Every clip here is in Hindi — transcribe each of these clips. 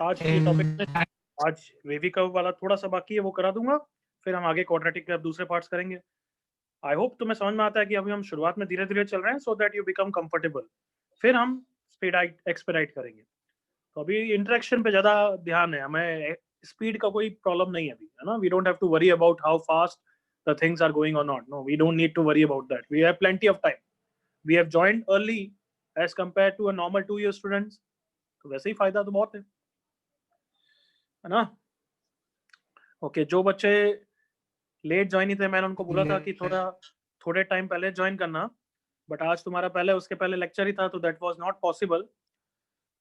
आज ये टॉपिक, आज वेवी कर्व वाला थोड़ा सा बाकी है, वो करा दूंगा, फिर हम आगे क्वाड्रेटिक कर्व दूसरे पार्ट्स करेंगे। आई होप तुम्हें समझ में आता है कि अभी हम शुरुआत में धीरे धीरे चल रहे हैं, so that you become comfortable, फिर हम स्पीड एक्सपेडाइट करेंगे। तो अभी इंटरेक्शन पे ज्यादा ध्यान है, हमें स्पीड का कोई प्रॉब्लम नहीं है अभी, है ना। We don't have to worry about how fast the things are going और not, no we don't need to worry about that, we have plenty of time, we have joined early as compare to a normal 2 year students, तो वैसे ही फायदा तो बहुत है ना। ओके, जो बच्चे लेट ज्वाइन ही थे, मैंने उनको बोला था कि थोड़े टाइम पहले ज्वाइन करना, बट आज तुम्हारा पहले उसके पहले लेक्चर ही था, तो दैट वाज नॉट पॉसिबल।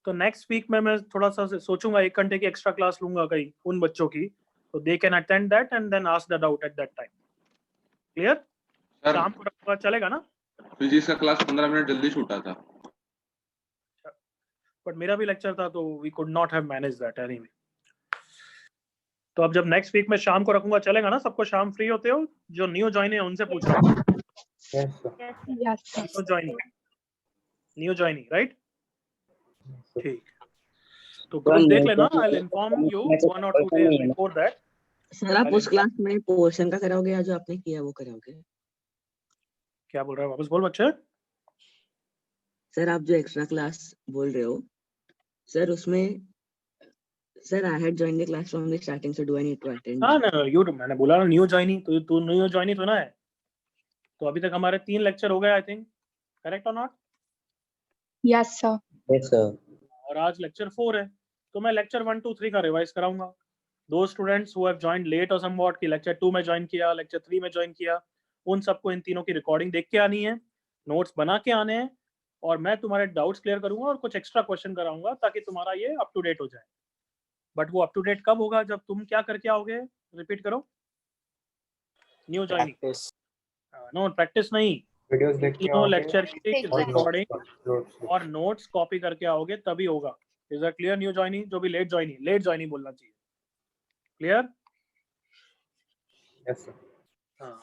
तो नेक्स्ट वीक में मैं थोड़ा सा सोचूंगा 1 घंटे की एक्स्ट्रा क्लास लूंगा कहीं उन बच्चों की, तो they can attend that and then ask the doubt at that time. Clear? शाम को रखूंगा, चलेगा ना? फिजिक्स का क्लास 15 मिनट जल्दी छूटा था, बट मेरा भी लेक्चर था, तो we could not have manage that anyway. तो अब जब नेक्स्ट वीक में शाम को रखूंगा, चलेगा ना? सबको शाम फ्री होते हो? जो न्यू ज्वाइन है उनसे पूछना। New joining, right? ठीक, तो ग्रुप देख लेना, आई विल इन्फॉर्म यू 1 और 2 days बिफोर दैट। सर आप उस क्लास में पोर्शन का कराओगे या जो आपने किया वो कराओगे? क्या बोल रहा है, वापस बोल बच्चे। सर आप जो एक्स्ट्रा क्लास बोल रहे हो, सर उसमें sir I had joined the class from the starting, so do I need to attend? हाँ ना, यू मैंने बोला ना न्यू ज्वाइनी, तो तू न्यू ज्वाइनी तो ना है। तो अभी तक हमारे 3 लेक्चर हो गए, आई थिंक, करेक्ट और not? Yes sir. Yes sir. और आज लेक्चर 4 है, तो मैं लेक्चर 1 2 3 का रिवाइज कराऊंगा। दो students who have joined late और समवॉट की लेक्चर 2 में ज्वाइन किया, लेक्चर 3 में ज्वाइन किया, उन सबको इन तीनों की रिकॉर्डिंग देख के आनी है, नोट्स बना के आने हैं, और मैं तुम्हारे डाउट्स क्लियर करूंगा और कुछ एक्स्ट्रा क्वेश्चन कराऊंगा ताकि तुम्हारा ये अप टू डेट हो जाए। बट वो अप टू डेट कब होगा? जब तुम क्या करके आओगे? रिपीट करो। न्यू ज्वाइनिंग, नो प्रैक्टिस नहीं, वीडियोस देख के तीनों आओगे लेक्चर की और रिकॉर्डिंग और नोट्स कॉपी करके आओगे, तभी होगा। Is that clear? New joining, जो भी लेट ज्वाइनिंग बोलना चाहिए। क्लियर? Yes sir. हाँ,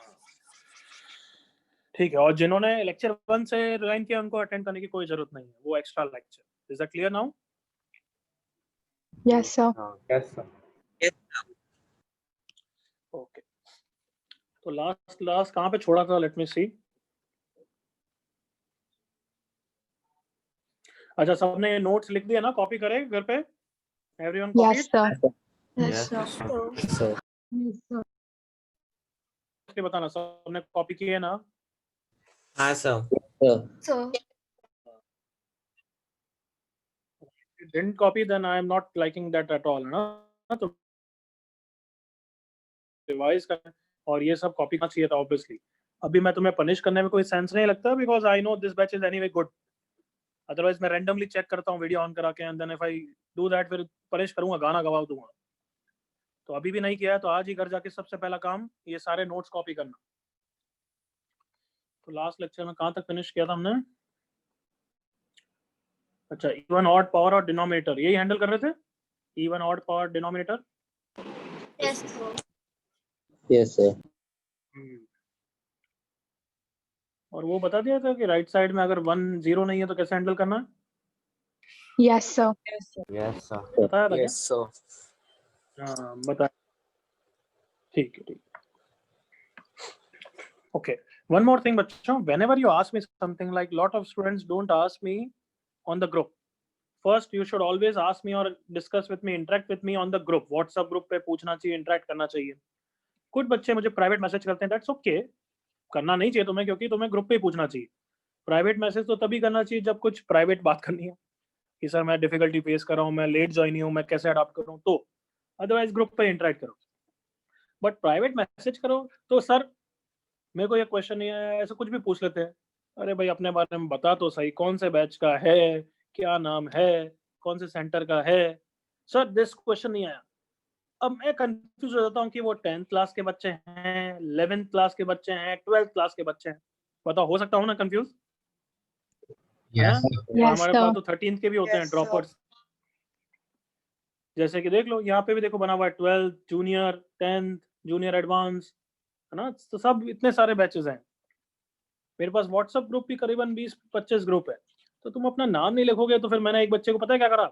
ठीक है। और जिन्होंने लेक्चर 1 से ज्वाइन किया, उनको अटेंड करने की कोई जरूरत नहीं है, वो extra lecture. Is that clear now? Yes sir. Yes sir. Okay, तो लास्ट क्लास कहाँ पे छोड़ा था? लेट मी सी। अच्छा, सबने नोट्स लिख दिया ना? कॉपी करे घर पे? Everyone copy? Yes sir. Yes sir. के बताना, सबने कॉपी की है ना? हाँ sir. Sir Didn't copy, then I am not liking that at all, ना? तो रिवाइज कर, और ये सब कॉपी करना चाहिए था ऑब्वियसली। अभी मैं तुम्हें पनिश करने में कोई सेंस नहीं लगता, because I know this batch is anyway good. Otherwise मैं रैंडमली चेक करता हूँ वीडियो ऑन करा के, and then if I do that, फिर पनिश करूंगा, गाना गवा दूंगा। तो अभी भी नहीं किया है, तो आज ही घर जाके सबसे पहला काम ये सारे नोट्स कॉपी करना। तो लास्ट लेक्चर में कहाँ तक फिनिश किया था हमने? अच्छा, इवन ऑड पावर और डिनोमिनेटर, यही हैंडल कर रहे थे? Even odd power denominator. Yes yes sir. और वो बता दिया था कि राइट साइड में अगर 1 0 नहीं है तो कैसे हैंडल करना है? Yes sir. Yes sir. बताया था क्या? Yes sir. हाँ, बता। ठीक है, ठीक। Okay, one more thing बच्चों, whenever you ask me something, like lot of students don't ask me on the group. First you should always ask me or discuss with me, interact with me on the group. WhatsApp group पे पूछना चाहिए, interact करना चाहिए। कुछ बच्चे मुझे प्राइवेट मैसेज करते हैं, that's okay, करना नहीं चाहिए तुम्हें, क्योंकि तुम्हें ग्रुप पे ही पूछना चाहिए। प्राइवेट मैसेज तो तभी करना चाहिए जब कुछ प्राइवेट बात करनी है, कि सर मैं डिफिकल्टी फेस कर रहा हूँ, मैं लेट ज्वाइन हूँ, मैं कैसे अडॉप्ट करूँ, तो अदरवाइज ग्रुप पे इंटरेक्ट करो। बट प्राइवेट मैसेज करो तो सर मेरे को ये क्वेश्चन नहीं है, ऐसा कुछ भी पूछ लेते हैं। अरे भाई अपने बारे में बता तो सही, कौन से बैच का है, क्या नाम है, कौन से सेंटर का है। सर दिस क्वेश्चन नहीं आया। अब मैं कंफ्यूज हो जाता हूँ कि वो 10th क्लास के बच्चे हैं, 11th क्लास के बच्चे हैं, 12th क्लास के बच्चे हैं। बताओ, हो सकता हूँ ना कंफ्यूज? यस हमारे पास तो 13th के भी होते हैं ड्रॉपर्स। जैसे कि देख लो, यहाँ पे भी देखो बना हुआ है 12th junior, 10th junior advance, है ना। तो सब इतने सारे बैचेस हैं। मेरे पास व्हाट्सएप ग्रुप भी करीबन 20-25 ग्रुप है। तो तुम अपना नाम नहीं लिखोगे तो फिर मैंने एक बच्चे को पता है क्या करा?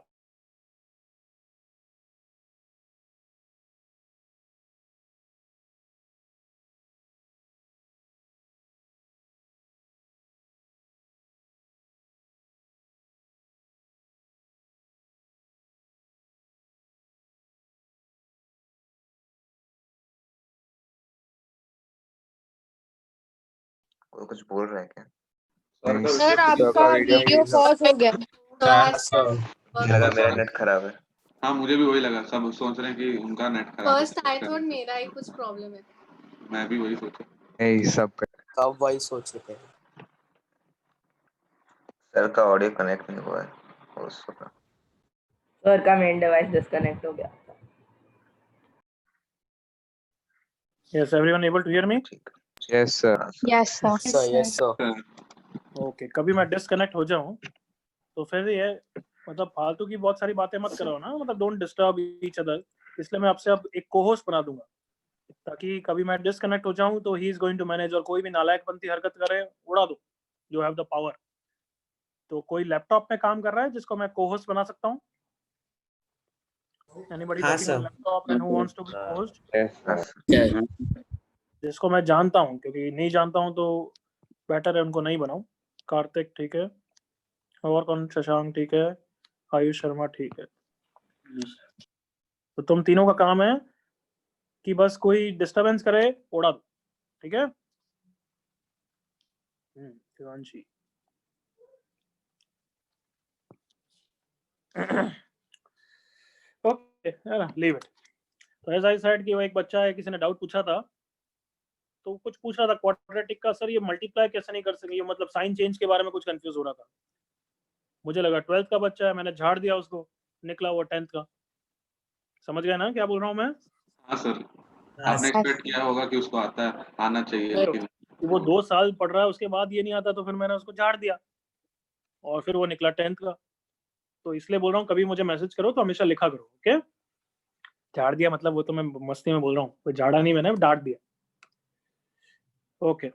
वो कुछ बोल रहा है क्या? सर आपका वीडियो पॉज हो गया। लगा मेरा नेट खराब है। हाँ मुझे भी वही लगा, सब सोच रहे हैं कि उनका नेट खराब है। फर्स्ट आई थॉट मेरा ही कुछ प्रॉब्लम है। मैं भी वही सोचा। नहीं सब वही सोच रहे थे। सर का ऑडियो कनेक्ट नहीं हुआ है, हो सकता। सर का मेन डिवाइस डिस्कनेक्ट हो गया। Yes, everyone able to hear me? ठीक है। Yes, sir. Yes, sir. Yes, sir. Okay कभी मैं डिस्कनेक्ट हो जाऊं तो फिर ये मतलब फालतू की बहुत सारी बातें मत करो ना, मतलब डोंट डिस्टर्ब ईच अदर। इसलिए मैं आपसे अब एक को-होस्ट बना दूंगा ताकि कभी मैं डिस्कनेक्ट हो जाऊं तो he is going to manage, और कोई भी नालायकपंती हरकत करे उड़ा दो, यू हैव द पावर। तो कोई लैपटॉप में काम कर रहा है जिसको मैं को-होस्ट बना सकता हूं? Anybody working on laptop and who wants to be co-host? Yes. जिसको मैं जानता हूं, क्योंकि नहीं जानता हूं तो बेटर है उनको नहीं बनाऊं। कार्तिक ठीक है, और कौन? शशांक ठीक है, आयुष शर्मा ठीक है। तो तुम तीनों का काम है कि बस कोई डिस्टरबेंस करे उड़ा दो, ठीक है? Shivanshi okay leave it. तो एज आई सेड कि वो एक बच्चा है, किसी ने डाउट पूछा था तो कुछ पूछ रहा था क्वाड्रेटिक का, सर ये मल्टीप्लाई कैसे नहीं कर सकेंगे, मतलब साइन चेंज के बारे में कुछ कंफ्यूज हो रहा था। मुझे लगा 12th का बच्चा है, मैंने झाड़ दिया उसको, निकला वो 10th का। समझ गए ना क्या बोल रहा हूँ मैं? हाँ सर, आपने एक्सपेक्ट किया होगा कि उसको आता है, आना चाहिए, लेकिन वो 2 साल पढ़ रहा है, उसके बाद ये नहीं आता तो फिर मैंने उसको झाड़ दिया और फिर वो निकला 10th का। तो इसलिए बोल रहा हूँ कभी मुझे मैसेज करो तो हमेशा लिखा करो, ओके? झाड़ दिया मतलब वो तो मैं मस्ती में बोल रहा हूँ, कोई झाड़ा नहीं, मैंने डांट दिया। Okay,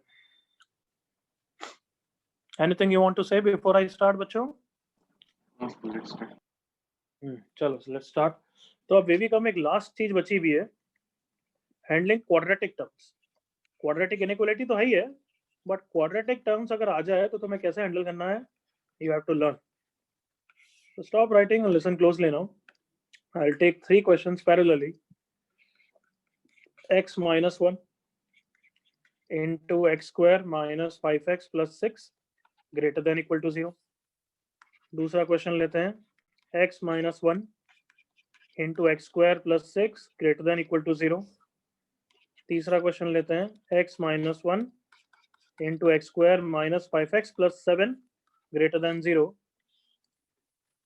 anything you want to say before I start बच्चों? चलो लेट्स स्टार्ट। तो अब वेवी का में एक लास्ट चीज बची हुई है, handling quadratic terms. Quadratic inequality तो है ही है, बट क्वाड्रेटिक टर्म्स अगर आ जाए तो तुम्हें कैसे हैंडल करना है, you have to learn. So stop writing and listen closely now. I'll take 3 questions parallelly. X minus 1 into x square minus 5x plus 6 greater than equal to 0. दूसरा क्वेश्चन लेते हैं, x minus 1 into x square plus 6 greater than equal to 0. तीसरा क्वेश्चन लेते हैं, x minus 1 into x square minus 5x plus 7 greater than 0.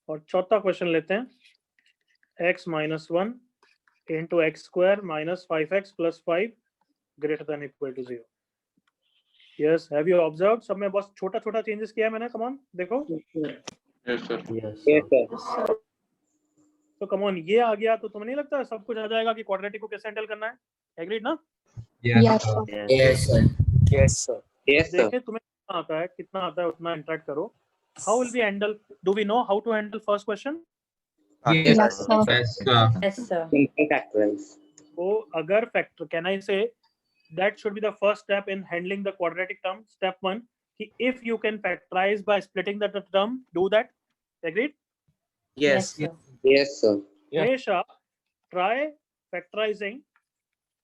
और चौथा क्वेश्चन लेते हैं, x minus 1 into x square minus 5x plus 5 greater than equal to 0. Yes, have you observed? सब में बस छोटा छोटा चेंजेस किया है मैंने, कम ऑन देखो। Yes sir. Yes, sir. तो कम ऑन ये आ गया तो तुम्हें नहीं लगता सब कुछ आ जाएगा कि क्वाड्रेटिक को कैसे हैंडल करना है? एग्रीड ना? Yes, sir. Yes, sir. Yes, sir. देखिए तुम्हें कितना आता है उतना इंटरेक्ट करो। How will we handle? Do we know how to handle first question? Yes, sir. Yes, sir. So अगर factor, can I say that should be the first step in handling the quadratic term? Step 1, if you can factorize by splitting the term, do that. Agreed? Yes, sir. Yes, sir. Yeah. हमेशा try factorizing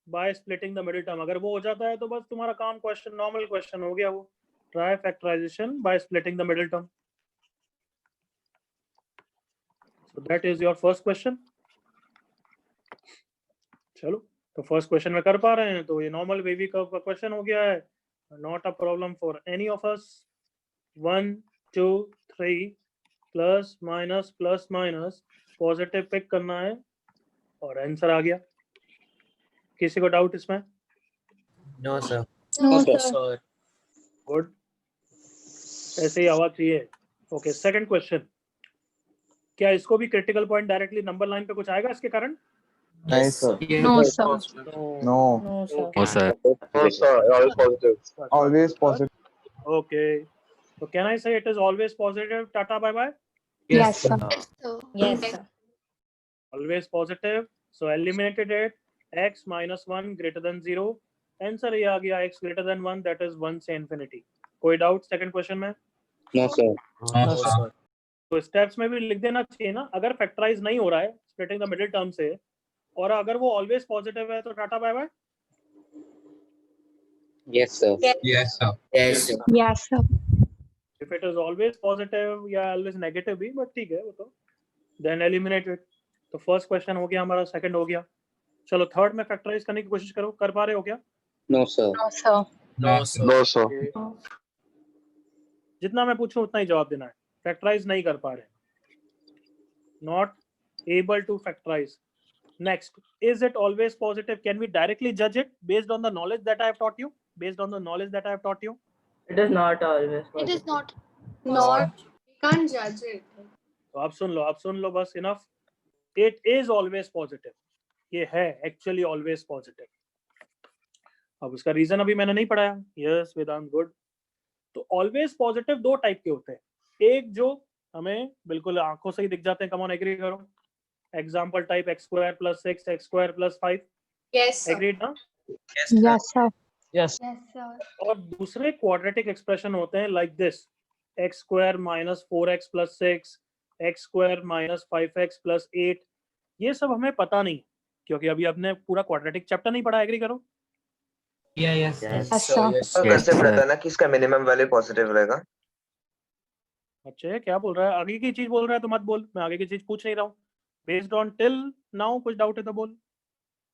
by splitting the middle term. अगर वो हो जाता है तो बस तुम्हारा काम क्वेश्चन नॉर्मल क्वेश्चन हो गया वो। Try factorization by splitting the middle term. So that is your first question. चलो तो फर्स्ट क्वेश्चन में कर पा रहे हैं तो ये नॉर्मल वेवी कर्व का क्वेश्चन हो गया है, not a problem for any of us. 1 2 3 plus minus positive pick करना है और आंसर आ गया। किसी को डाउट इसमें? No, sir. No, Yes, sir. sir. Good, ऐसे ही आवाज चाहिए। ओके, सेकंड क्वेश्चन, क्या इसको भी critical point directly number line पे कुछ आएगा इसके कारण? नहीं, sir. No, sir. No. No, sir. Okay. sir. No, sir. Always positive. Always positive. Okay, so can I say it is always positive? Tata, bye bye. Yes, sir. Yes, sir. Yes, sir. Always positive. So eliminated it. X minus 1 greater than 0. Answer ये आ गया, x greater than 1, that is 1 से infinity. कोई डाउट सेकंड क्वेश्चन में? No, sir. No, sir. तो स्टेप्स में भी लिख देना चाहिए ना, अगर फैक्टराइज नहीं हो रहा है स्प्लिटिंग द मिडिल टर्म से, और अगर वो ऑलवेज पॉजिटिव है तो tata bye bye. Yes, sir. Yes, sir. Yes, sir. Yes, sir. If it is always positive या always negative भी, but ठीक है वो तो. Then eliminate it. तो first question हो गया हमारा, second हो गया. चलो third में factorize करने की कोशिश करो. कर पा रहे हो क्या? No, sir. No, sir. No, sir. No, sir. जितना मैं पूछूं उतना ही जवाब देना है. Factorize नहीं कर पा रहे. Not able to factorize. Next, is it always positive? Can we directly judge it based on the knowledge that I have taught you? Based on the knowledge that I have taught you? It is not always. It is not. Can't judge it. तो आप सुन लो बस, enough. It is always positive. ये है actually always positive. अब उसका रीजन अभी मैंने नहीं पढ़ाया. Yes, वेदांत, good. तो always positive दो टाइप के होते हैं. एक जो हमें बिल्कुल आंखों से ही दिख जाते हैं. Come on, agree करो. Example type x square plus 6, x square plus 5. Yes, sir. Agreed ना? Yes, sir. Yes, sir. और दूसरे क्वाड्रेटिक एक्सप्रेशन होते हैं like this, x square minus 4x plus 6, x square minus 5x plus 8. ये सब हमें पता नहीं क्योंकि अभी आपने पूरा क्वाड्रेटिक चैप्टर नहीं पढ़ा. एग्री करो. Yeah, yes. Yes, sir. और कंसेप्ट रहता है ना कि इसका मिनिमम वैल्यू पॉजिटिव रहेगा. अच्छे क्या बोल रहा है? आगे की चीज बोल रहा है तो मत बोल. मैं आगे की चीज पूछ नहीं रहा हूँ. बेस्ड ऑन टिल नाउ कुछ डाउट है तो बोल.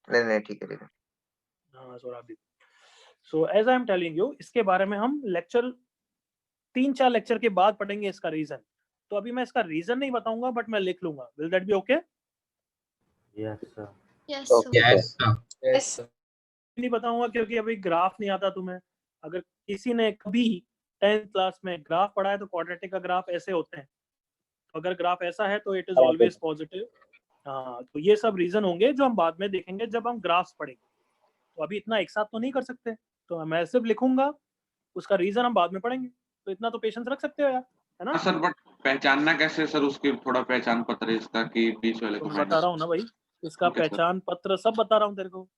नहीं ठीक है. हाँ Saurabh. So as I am telling you, इसके बारे में हम लेक्चर 3-4 लेक्चर के बाद पढ़ेंगे इसका रीजन. तो अभी मैं इसका रीजन नहीं बताऊंगा बट मैं लिख लूंगा. Will that be okay? Yes, sir. Yes, sir. Yes, sir. नहीं बताऊंगा क्योंकि अभी ग्राफ नहीं आता तुम्हें. अगर किसी ने कभी 10th क्लास में ग्राफ पढ़ा है तो क्वाड्रेटिक का ग्राफ ऐसे होते हैं. तो अगर ग्राफ ऐसा है तो इट इज ऑलवेज पॉजिटिव. हाँ, तो ये सब रीजन होंगे जो हम बाद में देखेंगे जब हम ग्राफ्स पढ़ेंगे. तो अभी इतना एक साथ तो नहीं कर सकते, तो मैं सिर्फ लिखूंगा, उसका रीजन हम बाद में पढ़ेंगे. तो इतना तो पेशेंस रख सकते हो यार, है ना? सर बट पहचानना कैसे सर, उसकी थोड़ा पहचान पत्र इसका कि बीच वाले तो को बता रहा हूँ ना भाई, इसका Okay, sir. पहचान पत्र सब बता रहा हूँ तेरे को.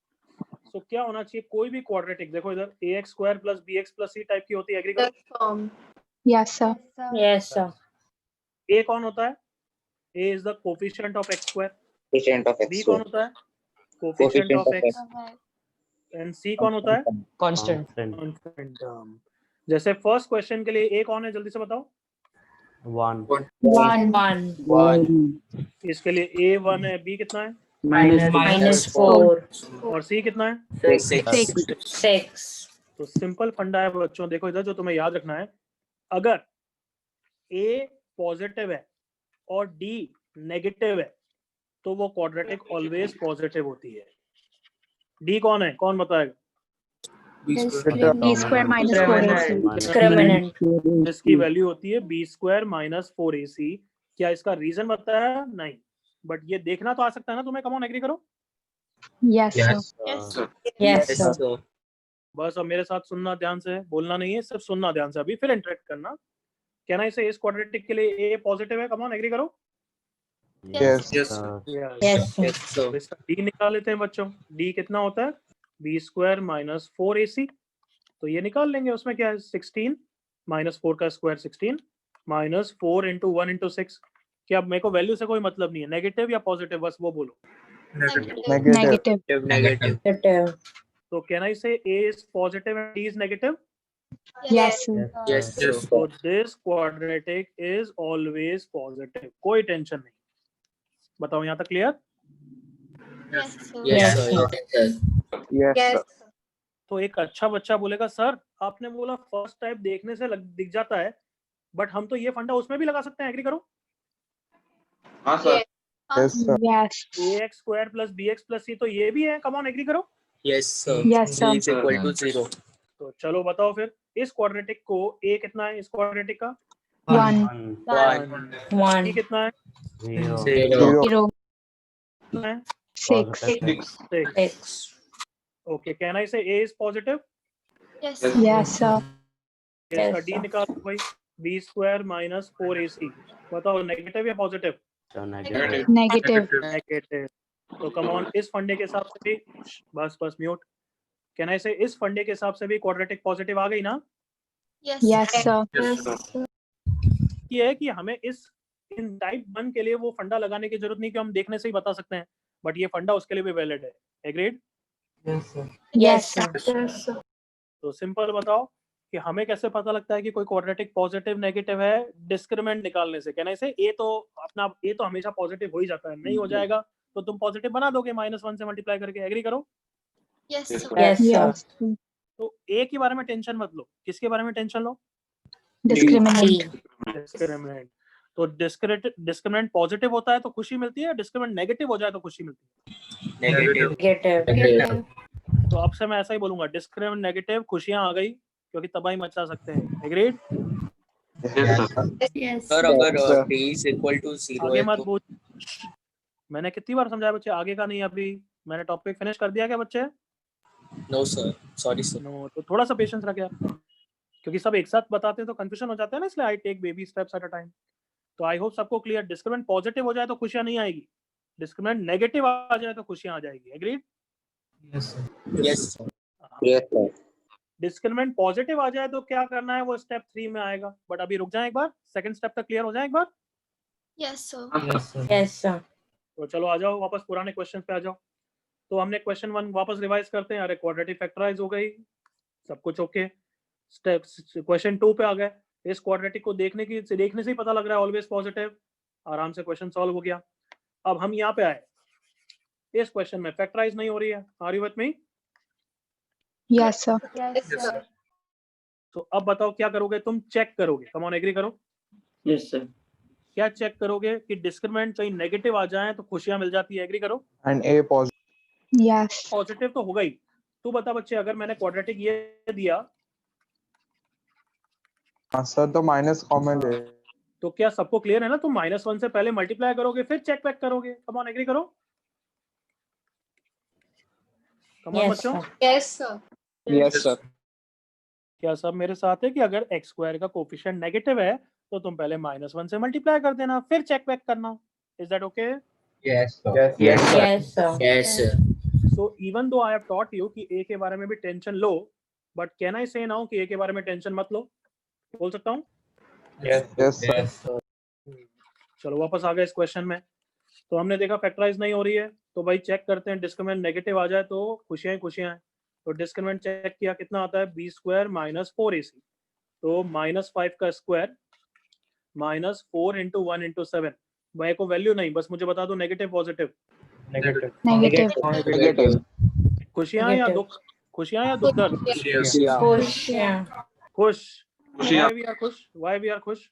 तो क्या होना चाहिए? कोई भी क्वाड्रेटिक देखो इधर, ax square plus bx plus c type की होती है. एग्री करो. Confirm. Yes, sir. Yes, sir. a कौन होता है? a is the coefficient of x square. Coefficient of b x. कौन होता है? Coefficient of x. Alright. And c कौन होता है? Constant. Constant term. जैसे फर्स्ट क्वेश्चन के लिए a कौन है, जल्दी से बताओ. 1. इसके लिए a 1 है, b कितना है Minus 4. और c कितना है? 6. तो सिंपल फंडा है बच्चों. देखो इधर जो तुम्हें याद रखना है, अगर a पॉजिटिव है और d नेगेटिव है तो वो क्वाड्रेटिक ऑलवेज पॉजिटिव होती है. d कौन है, कौन बताएगा? B square minus 4AC. Discriminant. इसकी वैल्यू होती है b स्क्वायर माइनस 4ac. क्या इसका रीजन बताया? नहीं, बट ये देखना तो आ सकता है ना तुम्हें. कम ऑन, एग्री करो. Yes, sir. Yes. Yes, sir. बस अब मेरे साथ सुनना ध्यान से, बोलना नहीं है, सिर्फ सुनना ध्यान से अभी, फिर इंटरेक्ट करना. कहना इसे इस क्वाड्रेटिक के लिए a पॉजिटिव है. कम ऑन, एग्री करो. Yes. Yes, sir. तो इसका d निकाल लेते हैं बच्चों. d कितना होता है? b square minus 4ac. तो ये निकाल लेंगे. उसमें क्या है? 16 माइनस 4 का स्क्वायर 16 माइनस 4 इंटू 1 इंटू 6. क्या मेरे को वैल्यू से कोई मतलब नहीं है, नेगेटिव या पॉजिटिव, बस वो बोलो. Negative. Negative. तो कैन आई से a is positive and d is negative? Yes, sir. Yes, sir. So this quadratic is always positive. कोई टेंशन नहीं. बताओ यहाँ तक clear? Yes, sir. Yes, sir. Yes, Yes, sir. sir. तो एक अच्छा बच्चा बोलेगा, सर आपने बोला फर्स्ट टाइप देखने से दिख जाता है, बट हम तो ये फंडा उसमें भी लगा सकते हैं. एग्री करो. हाँ sir. Yes, sir. Yes. ax square plus bx plus c, तो ये भी है. कम ऑन, एग्री करो. Yes, sir. Yes, sir. B is equal to 0. तो चलो बताओ फिर, इस क्वाड्रेटिक को a कितना है? इस क्वाड्रेटिक का 1. 1. c कितना है? 0. 0. कितना है? 6. 6. X. ओके, कैन आई से a is positive? Yes. Yes, sir. इसका Yes, d sir. निकालो भाई. b square minus 4ac. बताओ नेगेटिव या पॉजिटिव? Negative. Negative. नेगेटिव. तो कम ऑन, इस फंडे के हिसाब से भी, बस म्यूट. कैन आई से इस फंडे के हिसाब से भी क्वाड्रेटिक पॉजिटिव आ गई ना? Yes. Yes, sir. Yes, sir. ये है कि हमें इन टाइप 1 के लिए वो फंडा लगाने की जरूरत नहीं कि हम देखने से ही बता सकते हैं, बट ये फंडा उसके लिए भी वैलिड है. Agreed? Yes, sir. Yes, sir. तो सिंपल बताओ कि हमें कैसे पता लगता है कि कोई क्वाड्रेटिक पॉजिटिव नेगेटिव है, डिस्क्रिमिनेंट निकालने से। कहने से ए तो अपना ए तो हमेशा पॉजिटिव हो ही जाता है, नहीं हो जाएगा तो तुम पॉजिटिव बना दोगे -1 से मल्टीप्लाई करके। एग्री करो? Yes, Yes, sir. sir. Yes, sir. Yes. तो ए के बारे में टेंशन मत लो, किसके बारे में टेंशन लो? Discriminant. डिस्क्रिमिनेंट। तो डिस्क्रिमिनेंट पॉजिटिव होता है तो खुशी मिलती है, डिस्क्रिमिनेंट नेगेटिव हो जाए तो खुशी मिलती Negative. Negative. है। तो अब से मैं ऐसा ही बोलूंगा, डिस्क्रिमिनेंट नेगेटिव, खुशियां आ गई क्योंकि तबाही मचा सकते हैं। Agreed? Yes, sir. Yes. Sir अगर Sir. d is equal to 0 आगे है मत तो पूछ। मैंने कितनी बार समझाया बच्चे, आगे का नहीं। अभी मैंने टॉपिक फिनिश कर दिया क्या बच्चे? No sir, sorry sir. No, तो थोड़ा सा पेशेंस रख यार, क्योंकि सब एक साथ बताते हैं तो कंफ्यूजन हो जाता है ना, इसलिए I take baby steps at a time. तो आई होप सबको क्लियर। डिस्क्रिमिनेंट पॉजिटिव हो जाए तो खुशियां नहीं आएगी, डिस्क्रिमिनेंट नेगेटिव आ जाए तो खुशियां आ जाएगी। Agreed? Yes, sir. Yes sir. Yes, sir. Discriminant positive आ जाए तो क्या करना है वो स्टेप 3 में आएगा। बट अभी रुक जाए एक बार, सेकंड स्टेप तक क्लियर हो जाए एक बार। Yes, sir. Yes, sir. Yes sir. तो चलो आ जाओ वापस पुराने क्वेश्चन पे आ जाओ। तो हमने क्वेश्चन 1 वापस रिवाइज करते हैं। अरे क्वाड्रेटिक फैक्टराइज हो गई, सब कुछ ओके। स्टेप क्वेश्चन 2 पे आ गए। इस क्वाड्रेटिक को देखने से ही पता लग रहा है ऑलवेज पॉजिटिव। आराम से क्वेश्चन सॉल्व हो गया। अब हम यहाँ पे आए, इस क्वेश्चन में फैक्टराइज नहीं हो रही है। Are you with me? Yes, sir. Yes, sir. तो अब बताओ क्या करोगे तुम? चेक करोगे। कम ऑन, एग्री करो। Yes, sir. क्या चेक करोगे कि डिस्क्रिमिनेंट कहीं नेगेटिव आ जाए तो खुशियां मिल जाती है। एग्री करो। And A positive. Yes. Positive तो हो गई। तू बता बच्चे, अगर मैंने क्वाड्रेटिक ये दिया Sir, तो minus कॉमन है. तो क्या सबको क्लियर है ना? तुम -1 से पहले मल्टीप्लाई करोगे फिर चेक बैक करोगे। कम ऑन, एग्री करो। कम ऑन बच्चों। Yes, sir. Yes, sir. क्या सब मेरे साथ है कि अगर x² का कोफिशिएंट नेगेटिव है तो तुम पहले -1 से मल्टीप्लाई कर देना फिर चेक बैक करना। Is that okay? Yes, sir. Yes, sir. Yes sir. Yes sir. So even though I have taught you कि a के बारे में भी tension low, but can I से नाउ कि a के बारे में टेंशन मत लो? बोल सकता हूँ? Yes, sir. Yes, sir. चलो वापस आ गए इस क्वेश्चन में। तो हमने देखा फैक्टराइज नहीं हो रही है, तो भाई चेक करते हैं। डिस्क्रिमिनेंट नेगेटिव आ जाए तो खुशियां ही खुशियां हैं। तो डिस्क्रिमिनेंट चेक किया, कितना आता है? b² - 4ac। तो -5 का स्क्वायर -4 × 1 × 7। भाई को वैल्यू नहीं, बस मुझे बता दो negative positive. Negative. Negative. Negative. खुशियां या दुख? खुशियां या दुख दर्द? खुशियाँ। खुश। खुशियां। Why we are खुश? Why we are खुश?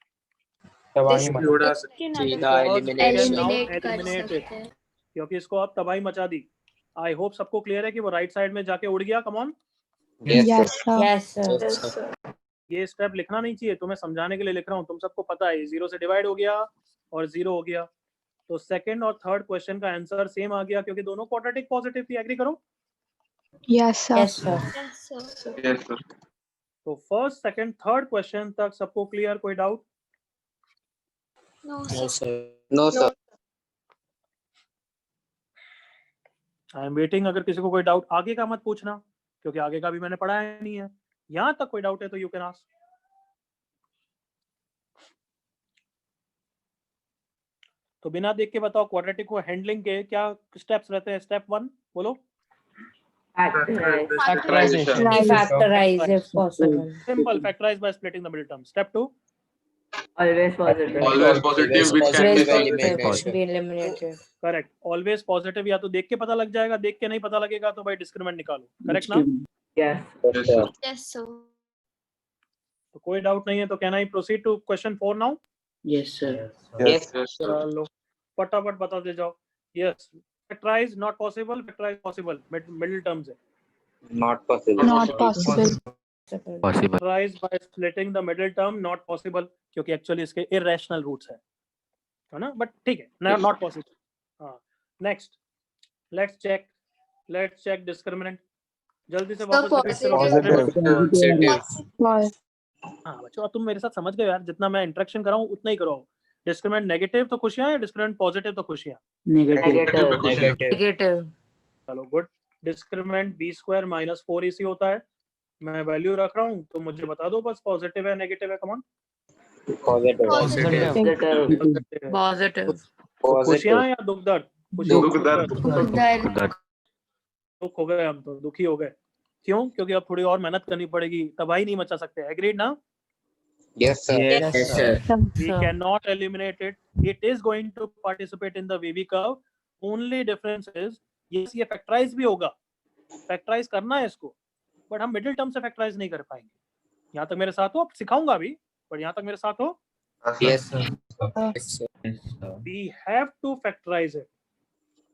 तबाही मचा. सीधा Elimination. Now Eliminate कर eliminated. सकते हैं. क्योंकि इसको आप तबाही मचा दी। आई होप सबको क्लियर है कि वो राइट साइड में जाके उड़ गया। Come on. Yes, sir. Yes sir. ये स्टेप लिखना नहीं चाहिए, तुम्हें समझाने के लिए लिख रहा हूँ। तुम सबको पता है 0 से डिवाइड हो गया और 0 हो गया। तो सेकंड और थर्ड क्वेश्चन का आंसर सेम आ गया क्योंकि दोनों क्वाड्रेटिक पॉजिटिव थी। एग्री करो। Yes, sir. Yes sir. Yes, sir. Yes, sir. तो फर्स्ट सेकंड थर्ड क्वेश्चन तक सबको क्लियर? कोई doubt? No, no sir. Sir. No, sir. I am waiting. अगर किसी को कोई डाउट आगे का मत पूछना, क्योंकि आगे का भी मैंने पढ़ाया नहीं है। यहाँ तक कोई डाउट है तो यू कैन आस्क। तो बिना देख के बताओ, क्वाड्रेटिक को हैंडलिंग के क्या स्टेप्स रहते हैं? स्टेप 1 बोलो। Factorization. Defactorize if possible. Simple, factorise by splitting the middle term. Step 2 Always positive, which can be Always be eliminated. Correct. Always positive या तो देख के पता लग जाएगा, देख के नहीं पता लगेगा तो भाई डिस्क्रिमिनेंट निकालो। करेक्ट ना? Yes, sir. Yes, sir. तो कोई डाउट नहीं है तो can I proceed to question 4 now? Yes, sir. Yes. Yes, sir. चलो फटाफट बताते जाओ। Yes, factorise not possible, factorise possible. Middle terms है। Not possible. Not possible. Factorise by splitting the middle term not possible, क्योंकि एक्चुअली इसके इरेशनल रूट्स है ना? बट ठीक है, नॉट पॉसिबल। हाँ, नेक्स्ट लेट्स चेक डिस्क्रिमिनेंट। जल्दी से वापस रिपीट करो। False. हाँ बच्चों, तुम मेरे साथ समझ गए यार, जितना मैं इंटरेक्शन कराऊं उतना ही कराओ। डिस्क्रिमिनेंट नेगेटिव तो खुशियां या डिस्क्रिमिनेंट पॉजिटिव तो खुशियां? Negative. चलो गुड। डिस्क्रिमिनेंट b² - 4ac होता है। मैं वैल्यू रख रहा हूँ तो मुझे बता दो बस, पॉजिटिव है नेगेटिव है? Come on. Positive. खुशियां या दुख दर्द? दुख दर्द। Done. दुख हो गए, हम तो दुखी हो गए। क्यों? क्योंकि अब थोड़ी और मेहनत करनी पड़ेगी, तबाही नहीं मचा सकते। एग्रीड ना? Yes, sir. Yes, sir. We cannot eliminate it. It is going to participate in the Wavy curve. Only difference is, yes, ये factorize भी होगा, factorize करना है इसको, but हम middle term से factorize नहीं कर पाएंगे। यहाँ तक मेरे साथ हो? अब सिखाऊंगा भी, but यहाँ तक मेरे साथ हो? हाँ sir. Yes, sir. Yes, sir. We have to factorize it,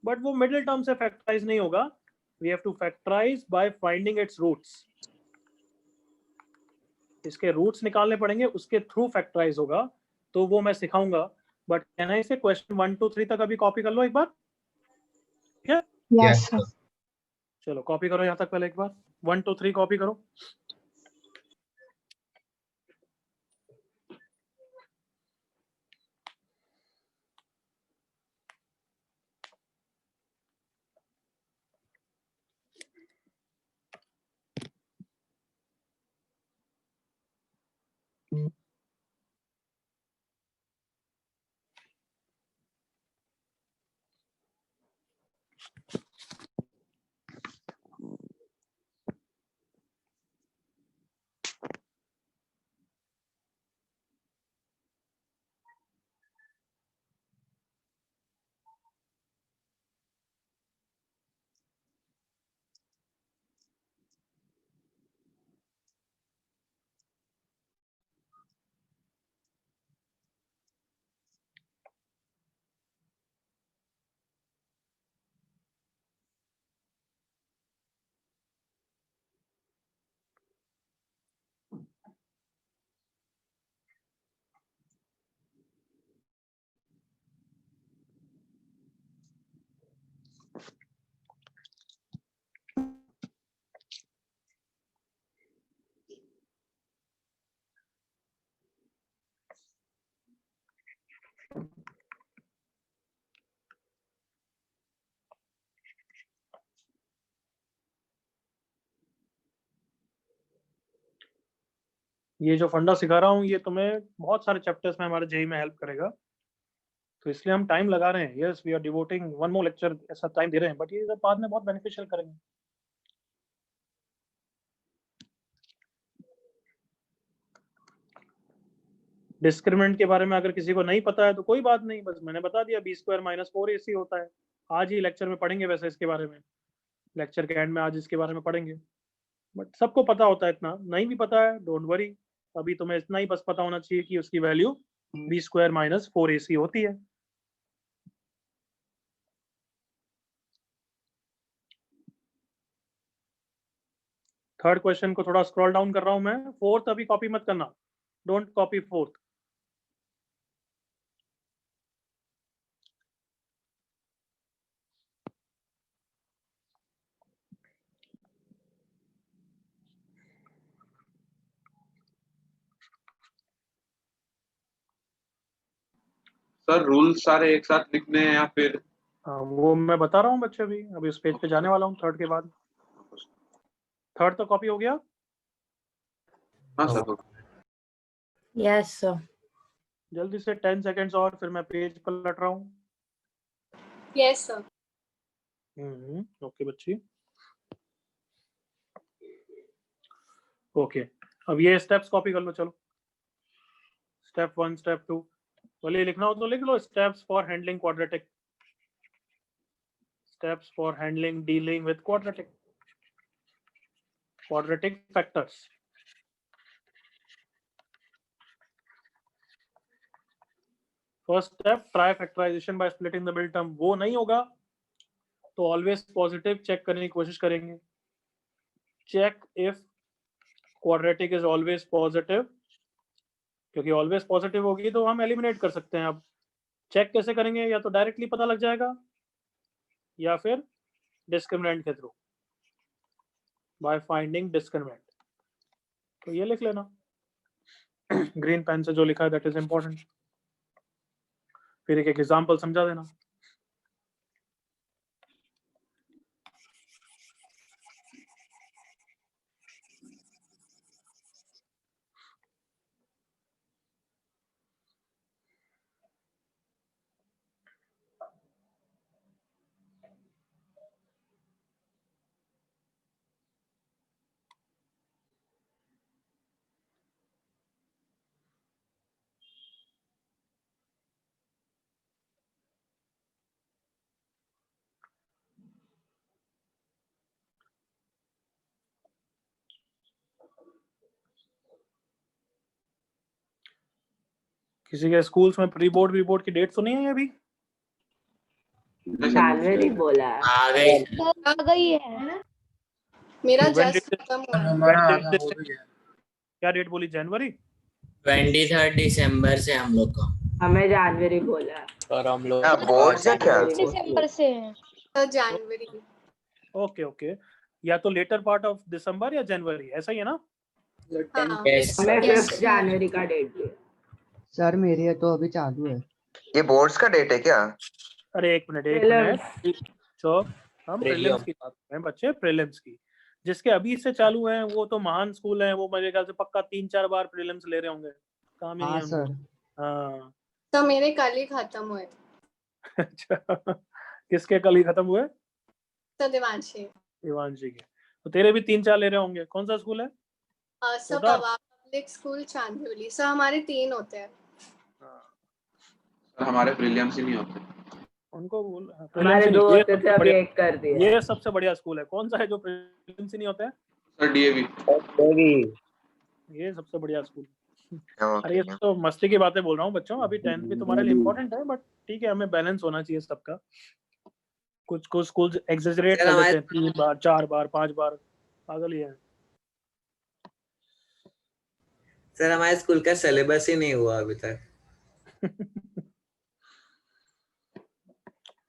but वो middle term से factorize नहीं होगा। We have to factorize by finding its roots. इसके रूट्स निकालने पड़ेंगे, उसके थ्रू फैक्टराइज होगा, तो वो मैं सिखाऊंगा। बट कहना है इसे क्वेश्चन 1 2 3 तक अभी कॉपी कर लो एक बार, ठीक है? Yes, sir. चलो कॉपी करो यहाँ तक पहले एक बार, 1 2 3 कॉपी करो। ये जो फंडा सिखा रहा हूँ ये तुम्हें बहुत सारे चैप्टर्स में हमारे जेई में हेल्प करेगा, तो इसलिए हम टाइम लगा रहे हैं। Yes, we are devoting one more lecture, ऐसा टाइम दे रहे हैं, बट ये बाद में बहुत बेनिफिशियल करेंगे। डिस्क्रिमिनेंट के बारे में अगर किसी को नहीं पता है तो कोई बात नहीं, बस मैंने बता दिया b² - 4ac होता है। आज ही लेक्चर में पढ़ेंगे, वैसे इसके बारे में लेक्चर के एंड में आज इसके बारे में पढ़ेंगे, बट सबको पता होता है। इतना नहीं भी पता है, डोंट वरी, अभी तुम्हें इतना ही बस पता होना चाहिए कि उसकी वैल्यू b² - 4ac होती है। थर्ड क्वेश्चन को थोड़ा स्क्रॉल डाउन कर रहा हूं मैं, फोर्थ अभी कॉपी मत करना, don't copy fourth. Sir rule सारे एक साथ लिखने हैं या फिर? हाँ, वो मैं बता रहा हूँ बच्चे, अभी उस पेज पे जाने वाला हूँ थर्ड के बाद। थर्ड तो कॉपी हो गया? हाँ सर। Yes, sir. जल्दी से 10 सेकेंड्स और, फिर मैं पेज पलट रहा हूँ। Yes, sir. ओके बच्ची, ओके। अब ये स्टेप्स कॉपी कर लो, चलो। स्टेप 1, स्टेप 2, बोलिए लिखना हो तो लिख लो। Steps for handling quadratic, steps for handling dealing with quadratic factors. First step, try factorization by splitting the middle term. वो नहीं होगा तो ऑलवेज पॉजिटिव चेक करने की कोशिश करेंगे। Check if quadratic is always positive, क्योंकि ऑलवेज पॉजिटिव होगी तो हम एलिमिनेट कर सकते हैं। अब चेक कैसे करेंगे? या तो डायरेक्टली पता लग जाएगा या फिर डिस्क्रिमिनेंट के थ्रू, बाय फाइंडिंग डिस्क्रिमिनेंट। तो ये लिख लेना ग्रीन पेन से जो लिखा है, दैट इज इंपॉर्टेंट। फिर एक एग्जांपल समझा देना। किसी के स्कूल्स में प्री बोर्ड वी बोर्ड की डेट तो नहीं है अभी? जनवरी बोला है। आ गई। आ गई है। मेरा When did जस्ट this- खत्म हुआ है। हमारा when आधा did हो this- गया। क्या डेट बोली? जनवरी? 23 दिसंबर से हम लोग का। हमें जनवरी बोला है। और हम लोग हाँ, बोर्ड्स है क्या? दिसंबर से है। तो जनवरी। ओके ओके, या तो लेटर पार्ट ऑफ दिसंबर या जनवरी, ऐसा ही है ना? हाँ। Yes, हमें Yes, 5 sir. जनवरी का डेट दिया। सर मेरी तो अभी चालू है। ये बोर्ड्स का डेट है क्या? अरे एक मिनट तो हम प्रीलिम्स की बात कर रहे हैं बच्चे, प्रीलिम्स की। जिसके अभी से चालू हैं वो तो महान स्कूल हैं, वो मेरे ख्याल से पक्का 3-4 बार प्रीलिम्स ले रहे होंगे। काम ही नहीं हाँ है सर। उनको। हाँ। तो मेरे कल ही खत्म हुए थे। अच्छा, किसके कल ही खत्म हुए? तो दिवांशी। दिवांशी के। तो तेरे भी 3-4 ले रहे होंगे। कौन सा स्कूल है? सर उधर? Pawar public school Chandoli. Sir हमारे 3 होते हैं। सर हमारे प्रीलिम्स ही नहीं होते। उनको बोल हमारे 2 होते थे, अभी 1 कर दिया। ये सबसे बढ़िया स्कूल है। कौन सा है जो प्रीलिम्स ही नहीं होता है? Sir DAV. ये सबसे बढ़िया स्कूल। हाँ, अरे ये ओके। तो मस्ती की बातें बोल रहा हूँ बच्चों, अभी 10th भी तुम्हारे लिए इम्पोर्टेंट है, बट ठीक है, हमें बैलेंस होना चाहिए सबका। कुछ स्कूल्स एग्जैजरेट कर देते हैं 3 बार 4 बार 5 बार, पागल ही है। सर हमारे स्कूल का सिलेबस ही नहीं हुआ अभी तक।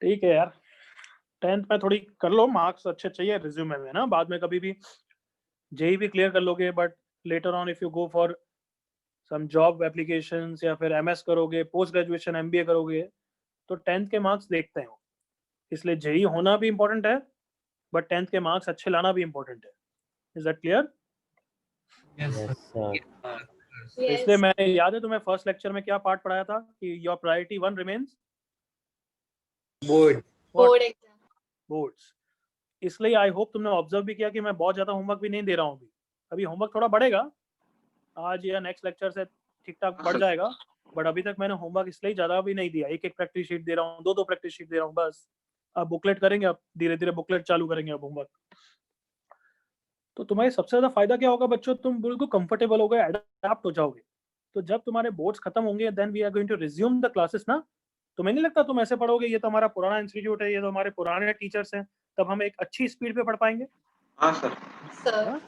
ठीक है यार, 10th में थोड़ी कर लो, मार्क्स अच्छे चाहिए रिज्यूमे में ना, बाद में कभी भी जेई भी क्लियर कर लोगे, but later on if you go for some job applications या फिर एमएस करोगे, पोस्ट ग्रेजुएशन एमबीए करोगे, तो 10th के मार्क्स देखते हैं। इसलिए जेई होना भी इम्पोर्टेंट है, बट 10th के मार्क्स अच्छे लाना भी इम्पोर्टेंट है। Is that clear? इसलिए मैंने, याद है तुम्हें फर्स्ट लेक्चर में क्या पार्ट पढ़ाया था कि your priority 1 remains board exam. Boards. इसलिए आई होप तुमने ऑब्जर्व भी किया कि मैं बहुत ज्यादा होमवर्क भी नहीं दे रहा हूँ अभी होमवर्क थोड़ा बढ़ेगा आज या नेक्स्ट लेक्चर से, ठीक ठाक बढ़ जाएगा, बट अभी तक मैंने होमवर्क इसलिए ज्यादा भी नहीं दिया। 1-1 प्रैक्टिस शीट दे रहा हूँ, 2-2 प्रैक्टिस शीट दे रहा हूँ बस। अब बुकलेट करेंगे, अब धीरे धीरे बुकलेट चालू करेंगे अब होमवर्क। तो तुम्हारे सबसे ज्यादा फायदा क्या होगा बच्चों? तुम बिल्कुल कंफर्टेबल हो गए, अडैप्ट हो जाओगे। तो जब तुम्हारे बोर्ड्स खत्म होंगे, then we are going to resume the classes ना। तुम्हें नहीं लगता तुम ऐसे पढ़ोगे, ये तो हमारा पुराना इंस्टीट्यूट है, ये तो हमारे पुराने टीचर्स हैं, तब हम एक अच्छी स्पीड पे पढ़ पाएंगे। हाँ sir. Sir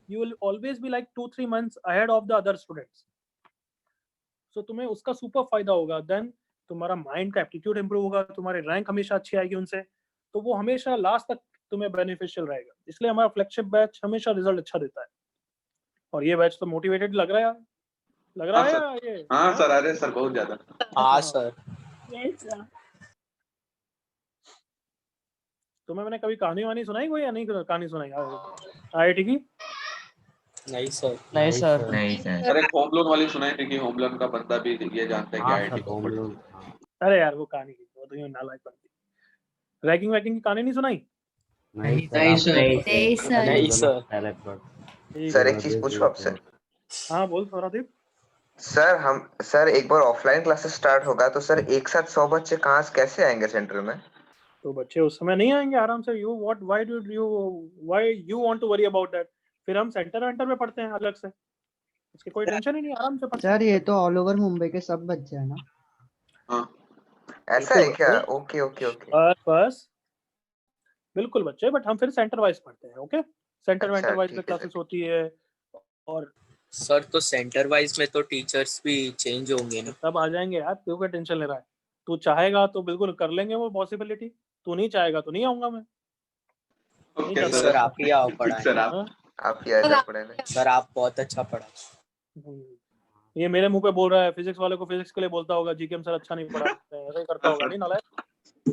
You will always be like 2-3 months ahead of the other students. So तुम्हें उसका सुपर फायदा होगा। देन तुम्हारा माइंड का एप्टीट्यूड इंप्रूव होगा, तुम्हारी रैंक हमेशा अच्छी आएगी उनसे, तो वो हमेशा लास्ट तक तुम्हें बेनिफिशियल रहेगा। इसलिए हमारा फ्लैगशिप बैच हमेशा रिजल्ट अच्छा देता है, और ये बैच तो मोटिवेटेड लग रहा है, लग रहा है हाँ, ये? हाँ सर, अरे सर बहुत ज्यादा। हाँ सर। तुम्हें मैंने कभी कहानी वानी सुनाई कोई, या नहीं कहानी सुनाई आईआईटी की? नहीं सर। नहीं सर। अरे होम लोन वाली सुनाई थी कि होम लोन का बंदा भी ये जानता है कि आईआईटी को अरे यार वो कहानी की वो तो यूं नालायक बनती। रैगिंग वैगिंग की कहानी नहीं सुनाई? नहीं सर। नहीं सर। सर एक चीज पूछूं आपसे? हाँ बोल सौरदीप। सर एक बार ऑफलाइन क्लासेस स्टार्ट होगा तो सर एक साथ 100 बच्चे कहाँ से कैसे आएंगे सेंटर में? तो बच्चे उस समय नहीं आएंगे आराम से। Why you want to worry about that? फिर हम सेंटर में पढ़ते हैं अलग से, उसकी कोई टेंशन ही नहीं, आराम से पढ़ते हैं। सर ये तो ऑल ओवर मुंबई के सब बच्चे हैं ना? हाँ ऐसा है क्या? Okay okay okay. बस बिल्कुल बच्चे, बट हम फिर सेंटर वाइज पढ़ते हैं। ओके, सेंटर अच्छा, वाइज ठीक में है, क्लासेस होती है। और सर तो सेंटर वाइज में तो टीचर्स भी चेंज होंगे ना? सब आ जाएंगे यार, क्यों क्या टेंशन ले रहा है? तू चाहेगा तो बिल्कुल कर लेंगे वो पॉसिबिलिटी, तू नहीं चाहेगा तो नहीं आऊंगा मैं। ओके सर आप ही आओ ठीक सर, पढ़ाएं। आप ही आए पढ़ाने। सर आप बहुत अच्छा पढ़ा। ये मेरे मुंह पे बोल रहा है, फिजिक्स वाले को फिजिक्स के लिए बोलता होगा जीकेएम सर अच्छा नहीं पढ़ाते हैं, ऐसा ही करता होगा। नहीं नालायक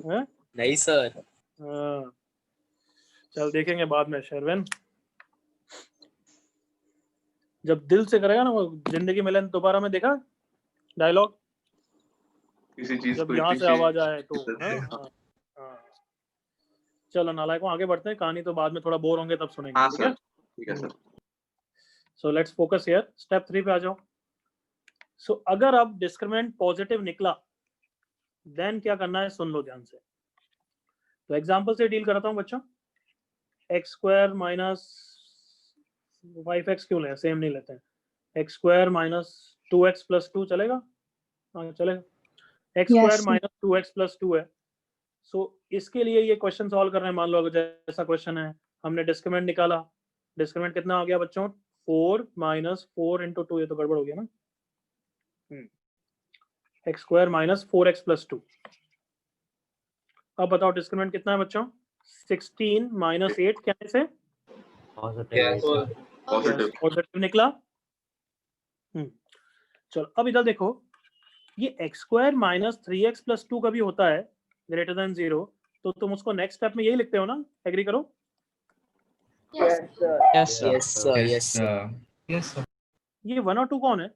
हैं? नहीं सर। हाँ। चल देखेंगे बाद में शेरविन, जब दिल से करेगा ना वो। जिंदगी मिलन दोबारा में देखा डायलॉग, किसी चीज जब को यहाँ से appreciate आवाज आए तो। करते हैं। हाँ। चलो नालायकों आगे बढ़ते हैं, कहानी तो बाद में थोड़ा बोर होंगे तब सुनेंगे। हाँ ठीक है, सर, ठीक है sir. So let's focus here. Step 3 पे आ जाओ। सो अगर अब डिस्क्रिमिनेंट पॉजिटिव निकला, देन क्या करना है सुन लो ध्यान से। तो एग्जांपल से डील कराता हूं बच्चों। एक्स स्क्वायर माइनस 5x क्यों लें, सेम नहीं लेते हैं, x square minus 2x plus 2 चलेगा? हाँ चलेगा। X square minus 2x plus 2 है। सो इसके लिए ये क्वेश्चन सॉल्व कर रहे हैं। मान लो अगर जैसा क्वेश्चन है, हमने डिस्क्रिमिनेंट निकाला, डिस्क्रिमिनेंट कितना आ गया बच्चों? 4 माइनस 4 इंटू 2, ये तो गड़बड़ हो गया ना, x square minus 4x plus 2। अब बताओ डिस्क्रिमिनेंट कितना है बच्चों? 16 माइनस 8 क्या से पॉजिटिव निकला। चलो अब इधर देखो, ये x square minus 3x plus 2 का भी होता है ग्रेटर देन 0, तो तुम उसको नेक्स्ट स्टेप में यही लिखते हो ना? एग्री करो? Yes sir. ये 1 और 2 कौन है?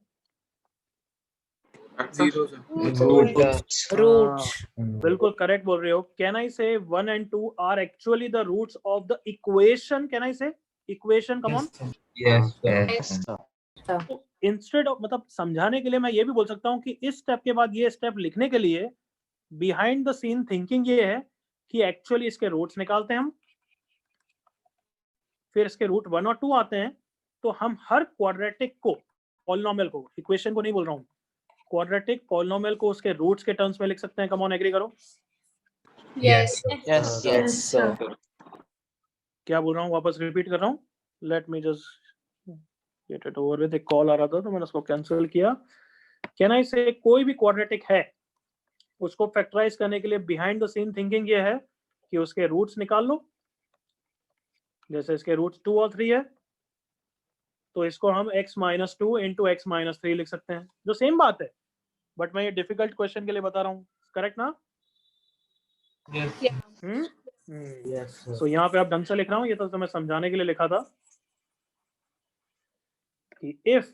रूट्स। बिल्कुल करेक्ट बोल रहे हो। कैन आई से 1 and 2 are actually the roots of the equation? Can I say equation? Come on. Instead of, मतलब समझाने के लिए मैं ये भी बोल सकता हूँ कि इस स्टेप के बाद ये स्टेप लिखने के लिए बिहाइंड द सीन थिंकिंग ये है कि एक्चुअली इसके रूट्स निकालते हैं हम, फिर इसके रूट 1 और 2 आते हैं, तो हम हर क्वाड्रेटिक को, पॉलिनोमियल को, इक्वेशन को नहीं बोल रहा हूँ, क्वाड्रेटिक पॉलिनोमियल को उसके रूट्स के टर्म्स में लिख सकते हैं। कम ऑन, एग्री करो? Yes. Yes sir. क्या बोल रहा हूँ, वापस रिपीट कर रहा हूँ। Let me just get it over with. एक कॉल आ रहा था तो मैंने उसको कैंसिल किया। कैन आई से कोई भी क्वाड्रेटिक है उसको फैक्टराइज करने के लिए बिहाइंड द सीन थिंकिंग ये है कि उसके रूट्स निकाल लो। जैसे इसके रूट्स 2 और 3 है, तो इसको हम x minus 2 into x minus 3 लिख सकते हैं, जो सेम बात है, बट मैं ये डिफिकल्ट क्वेश्चन के लिए बता रहा हूँ। करेक्ट ना? तो यहाँ पे आप ढंग से लिख रहा हूँ, ये तो मैं समझाने के लिए लिखा था कि if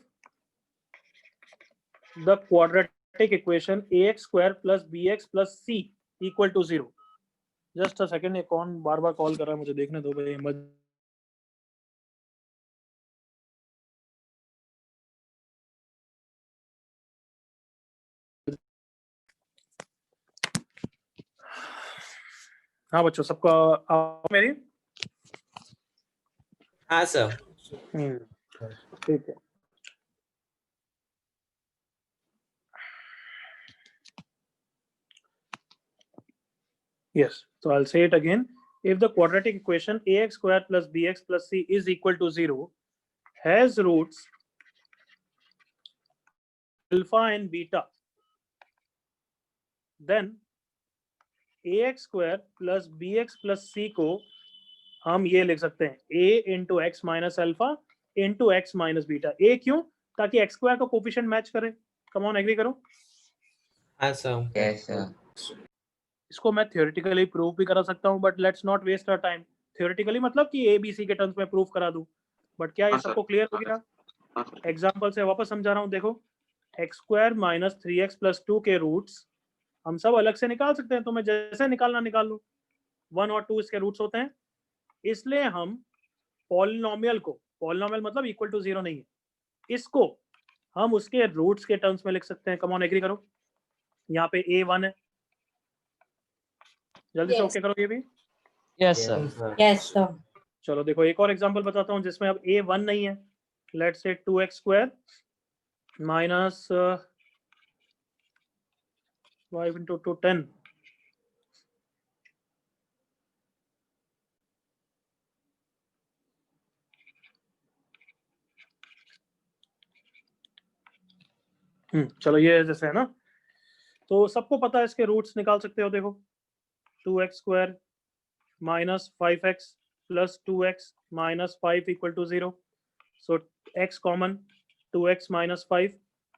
the quadratic equation ax square plus bx plus c equal to 0। Just a second, ये कौन बार बार कॉल कर रहा है, मुझे देखने दो भाई। हाँ बच्चों, सबका मेरी? हाँ सर। ठीक है। Yes, so I'll say it again. If the quadratic equation ax square plus bx plus c is equal to 0 has roots alpha and beta, then ax square plus bx plus c को हम ये लिख सकते हैं a into x minus alpha into x minus beta। a क्यों? ताकि x स्क्वायर का कोफिशिएंट मैच करे। कम ऑन, एग्री करो? हाँ सर। Yes sir. इसको मैं थियोरेटिकली प्रूव भी करा सकता हूँ, but let's not waste our time. Theoretically मतलब कि ए बी सी के टर्म्स में प्रूव करा दूं, बट क्या ये सबको क्लियर हो गया? एग्जांपल से वापस समझा रहा हूँ। देखो, x square minus 3x plus 2 के रूट्स हम सब अलग से निकाल सकते हैं, तो मैं जैसे निकालना निकाल लूँ। 1 और 2 इसके रूट्स होते हैं, इसलिए हम पॉलिनोमियल को, पॉलिनोमियल मतलब इक्वल टू 0 नहीं है, इसको हम उसके रूट्स के टर्म्स में लिख सकते हैं। कम ऑन, एग्री करो? यहाँ पे a1 है, जल्दी से ओके करो ये भी। Yes sir. Yes, sir. चलो देखो, एक और एग्जांपल बताता हूँ जिसमें अब a1 नहीं है। Let's say 2x square minus 5 into 2 10। चलो ये जैसे है ना, तो सबको पता है इसके रूट्स निकाल सकते हो। देखो, 2x square minus 5x plus 2x minus 5 equal to 0। So x common, 2x minus 5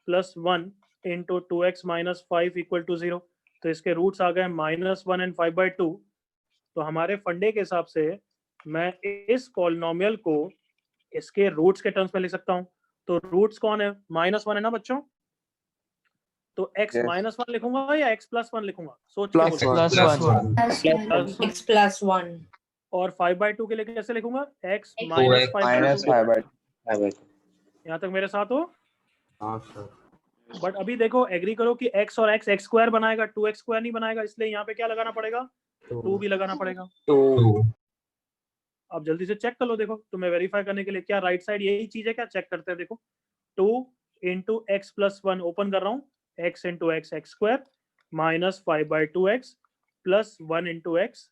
plus 1 into 2x minus 5 equal to 0। तो इसके रूट्स आ गए -1 एंड 5/2। तो हमारे फंडे के हिसाब से मैं इस पॉलिनोमियल को इसके रूट्स के टर्म्स में लिख सकता हूँ। तो रूट्स कौन है? -1 है ना बच्चों? तो x माइनस 1 लिखूंगा या x प्लस 1 लिखूंगा? सोच के बोलो। X plus 1. और 5/2 के लिए कैसे लिखूंगा? x minus 5/2। यहाँ तक मेरे साथ हो? हाँ सर। बट अभी देखो, एग्री करो कि x और x x स्क्वायर बनाएगा, 2x स्क्वायर नहीं बनाएगा, इसलिए यहाँ पे क्या लगाना पड़ेगा? 2 भी लगाना पड़ेगा। अब जल्दी से चेक कर लो, देखो तुम्हें वेरीफाई करने के लिए क्या राइट साइड यही चीज है क्या, चेक करते हैं। देखो 2 इंटू एक्स प्लस 1 ओपन कर रहा हूँ, x into x x square minus 5/2x plus 1 into x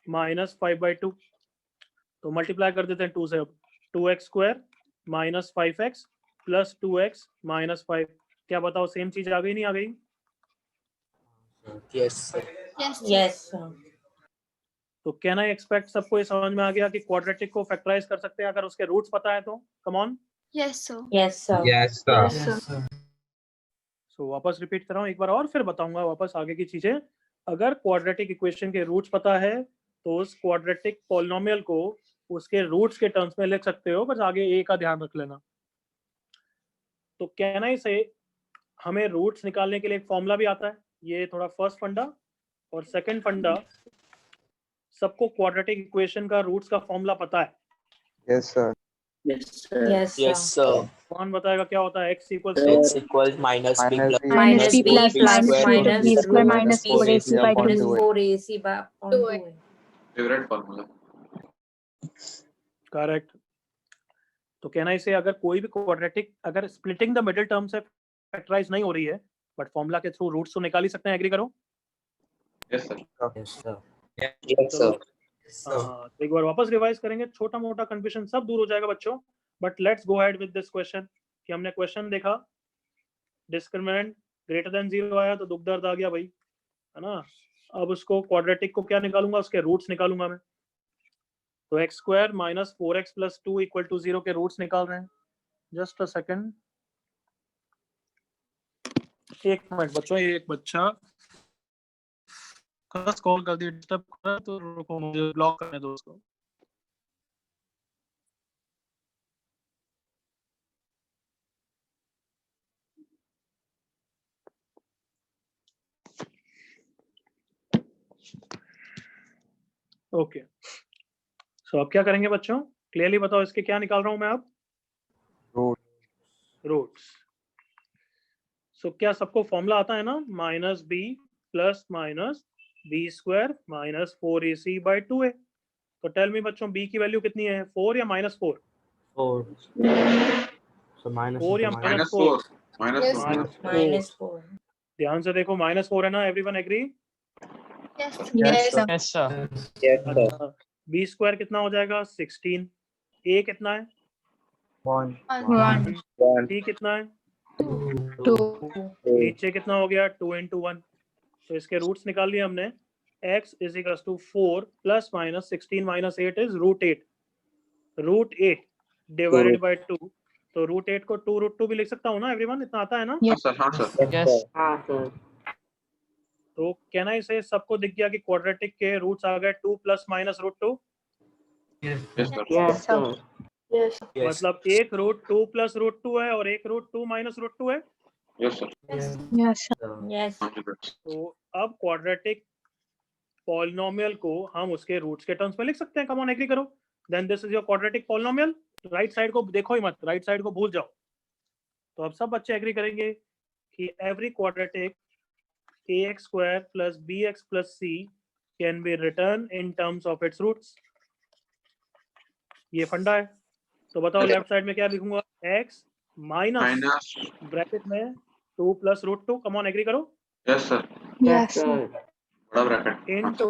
minus 5/2, तो मल्टीप्लाई कर देते हैं 2 से। अब 2x square minus 5x plus 2x minus 5, क्या बताओ सेम चीज आ गई नहीं आ गई? Yes sir. Yes. तो कैन आई एक्सपेक्ट सबको ये समझ में आ गया कि क्वाड्रेटिक को फैक्टराइज कर सकते हैं अगर उसके रूट्स पता है तो? Come on. Yes, sir. Yes, sir. Yes, sir. सो वापस रिपीट कर रहा हूँ एक बार और फिर बताऊंगा वापस आगे की चीजें। अगर क्वाड्रेटिक इक्वेशन के रूट्स पता है तो उस क्वाड्रेटिक पॉलिनोमियल को उसके रूट्स के टर्म्स में लिख सकते हो, बस आगे ए का ध्यान रख लेना। तो कैन आई से हमें रूट्स निकालने के लिए एक फॉर्मूला भी आता है, ये थोड़ा फर्स्ट फंडा। और सेकंड फंडा, सबको क्वाड्रेटिक इक्वेशन का रूट्स का फॉर्मूला पता है? Yes, sir. Yes, sir. Yes, yes sir. Sir. कौन बताएगा क्या होता है? x equal x equals minus b Minus plus b Minus b plus minus square b square minus minus 4ac by 2 4ac upon 4ac by upon 2. Favourite formula. Correct. तो कहना इसे अगर कोई भी क्वाड्रेटिक अगर स्प्लिटिंग द मिडिल टर्म से फैक्टराइज नहीं हो रही है बट फॉर्मूला के थ्रू रूट्स तो निकाल ही सकते हैं, एग्री करो? Yes sir. यस चलो सर। हाँ, एक बार वापस रिवाइज करेंगे, छोटा मोटा कंफ्यूजन सब दूर हो जाएगा बच्चों। But let's go ahead with this question कि हमने क्वेश्चन देखा, डिस्क्रिमिनेंट ग्रेटर देन 0 आया तो दुख दर्द आ गया भाई, है ना। अब उसको क्वाड्रेटिक को क्या निकालूंगा, उसके रूट्स निकालूंगा मैं। तो x square minus 4x plus 2 equal to 0 के रूट्स निकाल रहे हैं। जस्ट अ सेकंड, एक मिनट बच्चों, ये एक बच्चा बस कॉल कर दिया, डिस्टर्ब कर रहा है, तो रुको मुझे ब्लॉक करने दो उसको। ओके सो अब क्या करेंगे बच्चों, क्लियरली बताओ, इसके क्या निकाल रहा हूं मैं अब? रूट्स। सो क्या सबको फॉर्मूला आता है ना, minus b plus minus b square minus 4ac by 2a। तो टेल मी बच्चों, b की वैल्यू कितनी है, 4 या माइनस 4? 4 या माइनस 4? Yes, sir. Minus 4. ध्यान से देखो, माइनस 4 है ना, everyone agree? Yes, sir. Yes, sir. Yes sir. अच्छा, बी स्क्वायर कितना हो जाएगा, 16। ए कितना है, 1. 1 सी कितना है, 2 नीचे कितना हो गया, 2 इंटू 1। तो इसके रूट्स निकाल लिए हमने, x is equal to 4 plus minus 16 minus 8 is √8। √8 divided by 2, तो √8 को 2√2 भी लिख सकता हूँ ना एवरीवन, इतना आता है ना? हाँ सर, हाँ सर। यस हाँ सर। तो कहना इसे सबको दिख गया कि क्वाड्रेटिक के रूट्स आ गए 2 plus minus √2। Yes sir. Yes sir. Yes. मतलब एक √2 प्लस √2 है और एक √2 माइनस √2 है। Yes sir. Yes. Yes. तो अब क्वाड्रेटिक पॉलिनोमियल को हम उसके रूट्स के टर्म्स में लिख सकते हैं, कम ऑन एग्री करो। Then this is your quadratic polynomial. Right side को देखो ही मत, राइट साइड को भूल जाओ। तो अब सब बच्चे एग्री करेंगे कि every quadratic ax square plus bx plus c can be written in terms of its roots। ये फंडा है। तो बताओ लेफ्ट साइड में क्या लिखूंगा, x माइनस माइनस। ब्रैकेट में 2 प्लस √2, कम ऑन एग्री करो, यस सर। Yes sir. बड़ा bracket. Into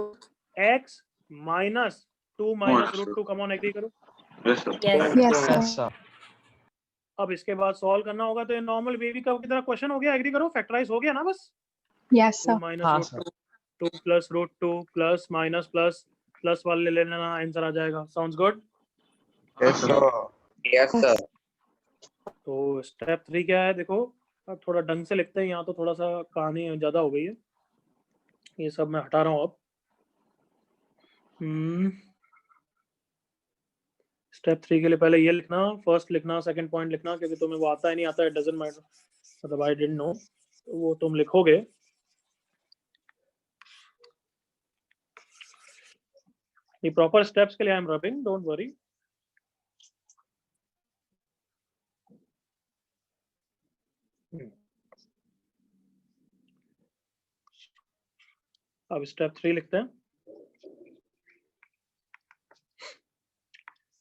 x minus 2 minus √2, come on agree करो। Yes sir. Yes. सर। अब इसके बाद सॉल्व करना होगा, तो ये नॉर्मल बेबी कर्व की तरह क्वेश्चन हो गया, एग्री करो, फैक्टराइज हो गया ना बस। Yes, 2 minus √2, 2 plus √2 plus minus plus plus वाले ले लेना, आंसर आ जाएगा। Sounds good? Yes, sir. Yes sir. तो स्टेप 3 क्या है देखो, अब थोड़ा ढंग से लिखते हैं, यहाँ तो थोड़ा सा कहानी ज़्यादा हो गई है, ये सब मैं हटा रहा हूँ अब। स्टेप 3 के लिए पहले ये लिखना, फर्स्ट लिखना, सेकंड पॉइंट लिखना, क्योंकि तुम्हें वो आता है नहीं आता है, डजंट मैटर, मतलब आई डिडंट नो, तो वो तुम लिखोगे। ये प्रॉपर स्टेप्स के लिए I am rubbing, don't worry. अब स्टेप 3 लिखते हैं।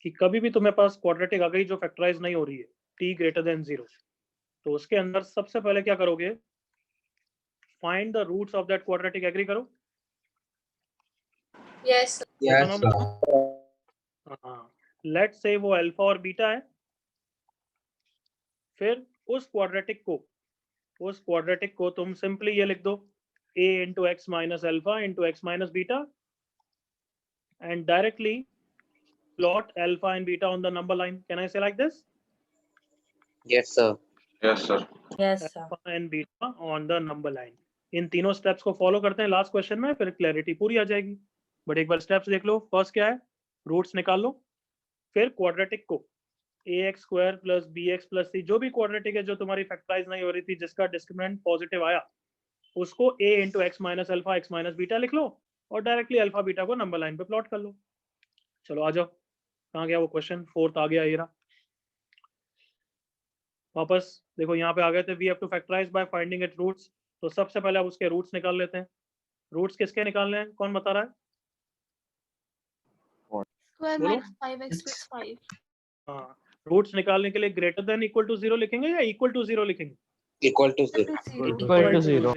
कि कभी भी तुम्हें पास क्वाड्रेटिक आ गई जो फैक्टराइज नहीं हो रही है t ग्रेटर देन 0, तो उसके अंदर सबसे पहले क्या करोगे, find the roots of that quadratic. Agree करो? Yes Yes, sir. हाँ, लेट्स से वो अल्फा और बीटा है, फिर उस क्वाड्रेटिक को तुम सिंपली ये लिख दो a into x minus alpha into x minus beta and directly plot alpha and beta on the number line. Can I say like this? Yes, sir. Yes, sir. Yes, sir. Alpha and beta on the number line. इन तीनों स्टेप्स को फॉलो करते हैं लास्ट क्वेश्चन में, फिर क्लैरिटी पूरी आ जाएगी। बट एक बार स्टेप्स देख लो। फर्स्ट क्या है, रूट्स निकाल लो, फिर क्वाड्रेटिक को ax square plus bx plus c, जो भी क्वाड्रेटिक है जो तुम्हारी फैक्टराइज नहीं हो रही थी, जिसका डिस्क्रिमिनेंट पॉजिटिव आया, उसको a into x minus alpha x minus beta लिख लो और डायरेक्टली अल्फा बीटा को नंबर लाइन पे प्लॉट कर लो। चलो आ जाओ, कहाँ गया वो क्वेश्चन, फोर्थ आ गया ये रहा। वापस देखो यहाँ पे आ गए थे, we have to factorise by finding it roots. तो सबसे पहले आप उसके रूट्स निकाल लेते हैं। रूट्स किसके निकालने हैं, कौन बता रहा है? स्क्वायर बोलो। Minus 5x plus 5। हाँ, रूट्स निकालने के लिए ग्रेटर देन इक्वल टू 0 लिखेंगे या इक्वल टू 0 लिखेंगे? Equal to 0. Equal to 0.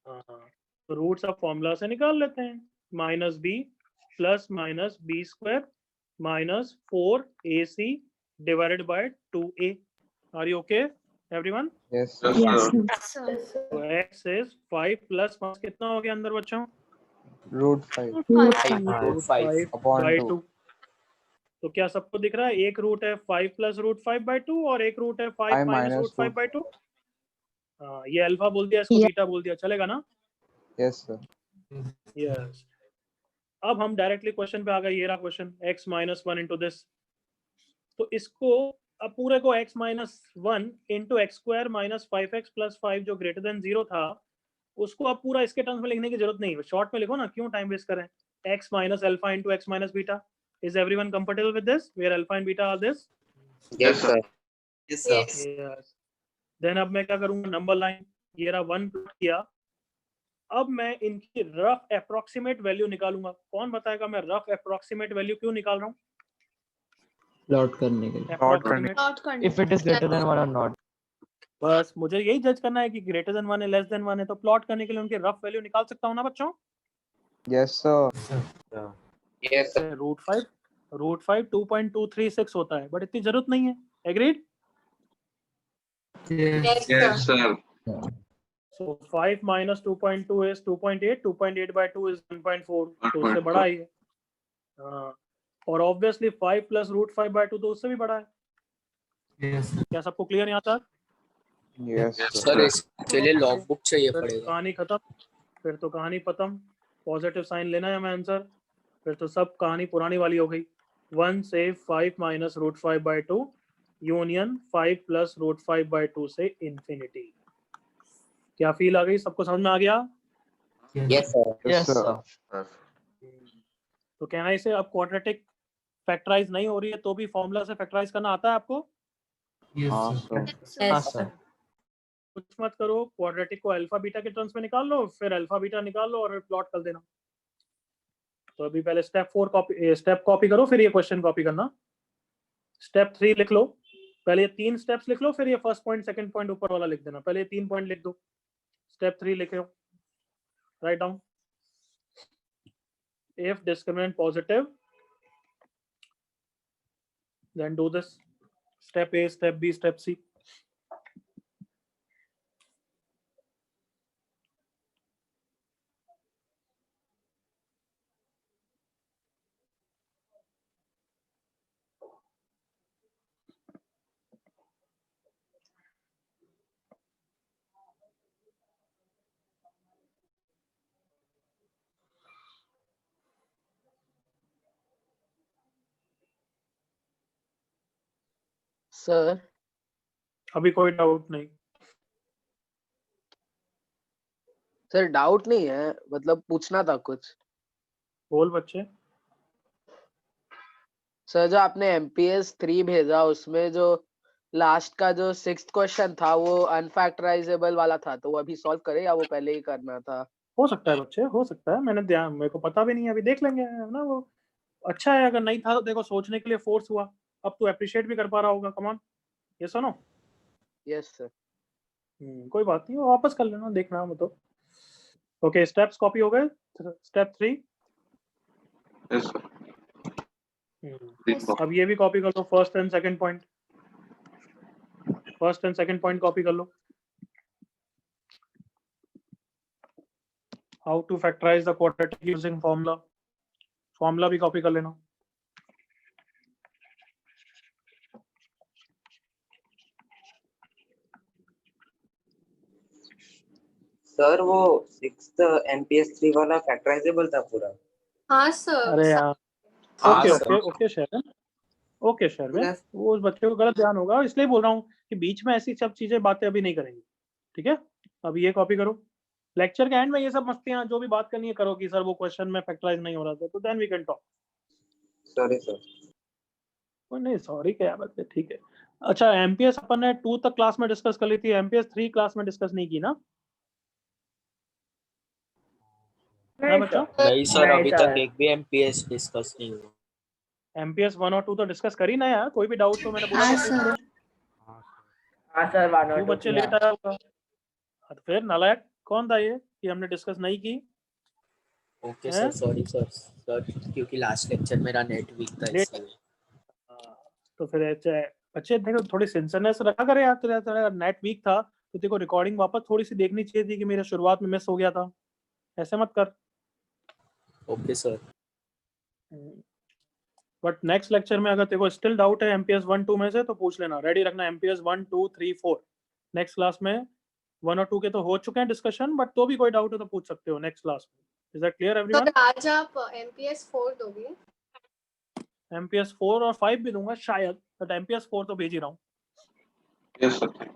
हाँ, तो रूट्स ऑफ फॉर्मूला से निकाल लेते हैं। Minus b plus minus b square minus 4ac divided by 2a। Are you okay everyone? Yes. Yes, sir. तो x इज 5 प्लस 5 कितना हो गया अंदर बच्चों? Root 5 5. upon by 2. 2। तो क्या सबको दिख रहा है, एक रूट है 5 प्लस रूट 5 बाय 2 और एक रूट है 5 5 माइनस minus रूट 5 2. बाय 2। हाँ, ये अल्फा बोल दिया, इसको बीटा बोल दिया, चलेगा ना? Yes, sir. यस। अब हम डायरेक्टली क्वेश्चन पे आ गए, ये रहा question, x minus 1 into this. तो इसको अब पूरे को x minus 1 into x square minus 5x plus 5 जो ग्रेटर देन 0 था, उसको अब पूरा इसके टर्म्स में लिखने की जरूरत नहीं है, शॉर्ट में लिखो ना, क्यों टाइम वेस्ट करें। x minus alpha into x minus beta. Is everyone comfortable with this, where alpha and beta are this? Yes, sir. Yes, sir. Yes. Then अब मैं क्या करूंगा, नंबर लाइन, ये रहा 1 प्लॉट किया। अब मैं इनकी रफ अप्रोक्सीमेट वैल्यू निकालूंगा। कौन बताएगा मैं रफ अप्रोक्सीमेट वैल्यू क्यों निकाल रहा हूँ? प्लॉट करने के लिए। Approximate- नॉट करना। If it is greater than 1 or not. बस मुझे यही जज करना है कि ग्रेटर देन 1 है लेस देन 1 है, तो प्लॉट करने के लिए उनकी रफ वैल्यू निकाल सकता हूँ ना बच्चों? Yes, sir. Yes, sir. Root 5 2.236 होता है, बट इतनी जरूरत नहीं है। Agreed? Yes, Yes, sir. sir. So 5 minus 2.2 is 2.8, 2.8 by 2 is 1.4, तो उससे 1.4. बड़ा ही है। हाँ, और ऑब्वियसली 5 प्लस रूट 5 बाय 2 तो उससे भी बड़ा है। क्या सबको क्लियर यहाँ तक? Yes, Yes, sir. सर इसके लिए लॉग बुक चाहिए फिर पड़ेगा। कहानी खत्म, फिर तो कहानी खत्म। पॉजिटिव साइन लेना है हमें आंसर, फिर तो सब कहानी पुरानी वाली हो गई। 1 से 5 minus root 5 by 2 union 5 plus root 5 by 2 से इंफिनिटी। क्या फील आ गई, सबको समझ में आ गया? Yes, sir. Yes, sir. बस। तो कहना इसे, अब क्वाड्रेटिक फैक्टराइज नहीं हो रही है तो भी फॉर्मूला से फैक्टराइज करना आता है आपको? हाँ, sir. Yes, sir. कुछ मत करो, क्वाड्रेटिक को अल्फा बीटा के टर्म्स में निकाल लो, फिर अल्फा बीटा निकाल लो और प्लॉट कर देना। तो अभी पहले स्टेप कॉपी करो, फिर ये क्वेश्चन कॉपी करना। स्टेप 3 लिख लो, पहले ये 3 स्टेप्स लिख लो, फिर ये फर्स्ट पॉइंट सेकंड पॉइंट ऊपर वाला लिख देना। पहले ये 3 पॉइंट लिख दो, स्टेप 3 लिखे हो, write down. If discriminant positive, then do this. Step A, step B, step C. Sir अभी कोई डाउट नहीं? सर डाउट नहीं है, मतलब पूछना था कुछ। बोल बच्चे। सर जो आपने MPS 3 भेजा उसमें जो लास्ट का जो 6th क्वेश्चन था वो अनफैक्टराइजेबल वाला था, तो वो अभी सॉल्व करे या वो पहले ही करना था? हो सकता है बच्चे, हो सकता है, मेरे को पता भी नहीं है, अभी देख लेंगे है ना। वो अच्छा है, अगर नहीं था तो देखो सोचने के लिए फोर्स हुआ, अब तू अप्रिशिएट भी कर पा रहा होगा। कम ऑन, ये सुनो। Yes sir. कोई बात नहीं, वापस कर लेना, देखना मत। तो ओके, स्टेप्स कॉपी हो गए। स्टेप 3। Yes sir. अब ये भी कॉपी कर लो, first and second point. First and second point copy कर लो। How to factorise the quadratic using formula. Formula भी कॉपी कर लेना। सर वो 6th MPS 3 वाला फैक्टराइजेबल था पूरा। हाँ सर। अरे यार, हाँ ओके सर। ओके ओके शहर, ओके शहर में वो उस बच्चे को गलत ध्यान होगा, इसलिए बोल रहा हूँ कि बीच में ऐसी सब चीजें बातें अभी नहीं करेंगे, ठीक है। अब ये कॉपी करो। लेक्चर के एंड में ये सब मस्तियां जो भी बात करनी है करो कि सर वो क्वेश्चन में फैक्टराइज नहीं हो रहा था, तो then we can talk. Sorry sir. नहीं सॉरी क्या बात है, ठीक है। अच्छा, एमपीएस अपन ने 2 तक क्लास में डिस्कस कर ली थी, एमपीएस 3 क्लास में डिस्कस नहीं की ना? नहीं बच्चों, नहीं सर, नहीं अभी सर। तक एक भी एमपीएस डिस्कस नहीं हुआ। एमपीएस 1 और 2 तो डिस्कस करी ना यार। कोई भी डाउट तो मैंने बोला हाँ था पूछ लो। सर। हाँ सर 1 और 2 2 बच्चे लेट आया होगा। तो फिर नालायक कौन था ये कि हमने डिस्कस नहीं की? ओके हैं? Sir, sorry sir. सर क्योंकि लास्ट लेक्चर मेरा नेट वीक था लेट। इसलिए। तो फिर बच्चे देखो, थोड़ी सिंसरनेस रखा करे यार। तेरा नेट वीक था तो तेरे को रिकॉर्डिंग वापस थोड़ी सी देखनी चाहिए थी कि मेरे शुरुआत में मिस हो गया था। ऐसे मत कर। Okay sir. But next lecture में अगर तेरे को स्टिल डाउट है एमपीएस 1 2 में से तो पूछ लेना। रेडी रखना, एमपीएस 1 2 3 4। नेक्स्ट क्लास में 1 और 2 के तो हो चुके हैं डिस्कशन, बट तो भी कोई डाउट है तो पूछ सकते हो नेक्स्ट क्लास में। Is that clear everyone? तो आज आप MPS 4 दोगे? एमपीएस 4 और 5 भी दूंगा शायद, बट एमपीएस 4 तो भेज ही रहा हूँ। Yes sir.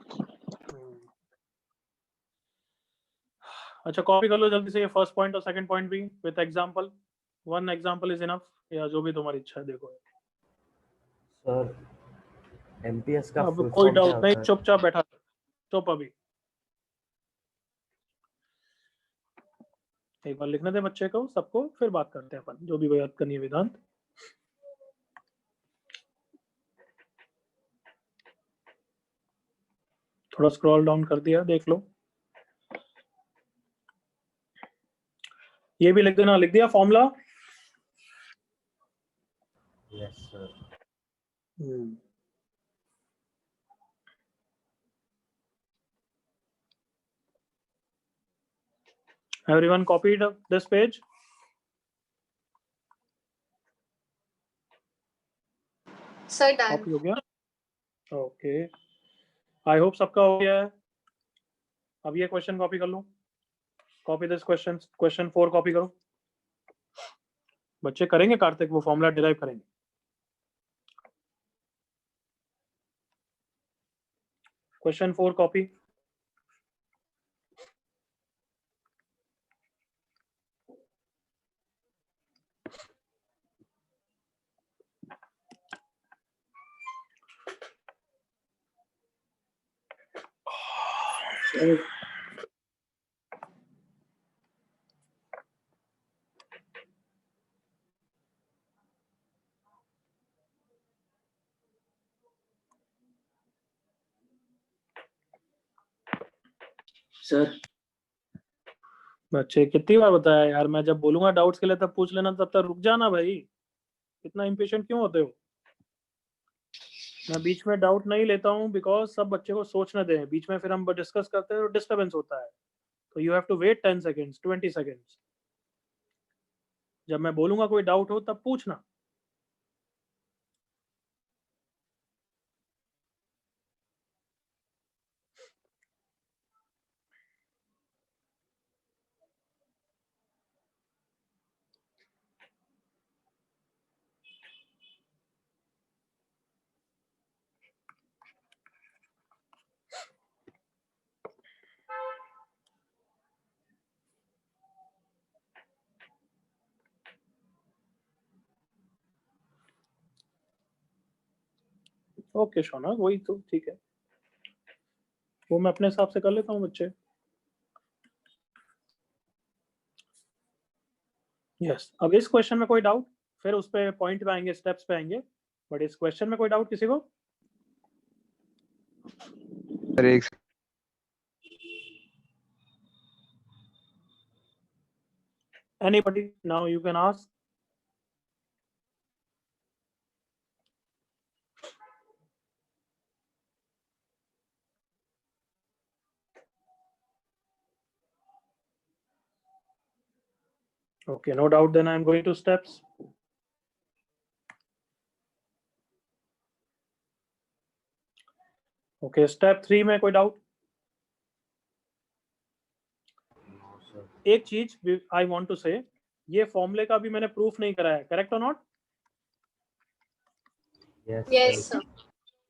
अच्छा, कॉपी कर लो जल्दी से ये फर्स्ट पॉइंट और सेकंड पॉइंट भी with example. 1 example is enough, या जो भी तुम्हारी इच्छा है। देखो सर एमपीएस का अब फुल कोई फॉर्म क्या डाउट होता नहीं, है? चुपचाप बैठा, चुप। अभी एक बार लिखने दे बच्चे को, सबको, फिर बात करते हैं अपन जो भी बात करनी है। वेदांत, थोड़ा स्क्रॉल डाउन कर दिया, देख लो। ये भी लिख देना। लिख दिया formula? Yes sir. Everyone copied this page? Sir done. Copy हो गया? ओके, आई होप सबका हो गया है। अब ये क्वेश्चन कॉपी कर लो। Copy this question, question 4 copy करो। बच्चे करेंगे कार्तिक, वो फॉर्मूला डिराइव करेंगे। Question 4 copy. सर बच्चे कितनी बार बताया यार, मैं जब बोलूंगा डाउट्स के लिए तब पूछ लेना, तब तक रुक जाना भाई। इतना इम्पेशेंट क्यों होते हो? मैं बीच में डाउट नहीं लेता हूँ बिकॉज सब बच्चे को सोचने दें। बीच में फिर हम डिस्कस करते हैं तो डिस्टर्बेंस होता है। तो you have to wait 10 seconds, 20 seconds. जब मैं बोलूंगा कोई डाउट हो तब पूछना। ओके शोना, वही तो ठीक है, वो मैं अपने हिसाब से कर लेता हूँ बच्चे। यस, अब इस क्वेश्चन में कोई डाउट? फिर उस पे पॉइंट पे आएंगे, स्टेप्स पे आएंगे। बट इस क्वेश्चन में कोई डाउट किसी को? Anybody? Now you can ask. Okay, no doubt. Then I'm going to steps. Okay, step 3 में कोई डाउट? एक चीज आई वांट टू से, ये फॉर्मूले का भी मैंने प्रूफ नहीं कराया, करेक्ट और नॉट? Yes sir.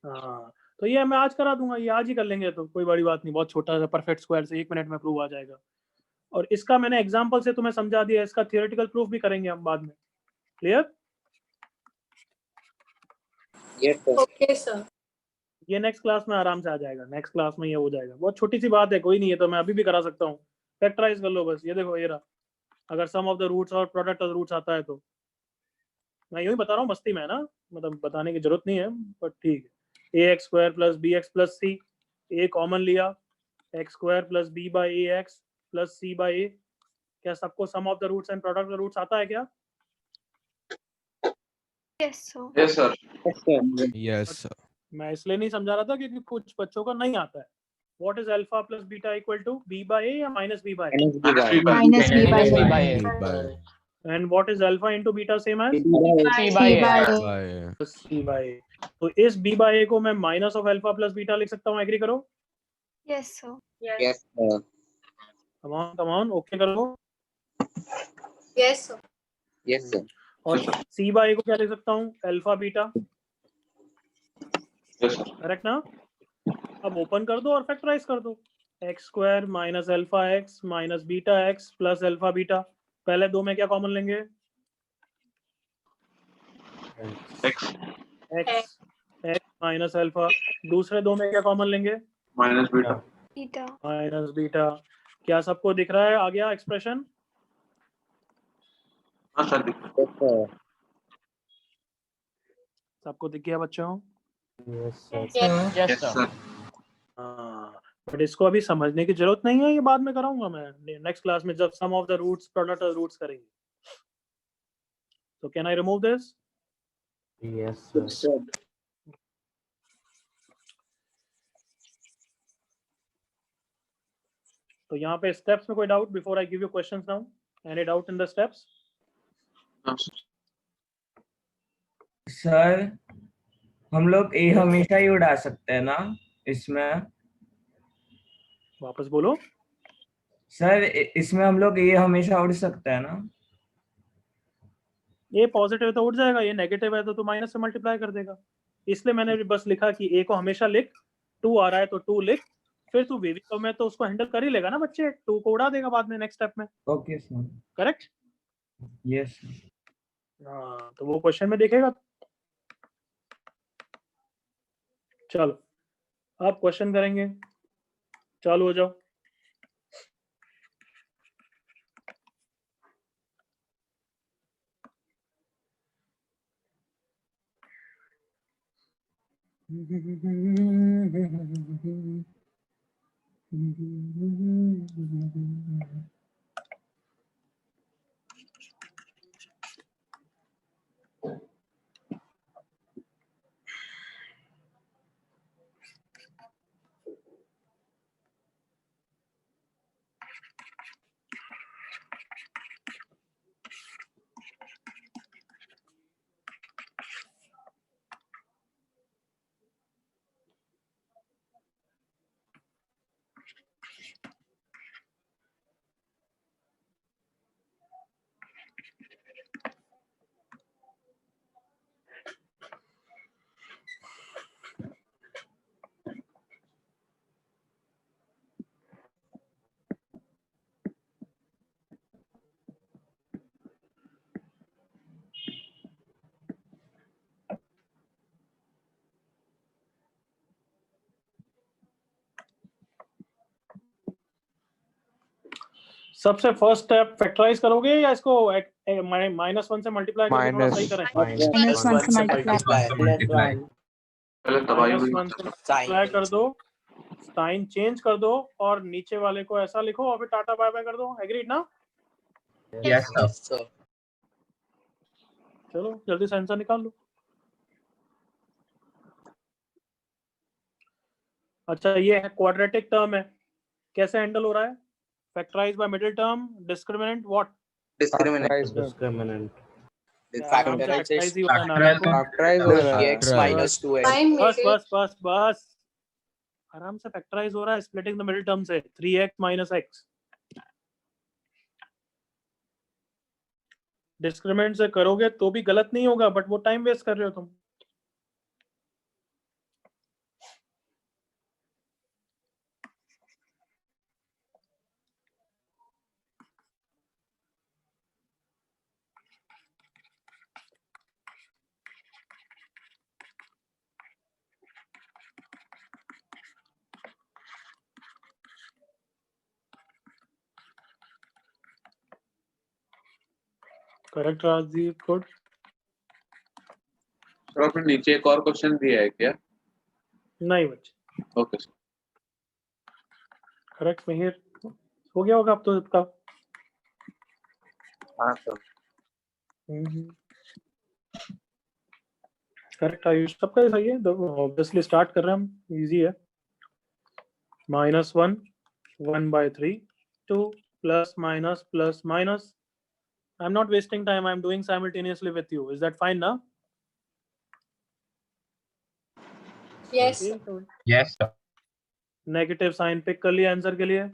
हाँ, तो ये मैं आज करा दूंगा, ये आज ही कर लेंगे, तो कोई बड़ी बात नहीं, बहुत छोटा सा परफेक्ट स्क्वायर से 1 मिनट में प्रूफ आ जाएगा। और इसका मैंने एग्जांपल से तुम्हें समझा दिया, इसका थियोरेटिकल प्रूफ भी करेंगे हम बाद में। क्लियर? Okay sir. ये नेक्स्ट क्लास में आराम से आ जाएगा, नेक्स्ट क्लास में ये हो जाएगा, बहुत छोटी सी बात है, कोई नहीं है, तो मैं अभी भी करा सकता हूँ। फैक्टराइज कर लो बस, ये देखो ये रहा, अगर सम ऑफ द रूट्स और प्रोडक्ट ऑफ रूट्स आता है तो, मैं यूं ही बता रहा हूँ मस्ती में, ना मतलब बताने की जरूरत नहीं है, बट ठीक है। A x square plus b x plus c, a common लिया, x square plus b by a x plus c by a, क्या सबको sum of the roots and product of the roots आता है क्या? Yes sir. Yes sir. Yes sir. मैं इसलिए नहीं समझा रहा था क्योंकि कुछ बच्चों को नहीं आता है। What is alpha plus beta equal to? B by A या minus B by A? Minus B by A. And what is alpha into beta same as? C by A. C by A. तो इस B by A को मैं minus of alpha plus beta लिख सकता हूँ, एग्री करो? Yes sir. Yes, sir. Come on, okay करो। Yes sir. Yes, sir. और C by A को क्या लिख सकता हूँ? Alpha beta, yes sir. Correct ना? अब ओपन कर दो और फैक्टराइज कर दो, x square minus alpha x minus beta x plus alpha beta. पहले दो में क्या कॉमन लेंगे? X x minus alpha. दूसरे दो में क्या कॉमन लेंगे? Minus beta. Beta minus beta. क्या सबको दिख रहा है आ गया एक्सप्रेशन? हाँ सर दिख रहा Yes, sir. सबको दिख गया बच्चों? यस है। Yes sir. हाँ, बट इसको अभी समझने की जरूरत नहीं है, ये बाद में कराऊंगा मैं नेक्स्ट क्लास में, जब sum of the roots product of roots करेंगे। तो can I remove this? Yes Sir. तो यहाँ पे स्टेप्स में कोई doubt before I give you questions now? Any doubt in the steps? Sir हम लोग ए हमेशा ही उड़ा सकते हैं ना इसमें? वापस बोलो। सर इसमें हम लोग ए हमेशा उड़ सकते हैं ना? ये पॉजिटिव है तो उठ जाएगा, ये नेगेटिव है तो तू माइनस से मल्टीप्लाई कर देगा। इसलिए मैंने भी बस लिखा कि ए को हमेशा लिख, 2 आ रहा है तो 2 लिख, फिर तू वेविकव में तो उसको हैंडल कर ही लेगा ना बच्चे, 2 को उड़ा देगा बाद में नेक्स्ट स्टेप में। Okay sir. करेक्ट? यस। हाँ, तो वो क्वेश्चन में देखेगा। चलो अब क्वेश्चन करेंगे, चालू हो जाओ। सबसे फर्स्ट स्टेप फैक्टराइज करोगे या इसको -1 से मल्टीप्लाई करके थोड़ा सही करें। -1 से मल्टीप्लाई। पहले तबाही हुई -1 से मल्टीप्लाई कर दो, साइन चेंज कर दो और नीचे वाले को ऐसा लिखो और फिर टाटा बाय बाय कर दो। एग्रीड ना? Yes, sir. चलो जल्दी से आंसर निकाल लो। अच्छा ये है क्वाड्रेटिक टर्म है, कैसे हैंडल हो रहा है? Factorise by middle term, discriminant what? Discriminant. Factorise ही होता है नालायक को। Factorize हो रहा है। 3x minus 2x. Time बस made बस बस बस आराम से फैक्टराइज हो रहा है, स्प्लिटिंग द मिडिल टर्म से 3x minus x। डिस्क्रिमिनेंट से करोगे तो भी गलत नहीं होगा, बट वो टाइम वेस्ट कर रहे हो तुम। Correct Rajdeep, good. सर आपने नीचे एक और क्वेश्चन दिया है क्या? नहीं बच्चे, ओके सर। करेक्ट मिहिर, हो गया होगा अब तो इसका। हाँ सर। करेक्ट आयुष, सबका ही सही है। ऑब्वियसली स्टार्ट कर रहे हैं हम, इजी है। -1 1/3 2 plus minus plus minus. I'm not wasting time, I'm doing simultaneously with you. Is that fine now? Yes. Yes, sir. Negative sign pick कर लिया आंसर के लिए।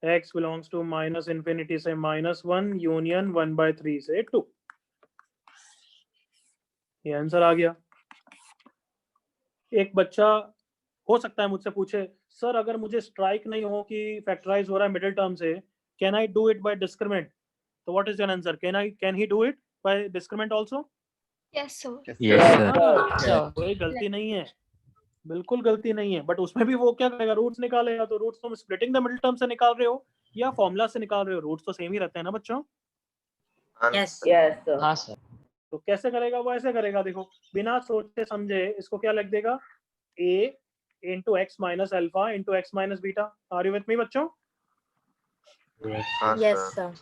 x belongs to -infinity से -1 यूनियन 1/3 से 2। ये आंसर आ गया। एक बच्चा हो सकता है मुझसे पूछे, सर अगर मुझे स्ट्राइक नहीं हो कि फैक्टराइज हो रहा है मिडिल टर्म से, can I do it by discriminant? तो what is your answer? Can he do it by discriminant also? Yes, sir. कोई गलती नहीं है, बिल्कुल गलती नहीं है, बट उसमें भी वो क्या करेगा? रूट्स निकालेगा। तो रूट्स तुम स्प्लिटिंग द मिडिल टर्म से निकाल रहे हो या फॉर्मूला से निकाल रहे हो? रूट्स तो सेम ही रहते हैं ना बच्चों। हाँ सर। तो कैसे करेगा वो? ऐसे करेगा, देखो बिना सोचे समझे इसको क्या लिख देगा, a into x minus alpha into x minus beta। Are you with me बच्चों? Yes, sir.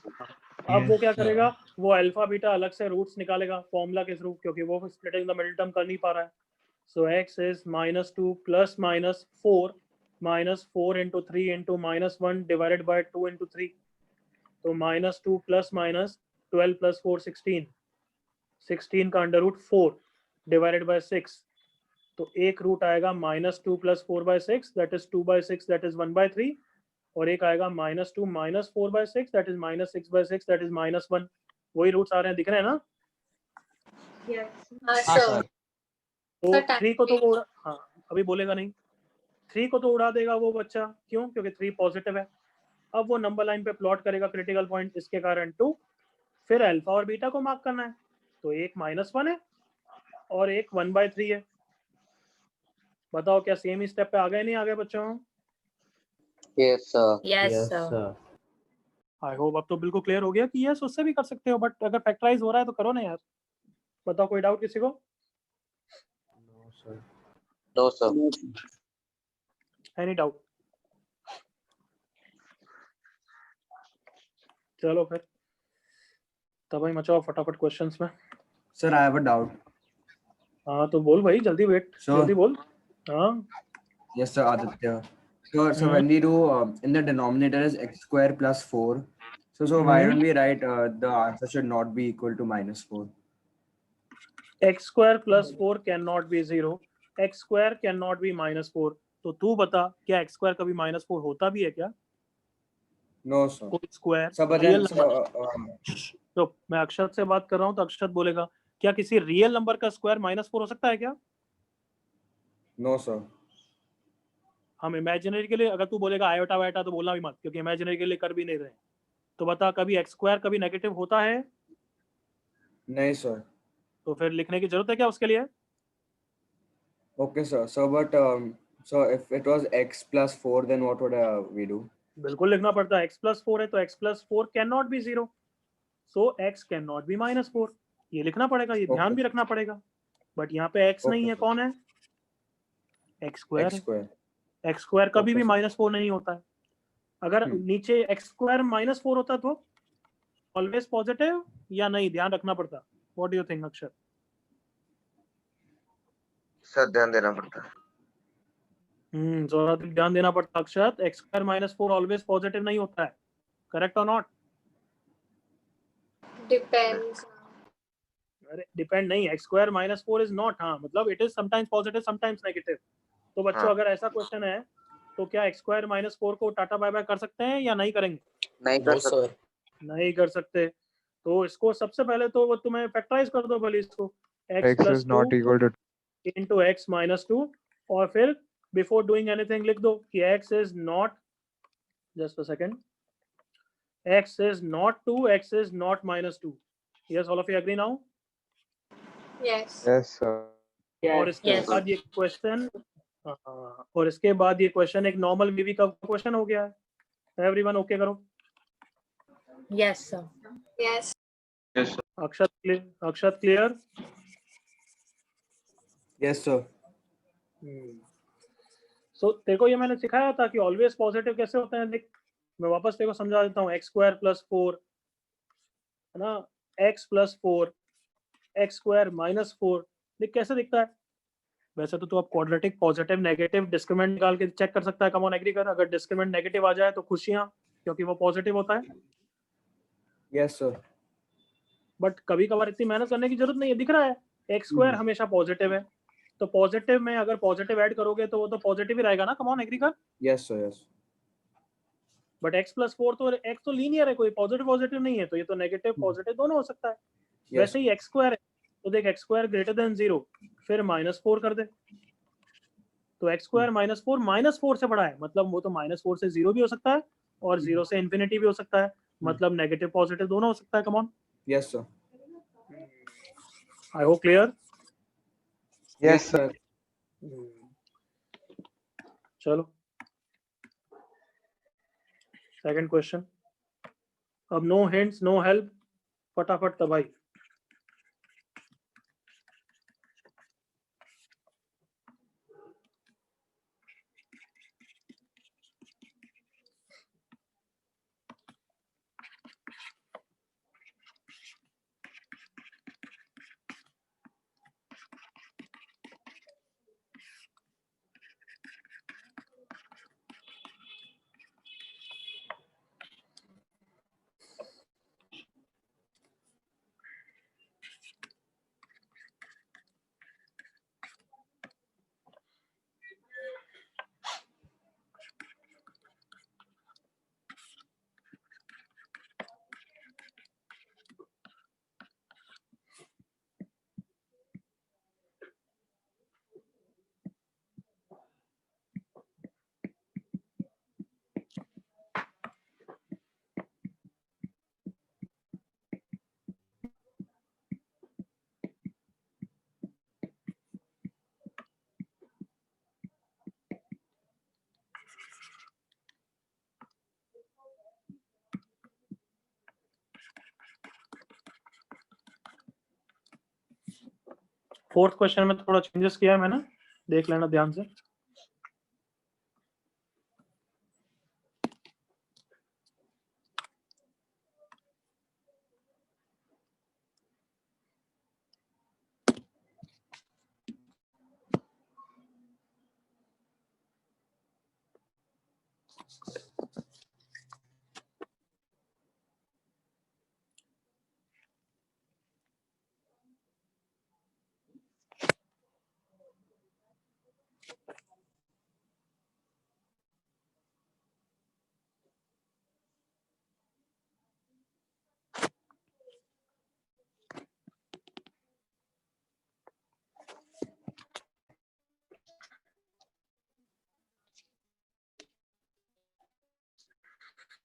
अब वो क्या करेगा, वो अल्फा बीटा अलग से रूट्स निकालेगा फॉर्मूला के थ्रू, क्योंकि वो स्प्लिटिंग द मिडिल टर्म कर नहीं पा रहा है। सो x is -2 plus -4 into 3 into -1 divided by 2 into 3। तो -2 plus -12 plus 4 16 का अंडर रूट 4 डिवाइडेड बाय 6। तो एक रूट आएगा -2 plus 4/6 that is 2/6 that is 1/3, और एक आएगा -2 minus 4/6 that is -6/6 that is -1। वही रूट्स आ रहे हैं, दिख रहे हैं ना? Yes. Sir. तो Sir, 3 को तो वो हाँ अभी बोलेगा नहीं, 3 को तो उड़ा देगा वो बच्चा, क्यों? क्योंकि 3 पॉजिटिव है। अब वो नंबर लाइन पे प्लॉट करेगा क्रिटिकल पॉइंट, इसके कारण 2, फिर अल्फा और बीटा को मार्क करना है। तो एक -1 है और एक 1/3 है। बताओ क्या सेम ही स्टेप पे आ गए नहीं आ गए बच्चों? Yes, sir. Yes, sir. I hope अब तो बिल्कुल क्लियर हो गया कि यस उससे भी कर सकते हो, बट अगर फैक्टराइज हो रहा है तो करो ना यार। बताओ कोई डाउट किसी को? No, sir. Any doubt? चलो फिर तब ही मचाओ फटाफट क्वेश्चंस में। Sir, I have a doubt. हाँ तो बोल भाई, जल्दी वेट, Sure. जल्दी बोल। हाँ Yes, sir, Aditya. So when we do in the denominator is x square plus 4. So why don't we write the answer should not be equal to -4? x square plus 4 cannot be 0, x square cannot be -4। तो तू बता क्या x square कभी -4 होता भी है क्या? No, sir. कोई square So but real then number, तो मैं अक्षत से बात कर रहा हूँ तो अक्षत बोलेगा क्या किसी रियल नंबर का स्क्वायर -4 हो सकता है क्या? no, sir. हम इमेजिनरी के लिए, अगर तू बोलेगा आयोटा वायोटा तो बोलना भी मत, क्योंकि इमेजिनरी के लिए कर भी नहीं रहे। तो बता कभी x स्क्वायर कभी नेगेटिव होता है? नहीं, sir. तो फिर लिखने की जरूरत है क्या उसके लिए? Okay, sir. So but so if it was x plus 4, then what would we do? बिल्कुल लिखना पड़ता है, x plus 4 है तो x plus 4 can not be 0। So x can not be -4। ये लिखना पड़ेगा, ये ध्यान Okay. भी रखना पड़ेगा। बट यहाँ पे x नहीं Okay, है, sir. कौन है? x square. X square. x square कभी Okay, भी sir. -4 नहीं होता है। अगर नीचे x स्क्वायर -4 होता तो ऑलवेज पॉजिटिव या नहीं, ध्यान रखना पड़ता। व्हाट डू यू थिंक अक्षर? सर ध्यान देना पड़ता है। थोड़ा ध्यान देना पड़ता अक्षर। x स्क्वायर -4 ऑलवेज पॉजिटिव नहीं होता है, करेक्ट और नॉट? डिपेंड्स। अरे डिपेंड नहीं, x स्क्वायर -4 इज नॉट, हाँ मतलब it is sometimes positive sometimes negative. तो बच्चों हाँ। अगर ऐसा क्वेश्चन है तो क्या x स्क्वायर -4 को टाटा बाय बाय कर सकते हैं या नहीं करेंगे? नहीं कर नो सकते। सर। नहीं कर सकते। तो इसको सबसे पहले तो वो तुम्हें फैक्टराइज कर दो भले इसको, x X plus is not 2 equal to into x minus 2, और फिर बिफोर डूइंग एनीथिंग लिख दो कि x is not, just a second, x is not 2, x is not -2। Yes, all of you agree now? Yes. yes, sir. और इसके Yes. बाद ये क्वेश्चन, और इसके बाद ये क्वेश्चन एक नॉर्मल वीवी का क्वेश्चन हो गया है। एवरीवन ओके करो। Yes, sir. Yes. Yes, sir. अक्षत क्लियर? Yes, sir. सो तेरे को ये मैंने सिखाया था कि ऑलवेज पॉजिटिव कैसे होते हैं। देख मैं वापस तेरे को समझा देता हूँ। x स्क्वायर प्लस 4 है ना, x प्लस 4, x स्क्वायर -4, देख कैसे दिखता है। वैसे तो तू अब क्वाड्रेटिक पॉजिटिव नेगेटिव डिस्क्रिमिनेंट निकाल के चेक कर सकता है। कम ऑन एग्री कर। अगर डिस्क्रिमिनेंट नेगेटिव आ जाए तो खुशियां, क्योंकि वो पॉजिटिव होता है। Yes, sir. बट कभी कभार इतनी मेहनत करने की जरूरत नहीं है। दिख रहा है x स्क्वायर हमेशा पॉजिटिव है, तो पॉजिटिव में अगर पॉजिटिव ऐड करोगे तो वो तो पॉजिटिव ही रहेगा ना। कम ऑन एग्री कर। Yes, sir. Yes. But x plus 4 तो x तो लीनियर है, कोई पॉजिटिव पॉजिटिव नहीं है, तो ये तो नेगेटिव पॉजिटिव दोनों हो सकता है। Yes. वैसे ही x स्क्वायर है, तो देख x स्क्वायर ग्रेटर देन 0, फिर -4 कर दे, तो x स्क्वायर -4 से बड़ा है, मतलब वो तो -4 से 0 भी हो सकता है और 0 से इंफिनिटी भी हो सकता है, मतलब नेगेटिव पॉजिटिव दोनों हो सकता है। Come on, Yes, sir. I hope clear. Yes, sir. चलो सेकंड क्वेश्चन। अब नो हिंट्स नो हेल्प, फटाफट तबाही। फोर्थ क्वेश्चन में थोड़ा चेंजेस किया है मैंने, देख लेना ध्यान से।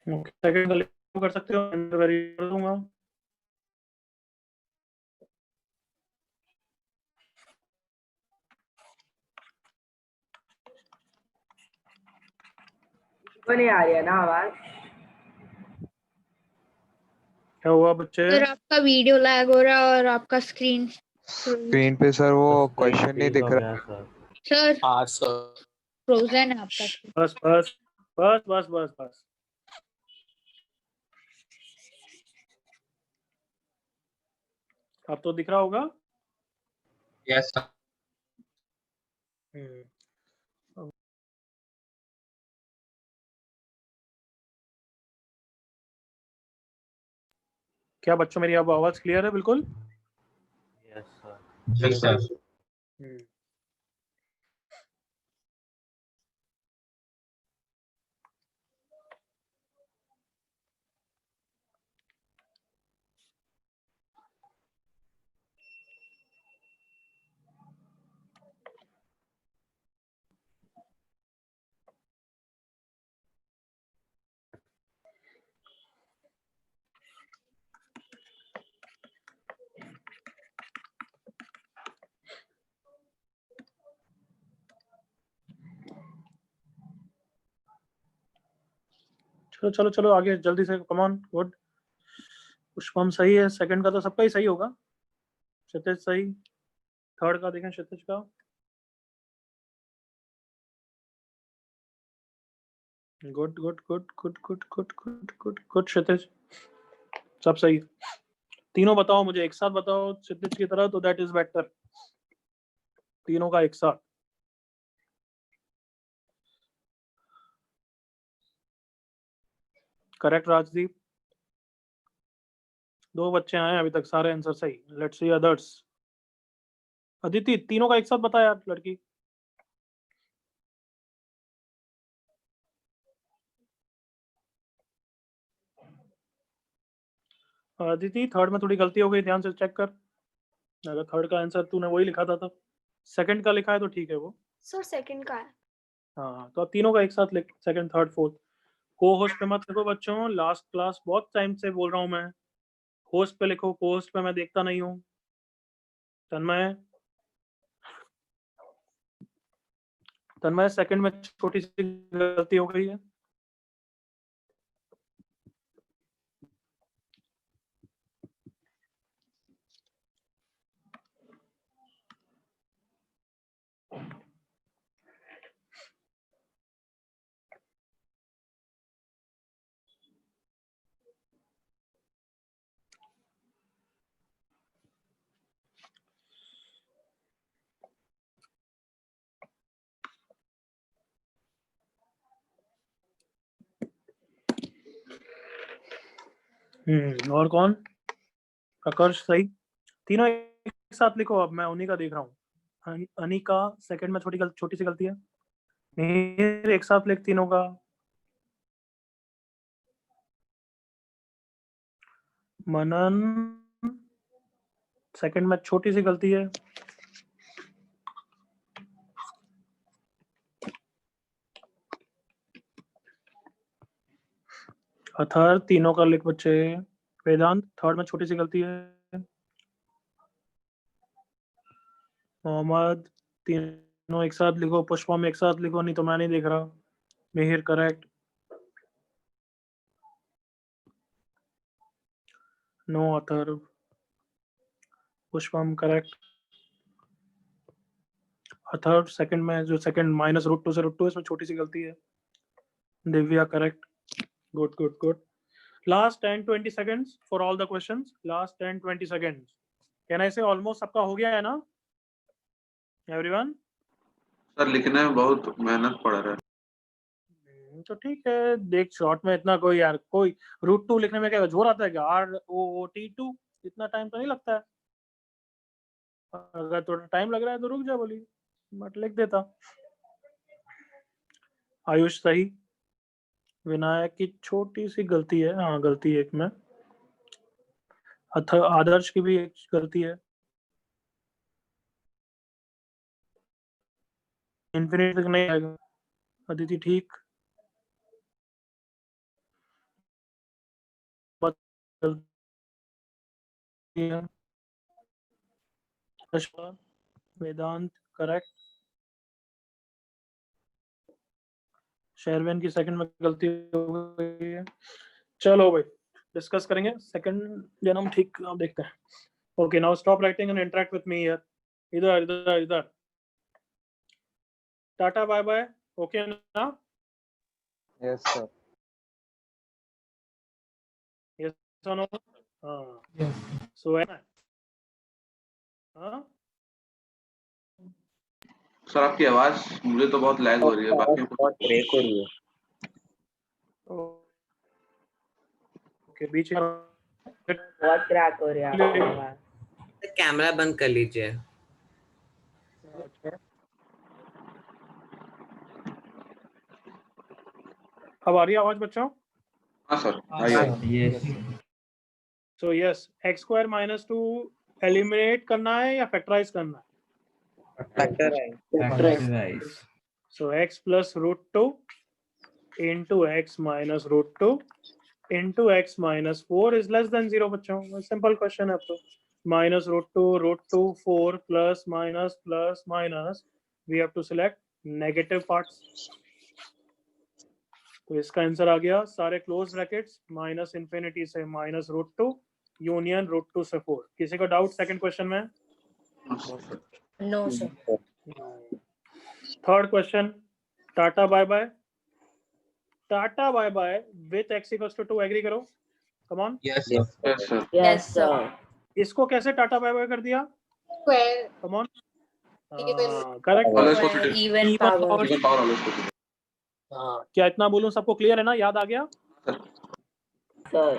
सेकंड कर सकते हो, वेरी कर दूंगा। नहीं आ रही है ना आवाज? क्या हुआ बच्चे? सर आपका वीडियो लैग हो रहा है और आपका स्क्रीन स्क्रीन पे सर वो क्वेश्चन नहीं दिख रहा। सर हाँ सर। फ्रोजन है आपका screen। बस बस बस बस बस बस। अब तो दिख रहा होगा। Yes sir. क्या बच्चों मेरी अब आवाज क्लियर है बिल्कुल? Yes sir. चलो चलो चलो आगे जल्दी से, कम ऑन। गुड। पुष्पम सही है, सेकंड का तो सबका ही सही होगा। क्षितिज सही, थर्ड का देखें क्षितिज का। Good good good good good good good good good Kshitij, सब सही। तीनों बताओ मुझे एक साथ बताओ क्षितिज की तरह, तो दैट इज बेटर। तीनों का एक साथ। करेक्ट राजदीप। 2 बच्चे आए अभी तक, सारे आंसर सही। Let's see others. अदिति तीनों का एक साथ बता यार लड़की। अदिति थर्ड में थोड़ी गलती हो गई, ध्यान से चेक कर। अगर थर्ड का आंसर तूने वही लिखा था, सेकंड का लिखा है तो ठीक है वो। सर सेकंड का है। हाँ तो अब तीनों का एक साथ लिख, सेकंड थर्ड फोर्थ। को होस्ट पे मत लिखो बच्चों, लास्ट क्लास बहुत टाइम से बोल रहा हूँ मैं। होस्ट पे लिखो, को होस्ट पे मैं देखता नहीं हूँ। तन्मय, तन्मय सेकंड में छोटी सी गलती हो गई है। और कौन? प्रकर्ष सही। तीनों एक साथ लिखो, अब मैं उन्हीं का देख रहा हूँ। अनिका सेकंड में छोटी सी गलती है। मिहिर एक साथ लिख तीनों का। मनन सेकंड में छोटी सी गलती है। अथर तीनों का लिख बच्चे। वेदांत थर्ड में छोटी सी गलती है। मोहम्मद तीनों एक साथ लिखो, पुष्पम एक साथ लिखो, नहीं तो मैं नहीं देख रहा। मिहिर करेक्ट। नो अथर। पुष्पम करेक्ट। अथर सेकंड में जो सेकंड -√2 से √2 इसमें छोटी सी गलती है। Divya correct. Good good good. Last 10-20 seconds for all the questions. Last 10-20 seconds. Can I say almost सबका हो गया है ना everyone? सर लिखने में बहुत मेहनत पड़ रहा है। तो ठीक है, देख शॉर्ट में इतना कोई यार, कोई √2 लिखने में क्या जोर आता है क्या? ROOT2 इतना टाइम तो नहीं लगता है। अगर थोड़ा टाइम लग रहा है तो रुक जा बोली, बट लिख देता। आयुष सही। विनायक की छोटी सी गलती है, हाँ गलती है एक में। आदर्श की भी एक गलती है। इन्फिनिट तक नहीं आएगा। अदिति ठीक। वेदांत करेक्ट। शेरवेन की सेकंड में गलती हो गई है। चलो भाई डिस्कस करेंगे सेकंड जन्म ठीक अब देखते हैं. Okay now stop writing and interact with me here. इधर इधर इधर. Tata bye bye. ओके ना? Yes, sir. Yes or no? हाँ. So हाँ. सर आपकी आवाज मुझे तो बहुत लैग हो रही है, बाकी बहुत ब्रेक हो रही है. ओके बीच में बहुत क्रैक हो रही है आपकी आवाज. कैमरा बंद कर लीजिए. अब आ रही है आवाज बच्चों? हाँ सर आइए. So yes x square minus 2 eliminate करना है या फैक्टराइज करना है? Factorise. So x plus root 2 into x minus root 2 into x minus 4 is less than 0 बच्चों. सिंपल क्वेश्चन है अब तो. Minus root 2 4 plus minus we have to select negative parts. तो इसका आंसर आ गया सारे क्लोज ब्रैकेट्स माइनस इंफिनिटी से माइनस रूट 2 यूनियन रूट 2 से 4. किसी को डाउट सेकंड क्वेश्चन में? No, sir. Third question tata bye bye. Tata bye bye with x equals to 2 agree करो. Come on. Yes sir. Yes, sir. इसको कैसे टाटा बाय बाय कर दिया? Square. Come on. Even. Correct. Even power. Even power always possible. हाँ, क्या इतना बोलूं सबको क्लियर है ना? याद आ गया? सर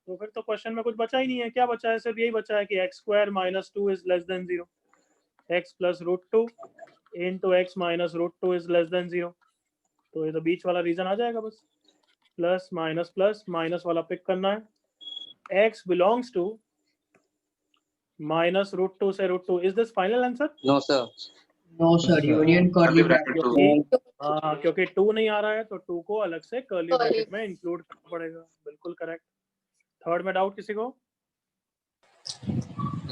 तो फिर तो क्वेश्चन में कुछ बचा ही नहीं है. क्या बचा है? सिर्फ यही बचा है कि x square minus 2 is less than 0. x plus root 2 into x minus root 2 is less than 0. तो ये तो बीच वाला रीजन आ जाएगा बस. प्लस माइनस वाला पिक करना है. x belongs to minus root 2 से root 2. Is this final answer? No sir. No, sir. Union curly bracket bracket. हाँ, क्योंकि 2 नहीं आ रहा है तो 2 को अलग से कर्ली ब्रैकेट में इंक्लूड करना पड़ेगा. बिल्कुल करेक्ट. थर्ड में डाउट किसी को?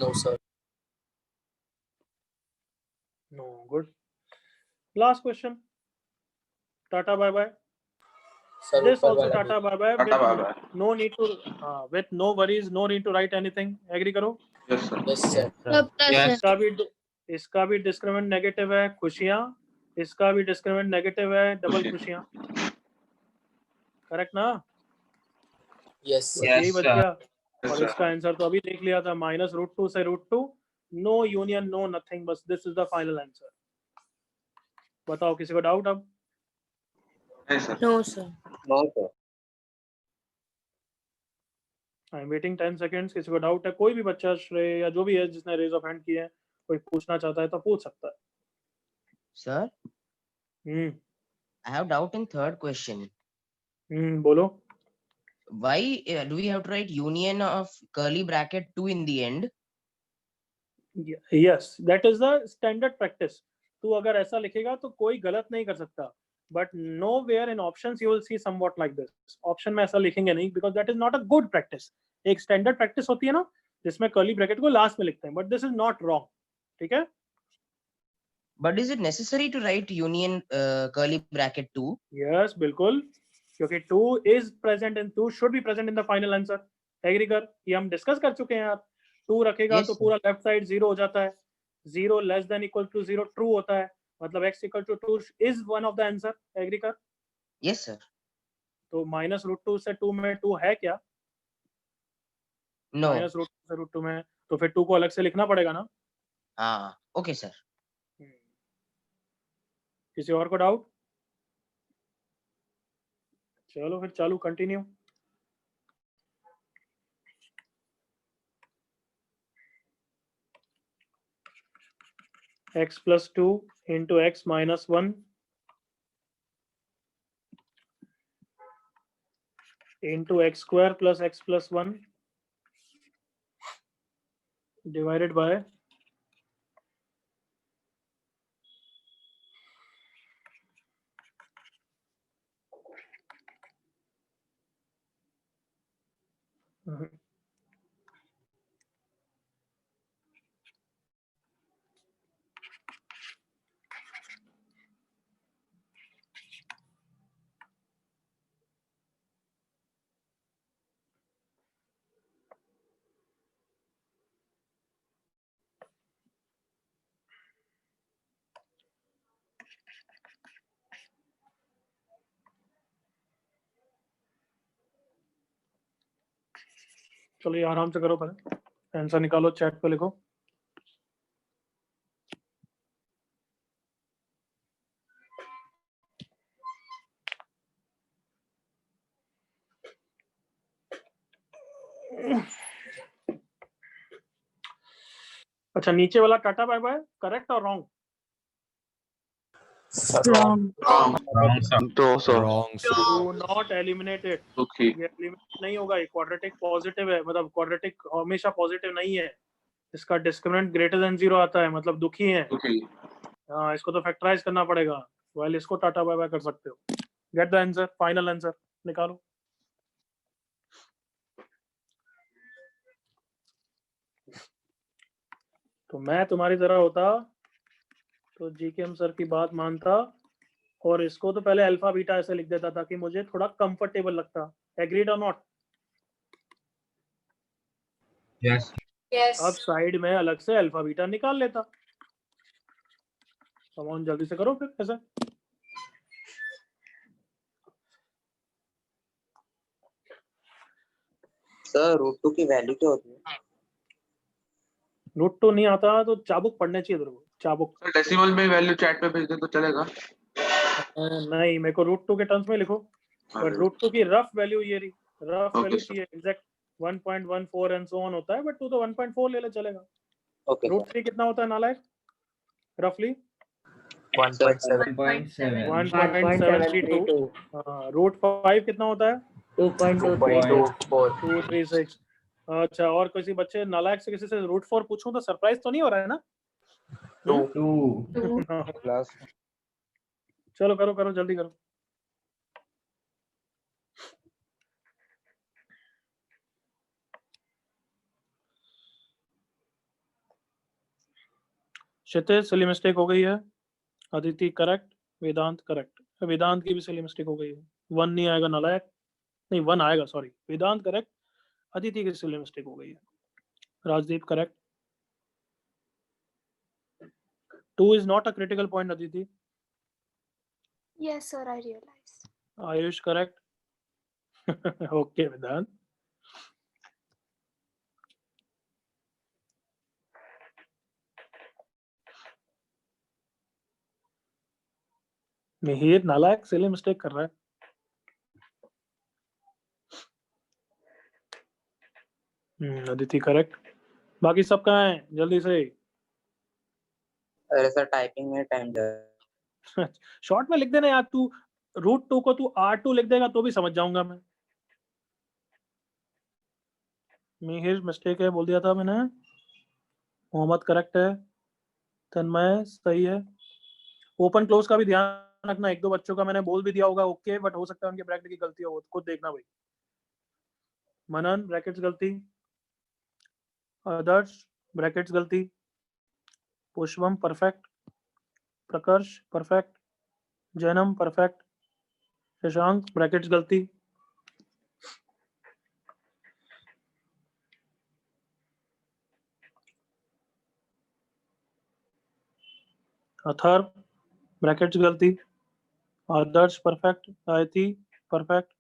No, sir. No. Good. Last question. Tata bye bye. Sir, This ऊपर also वाला tata bye bye. Tata bye bye. No need to with no worries, no need to write anything. Agree करो. Yes sir. Yes, sir. इसका भी डिस्क्रिमिनेंट नेगेटिव है. खुशियां. इसका भी डिस्क्रिमिनेंट नेगेटिव है. डबल खुशियां. करेक्ट ना? Yes, बस sir. यही बच गया. Yes, और sir. इसका आंसर तो अभी देख लिया था. माइनस रूट 2 से root 2. No union no nothing. बस this is the final answer. बताओ किसी को डाउट अब? नहीं sir. No, sir. No sir. I am waiting 10 seconds. किसी को डाउट है? कोई भी बच्चा, श्रेय या जो भी है जिसने रेज ऑफ हैंड किए हैं, कोई पूछना चाहता है तो पूछ सकता है. Sir, I have doubt in third question. बोलो. Why do we have to write union of curly bracket 2 in the end? Yes that is the standard practice. तू अगर ऐसा लिखेगा तो कोई गलत नहीं कर सकता. But nowhere in options you will see somewhat like this. Option में ऐसा लिखेंगे नहीं because that is not a good practice. एक स्टैंडर्ड प्रैक्टिस होती है ना जिसमें कर्ली ब्रैकेट को लास्ट में लिखते हैं. But this is not wrong. ठीक है. But is it necessary to write union curly bracket 2? Yes बिल्कुल. क्योंकि 2 is present in 2 should be present in the final answer. Agree कर. ये हम डिस्कस कर चुके हैं यार. 2 रखेगा Yes, तो sir. पूरा लेफ्ट साइड 0 हो जाता है. 0 less than equal to 0 true होता है. मतलब x equal to 2 is one of the answer. Agree कर. Yes, sir. तो माइनस रूट 2 से 2 में 2 है क्या? No. माइनस रूट 2 से रूट 2 में तो फिर 2 को अलग से लिखना पड़ेगा ना. Ah, okay, sir. किसी और को डाउट? चलो फिर चालू continue. x plus 2 into x minus 1 into x square plus x plus 1 divided by चलो ये आराम से करो, पहले आंसर निकालो, चैट पे लिखो। अच्छा, नीचे वाला टाटा बाय बाय करेक्ट और wrong? Do not eliminate it. दुखी। ये एलिमिनेट नहीं होगा, ये क्वाड्रेटिक पॉजिटिव है, मतलब क्वाड्रेटिक हमेशा पॉजिटिव नहीं है, इसका डिस्क्रिमिनेंट ग्रेटर देन 0 आता है, मतलब दुखी है। दुखी। हाँ, इसको तो फैक्टराइज करना पड़ेगा, वाइल इसको टाटा बाय बाय कर सकते हो। Get the answer, final answer निकालो। तो मैं तुम्हारी तरह होता तो जीकेएम सर की बात मानता और इसको तो पहले अल्फा बीटा ऐसे लिख देता ताकि मुझे थोड़ा कंफर्टेबल लगता। एग्रीड और नॉट? यस। अब साइड में अलग से अल्फा बीटा निकाल लेता। कम जल्दी से करो फिर ऐसे। सर √2 की वैल्यू क्या होती है? √2 नहीं आता तो चाबुक पढ़ने चाहिए तेरे को, चाबुक। सर डेसिमल में वैल्यू चैट पे भेज दे तो चलेगा? नहीं, मेरे को √2 के टर्म्स में लिखो, बट √2 की रफ वैल्यू ये रही, रफ Okay, वैल्यू sir. चाहिए, एग्जैक्ट 1.14 एंड सो ऑन होता है, बट तू तो 1.4 ले ले चलेगा। ओके √3 कितना होता है नालायक रफली? 1.7 1.732। √5 कितना होता है? 2.24 236। अच्छा, और किसी बच्चे नालायक से किसी से √4 पूछूं तो सरप्राइज तो नहीं हो रहा है ना? 2 plus चलो करो करो जल्दी करो। क्षितिज सिली मिस्टेक हो गई है, अदिति करेक्ट, वेदांत करेक्ट, वेदांत की भी सिली मिस्टेक हो गई है, 1 नहीं आएगा नालायक, नहीं 1 आएगा सॉरी, वेदांत करेक्ट, अदिति की सिली मिस्टेक हो गई है, Rajdeep correct. 2 is not a critical point, Aditi. Yes, sir, I realized. Ayush correct. Okay, Vedant. Mihir नालायक सिली मिस्टेक कर रहा है। अदिति करेक्ट, बाकी सब कहाँ हैं जल्दी से? अरे सर टाइपिंग में टाइम जा। शॉर्ट में लिख देना यार, तू √2 को तू R2 लिख देगा तो भी समझ जाऊंगा मैं। मिहिर मिस्टेक है बोल दिया था मैंने, मोहम्मद करेक्ट है, तन्मय सही है। ओपन क्लोज का भी ध्यान रखना, 1-2 बच्चों का मैंने बोल भी दिया होगा ओके, बट हो सकता है उनके ब्रैकेट की गलती हो, खुद देखना भाई। मनन ब्रैकेट्स गलती, आदर्श ब्रैकेट्स गलती, Pushpam perfect, Prakarsh perfect, Jainam perfect, Shashank brackets गलती, अथर्व ब्रैकेट्स गलती, Adarsh perfect, Ayati perfect,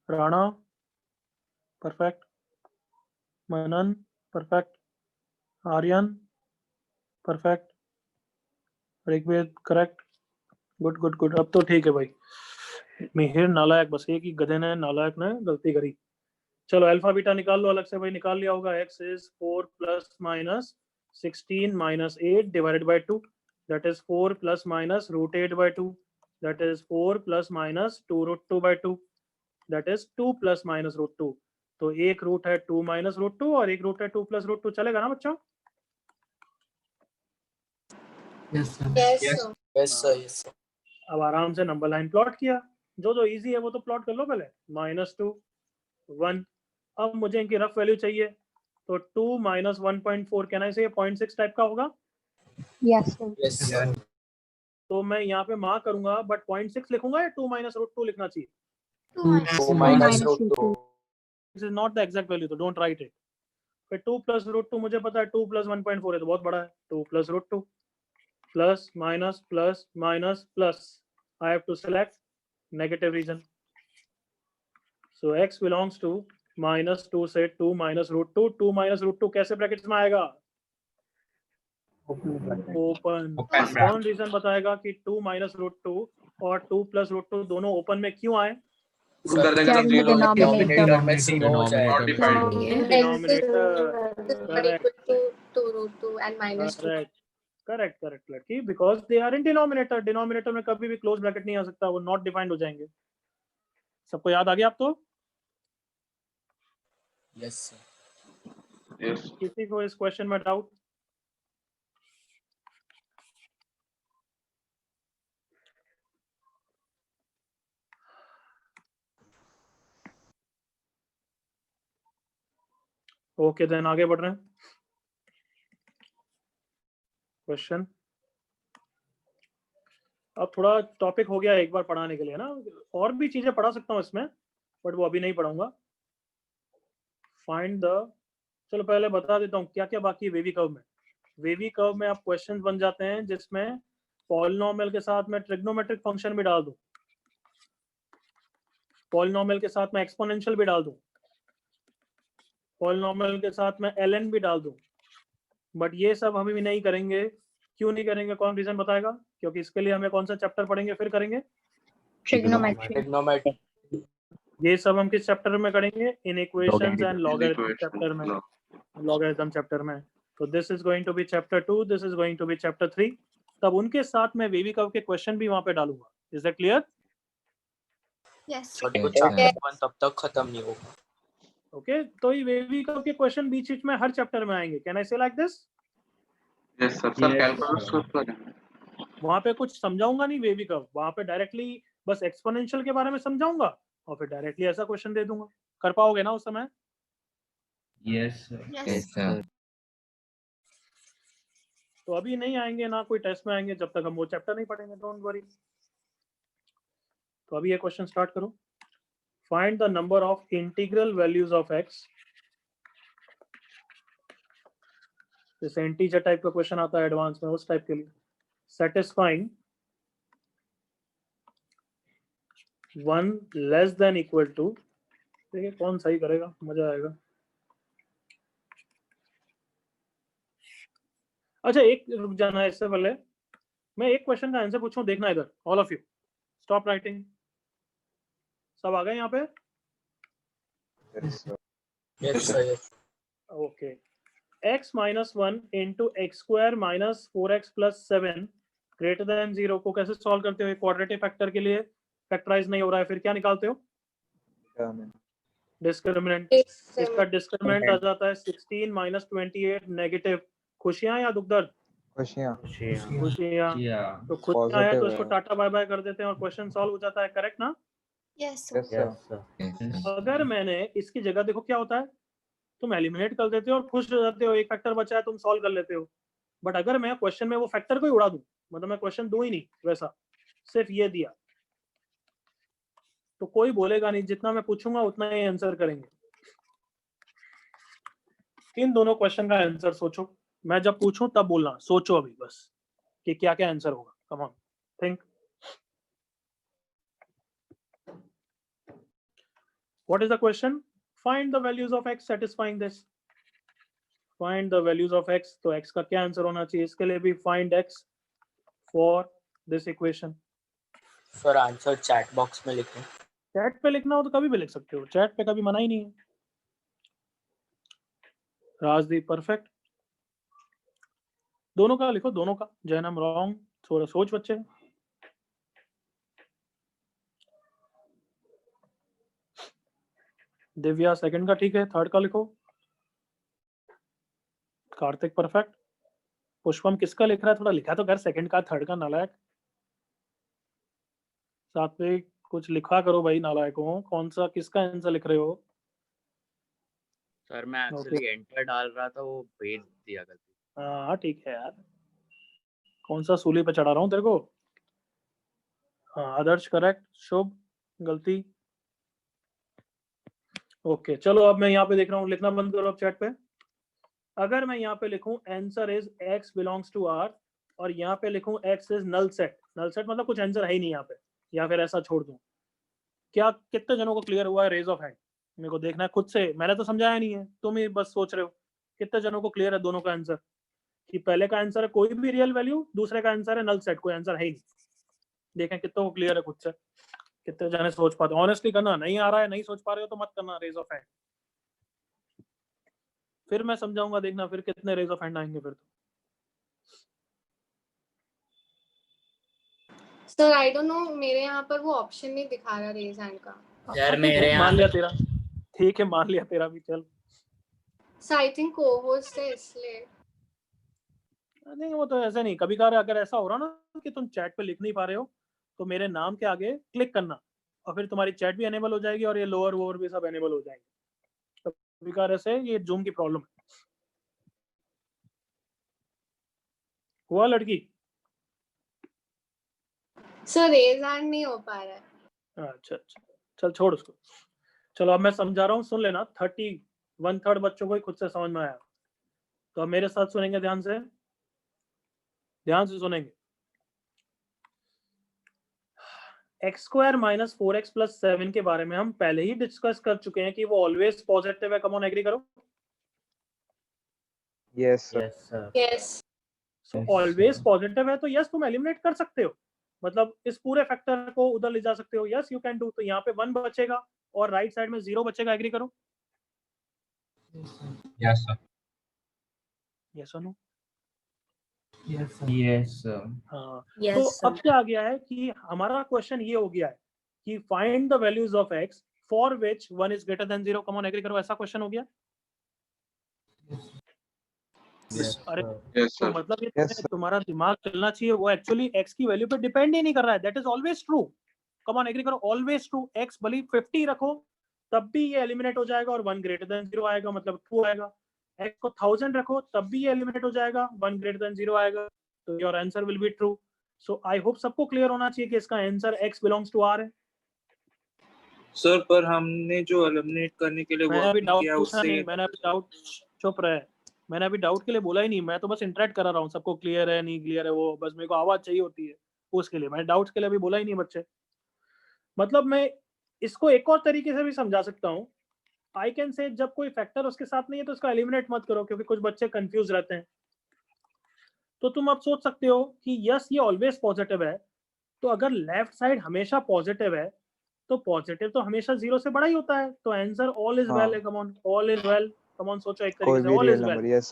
Rana perfect, Manan perfect, Aryan perfect, Rigved correct, good good good. अब तो ठीक है भाई। मिहिर नालायक, बस एक ही गधे ने नालायक ने गलती करी। चलो अल्फा बीटा निकाल लो अलग से भाई, निकाल लिया होगा। x is 4 plus minus 16 minus 8 divided by 2, that is 4 plus minus √8 by 2, that is 4 plus minus 2√2 by 2, that is 2 plus minus √2। तो एक रूट है 2 minus √2 और एक रूट है 2 plus √2, चलेगा ना बच्चों? Yes, sir. Yes sir. अब आराम से नंबर लाइन प्लॉट किया, जो इजी है वो तो प्लॉट कर लो पहले। -2 1। अब मुझे इनकी रफ वैल्यू चाहिए, तो 2 minus 1.4 कहना इसे 0.6 टाइप का होगा। Yes, sir. Yes sir. तो मैं यहाँ पे मार्क करूंगा, बट 0.6 लिखूंगा या 2 minus √2 लिखना चाहिए? 2 minus 2 minus -√2 this is not the exact value, तो डोंट राइट इट। फिर 2 plus √2 मुझे पता है 2 plus 1.4 है तो बहुत बड़ा है, 2 plus √2 plus minus plus minus plus, I have to select negative region. So x belongs to -2 से 2 minus root two, 2 minus root two कैसे ब्रैकेट्स में आएगा? ओपन। कौन रीजन बताएगा कि 2 माइनस रूट टू और 2 प्लस रूट टू दोनों ओपन में क्यों आए? कर देंगे तो जीरो डिनोमिनेटर में जीरो हो नॉट जाएगा। Defined. Denominator equal to 2 root 2 and minus 2. Correct लड़की, because they are in denominator. Denominator में कभी भी क्लोज ब्रैकेट नहीं आ सकता, वो नॉट डिफाइंड हो जाएंगे। सबको याद आ गया आप तो? Yes sir. यस किसी को इस क्वेश्चन में डाउट? ओके देन आगे बढ़ रहे हैं। क्वेश्चन अब थोड़ा टॉपिक हो गया एक बार पढ़ाने के लिए ना, और भी चीजें पढ़ा सकता हूँ इसमें, बट वो अभी नहीं पढ़ाऊंगा। फाइंड द, चलो पहले बता देता हूँ क्या क्या बाकी है वेवी कर्व में। वेवी कर्व में आप क्वेश्चंस बन जाते हैं जिसमें पॉलिनोमियल के साथ मैं ट्रिग्नोमेट्रिक फंक्शन भी डाल दूं, पॉलिनोमियल के साथ मैं एक्सपोनेंशियल भी डाल दूं, पॉलिनोमियल के साथ मैं ln भी डाल दूं, बट ये सब हम भी नहीं करेंगे। क्यों नहीं करेंगे? कौन रीजन बताएगा? क्योंकि इसके लिए हमें कौन सा चैप्टर पढ़ेंगे, फिर करेंगे ट्रिग्नोमेट्री। ये सब हम किस चैप्टर में करेंगे? इनइक्वेशंस एंड लॉगरिथम चैप्टर में, लॉगरिथम चैप्टर में। तो this is going to be chapter 2, this is going to be chapter 3। तब उनके साथ मैं वेवी कर्व के क्वेश्चन भी वहां पे डालूंगा। Is that clear? Yes. But वो चैप्टर 1 तब तक खत्म नहीं होगा। ओके तो ये वेवी कर्व के क्वेश्चन बीच बीच में हर चैप्टर में आएंगे। कैन आई से like this? Yes sir calculus कर वहां पे कुछ समझाऊंगा नहीं वेवी कर्व, वहां पे डायरेक्टली बस एक्सपोनेंशियल के बारे में समझाऊंगा और फिर डायरेक्टली ऐसा क्वेश्चन दे दूंगा। कर पाओगे ना उस समय? Yes. तो अभी नहीं आएंगे ना कोई टेस्ट में आएंगे जब तक हम वो चैप्टर नहीं पढ़ेंगे, डोंट वरी। तो अभी ये क्वेश्चन स्टार्ट करो। Find the number of integral values of x. जैसे इंटीजर टाइप का क्वेश्चन आता है एडवांस में, उस टाइप के लिए। Satisfying 1 less than equal to, देखिए कौन सही करेगा, मजा आएगा। अच्छा एक रुक जाना है, इससे पहले मैं एक क्वेश्चन का आंसर पूछूं, देखना इधर। All of you stop writing. सब आ गए यहाँ पे? Yes sir. Okay. x minus 1 into x square minus 4x plus 7 greater than 0 को कैसे सॉल्व करते हो? क्वाड्रेटिक फैक्टर के लिए फैक्टराइज नहीं हो रहा है, फिर क्या निकालते हो? डिस्क्रिमिनेंट। इसका डिस्क्रिमिनेंट आ जाता है 16 minus 28 नेगेटिव। खुशियां या दुख दर्द? खुशियां। तो खुशियां है तो इसको टाटा बाय बाय कर देते हैं और क्वेश्चन सॉल्व हो जाता है। करेक्ट ना? Yes. अगर मैंने इसकी जगह, देखो क्या होता है, तुम एलिमिनेट कर देते हो और खुश हो जाते हो, एक फैक्टर बचा है तुम सॉल्व कर लेते हो। बट अगर मैं क्वेश्चन में वो फैक्टर को ही उड़ा दूं, मतलब मैं क्वेश्चन दूं ही नहीं वैसा, सिर्फ ये दिया, तो कोई बोलेगा नहीं, जितना मैं पूछूंगा उतना ही आंसर करेंगे। इन दोनों क्वेश्चन का आंसर सोचो, मैं जब पूछूं तब बोलना, सोचो अभी बस कि क्या क्या आंसर होगा। Come on think. What is the question? Find the values of x satisfying this. Find the values of x, तो x का क्या आंसर होना चाहिए? इसके लिए भी find x for this equation. Sir answer chat box में लिखें। चैट पे लिखना हो तो कभी भी लिख सकते हो, चैट पे कभी मना ही नहीं है। राजदीप परफेक्ट। दोनों का लिखो, दोनों का। जैनम रॉन्ग, थोड़ा सोच बच्चे। दिव्या सेकंड का ठीक है, थर्ड का लिखो। कार्तिक परफेक्ट। पुष्पम किसका लिख रहा है? थोड़ा लिखा तो कर, सेकंड का थर्ड का, नालायक। सात्विक कुछ लिखा करो भाई, नालायकों। कौन सा किसका आंसर लिख रहे हो? सर मैं एक्चुअली एंटर डाल रहा था, वो भेज दिया गलती। हाँ ठीक है यार, कौन सा सूली पे चढ़ा रहा हूँ तेरे को। हाँ आदर्श करेक्ट, शुभ गलती। ओके चलो अब मैं यहाँ पे देख रहा हूँ, लिखना बंद करो अब चैट पे। अगर मैं यहाँ पे लिखूं answer is x belongs to r और यहाँ पे लिखूं x is null set, null set मतलब कुछ आंसर है ही नहीं यहाँ पे, या फिर ऐसा छोड़ दूं, क्या कितने जनों को क्लियर हुआ है? रेज ऑफ हैंड, मेरे को देखना है खुद से, मैंने तो समझाया नहीं है, तुम ही बस सोच रहे हो। कितने जनों को क्लियर है दोनों का आंसर, कि पहले का आंसर है कोई भी रियल वैल्यू, दूसरे का आंसर है नल सेट, कोई आंसर है ही नहीं। देखें कितनों को क्लियर है खुद से, कितने जने सोच पाते। ऑनेस्टली करना, नहीं आ रहा है, नहीं सोच पा रहे हो तो मत करना रेज ऑफ हैंड, फिर मैं समझाऊंगा, देखना फिर कितने रेज ऑफ हैंड आएंगे फिर तो। सर आई डोंट नो, मेरे यहाँ पर वो ऑप्शन नहीं दिखा रहा रेज हैंड का। यार ठीक मेरे है, यहाँ मान लिया तेरा, ठीक है मान लिया तेरा भी, चल। सर आई थिंक को-होस्ट है इसलिए। नहीं वो तो ऐसे नहीं, कभी कभार अगर ऐसा हो रहा ना कि तुम चैट पे लिख नहीं पा रहे हो, तो मेरे नाम के आगे क्लिक करना, और फिर तुम्हारी चैट भी एनेबल हो जाएगी और ये लोअर वोअर भी सब एनेबल हो जाएंगे। कभी कभार ऐसे ये जूम की प्रॉब्लम है। हुआ लड़की? सर रेज हैंड नहीं हो पा रहा है। अच्छा अच्छा, चल छोड़ उसको। चलो अब मैं समझा रहा हूँ, सुन लेना। 31/3 बच्चों को ही खुद से समझ में आया, तो अब मेरे साथ सुनेंगे, ध्यान से सुनेंगे। x² - 4x + 7 के बारे में हम पहले ही डिस्कस कर चुके हैं कि वो ऑलवेज पॉजिटिव है। कम ऑन एग्री करो। Yes, sir. Yes sir. Yes so always positive है तो यस तुम एलिमिनेट कर सकते हो, मतलब इस पूरे फैक्टर को उधर ले जा सकते हो। Yes you can do. तो यहाँ पे 1 बचेगा और राइट साइड में 0 बचेगा। एग्री करो। Yes sir. यस और नो? Yes sir. हाँ। Yes, तो sir. अब क्या आ गया है कि हमारा क्वेश्चन ये हो गया है कि find the values of x for which 1 is greater than 0। Come on agree करो। ऐसा क्वेश्चन हो गया। अरे यस तो सर। मतलब ये Yes, sir. तुम्हारा दिमाग चलना चाहिए, वो एक्चुअली x की वैल्यू पे डिपेंड ही नहीं कर रहा है। That is always true. Come on agree करो। Always true. x भले 50 रखो तब भी ये एलिमिनेट हो जाएगा और 1 ग्रेटर देन 0 आएगा, मतलब ट्रू आएगा। x को 1000 रखो तब भी ये एलिमिनेट हो जाएगा, 1 ग्रेटर देन 0 आएगा, तो your answer will be true. So I hope सबको क्लियर होना चाहिए कि इसका answer x belongs to r है। सर पर हमने जो एलिमिनेट करने के लिए मैंने अभी वर्क डाउट किया पूछा उससे नहीं, मैंने अभी डाउट, चुप रहे, मैंने अभी डाउट के लिए बोला ही नहीं, मैं तो बस इंटरेक्ट करा रहा हूँ सबको क्लियर है नहीं क्लियर है, वो बस मेरे को आवाज चाहिए होती है उसके लिए। मैंने डाउट के लिए अभी बोला ही नहीं बच्चे। मतलब मैं इसको एक और तरीके से भी समझा सकता हूँ। आई कैन से जब कोई फैक्टर उसके साथ नहीं है तो उसका एलिमिनेट मत करो, क्योंकि कुछ बच्चे कंफ्यूज रहते हैं। तो तुम अब सोच सकते हो कि यस ये ऑलवेज पॉजिटिव है, तो अगर लेफ्ट साइड हमेशा पॉजिटिव है तो पॉजिटिव तो हमेशा 0 से बड़ा ही होता है, तो आंसर ऑल इज वेल है। Come on, all is well. Come on सोचो एक तरीके कोई से, भी all real is well. number. Yes.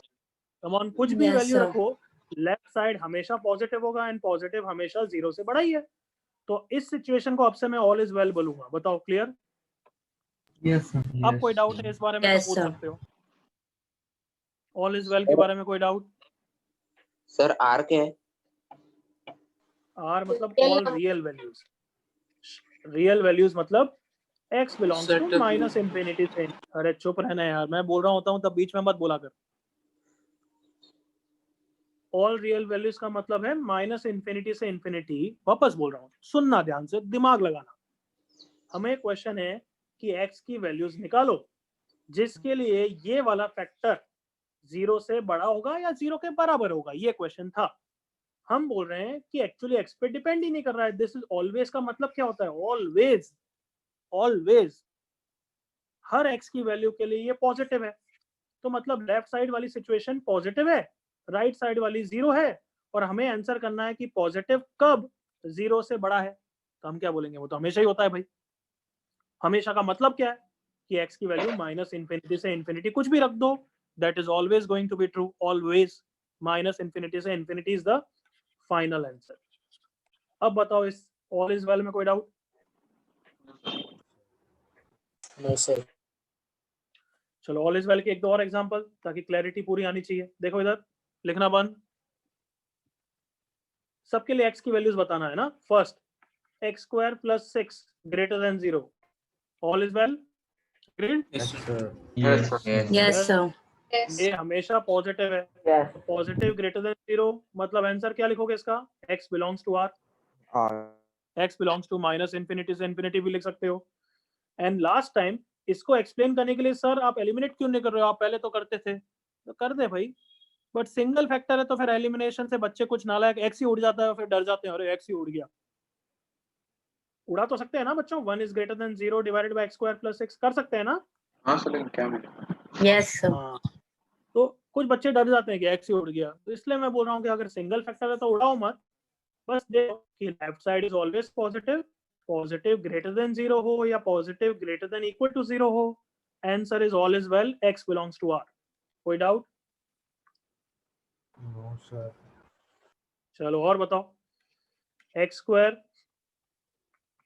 Come on, कुछ भी Yes, वैल्यू sir. रखो, लेफ्ट साइड हमेशा पॉजिटिव होगा एंड पॉजिटिव हमेशा 0 से बड़ा ही है। तो इस सिचुएशन को अब से मैं ऑल इज वेल बोलूंगा। बताओ क्लियर? Yes sir. अब कोई डाउट है इस बारे में Yes, तो पूछ sir. सकते हो। ऑल इज वेल के बारे में कोई डाउट? सर आर क्या है? आर मतलब all real values. Real values मतलब x बिलोंग्स टू -∞ से। अरे चुप रहना यार, मैं बोल रहा होता हूँ तब बीच में मत बोला कर। ऑल रियल वैल्यूज का मतलब है -∞ से इंफिनिटी। वापस बोल रहा हूँ, सुनना ध्यान से, दिमाग लगाना। हमें क्वेश्चन है कि x की वैल्यूज निकालो जिसके लिए ये वाला फैक्टर 0 से बड़ा होगा या 0 के बराबर होगा, ये क्वेश्चन था। हम बोल रहे हैं कि एक्चुअली x पे डिपेंड ही नहीं कर रहा है। दिस इज ऑलवेज का मतलब क्या होता है? ऑलवेज। ऑलवेज हर x की वैल्यू के लिए ये पॉजिटिव है, तो मतलब लेफ्ट साइड वाली सिचुएशन पॉजिटिव है, राइट साइड वाली 0 है, और हमें आंसर करना है कि पॉजिटिव कब 0 से बड़ा है। तो हम क्या बोलेंगे? वो तो हमेशा ही होता है भाई। हमेशा का मतलब क्या है? कि x की वैल्यू -∞ से इंफिनिटी कुछ भी रख दो, that is always going to be true. Always -∞ से infinity is the final answer. अब बताओ इस ऑल इज वेल में कोई डाउट? No sir. चलो ऑल इज वेल के एक दो और एग्जांपल, ताकि क्लैरिटी पूरी आनी चाहिए। देखो इधर, लिखना बंद। सबके लिए x की वैल्यूज बताना है ना। First, x² + 6 greater than 0। All is well? Yes sir. Yes, sir. ये हमेशा पॉजिटिव है। पॉजिटिव ग्रेटर देन 0 मतलब आंसर क्या लिखोगे इसका? x belongs to r। R. x belongs to -∞ से इंफिनिटी भी लिख सकते हो। एंड लास्ट टाइम इसको एक्सप्लेन करने के लिए, सर आप एलिमिनेट क्यों नहीं कर रहे हो? आप पहले तो करते थे। तो कर दे भाई, बट सिंगल फैक्टर है तो फिर एलिमिनेशन से बच्चे कुछ नालायक x ही उड़ जाता है, फिर डर जाते हैं, अरे x ही उड़ गया। उड़ा तो सकते हैं ना बच्चों, 1 is greater than 0 divided by x square plus 6 कर सकते हैं ना? हाँ सर लेकिन क्या मिलेगा? Yes, sir. हाँ, तो कुछ बच्चे डर जाते हैं कि x ही उड़ गया, तो इसलिए मैं बोल रहा हूँ कि अगर सिंगल फैक्टर है तो उड़ाओ मत, बस देखो कि left side is always positive, positive greater than 0 हो या positive greater than equal to 0 हो, answer is all is well, x belongs to r। कोई डाउट? No, sir. चलो और बताओ, x square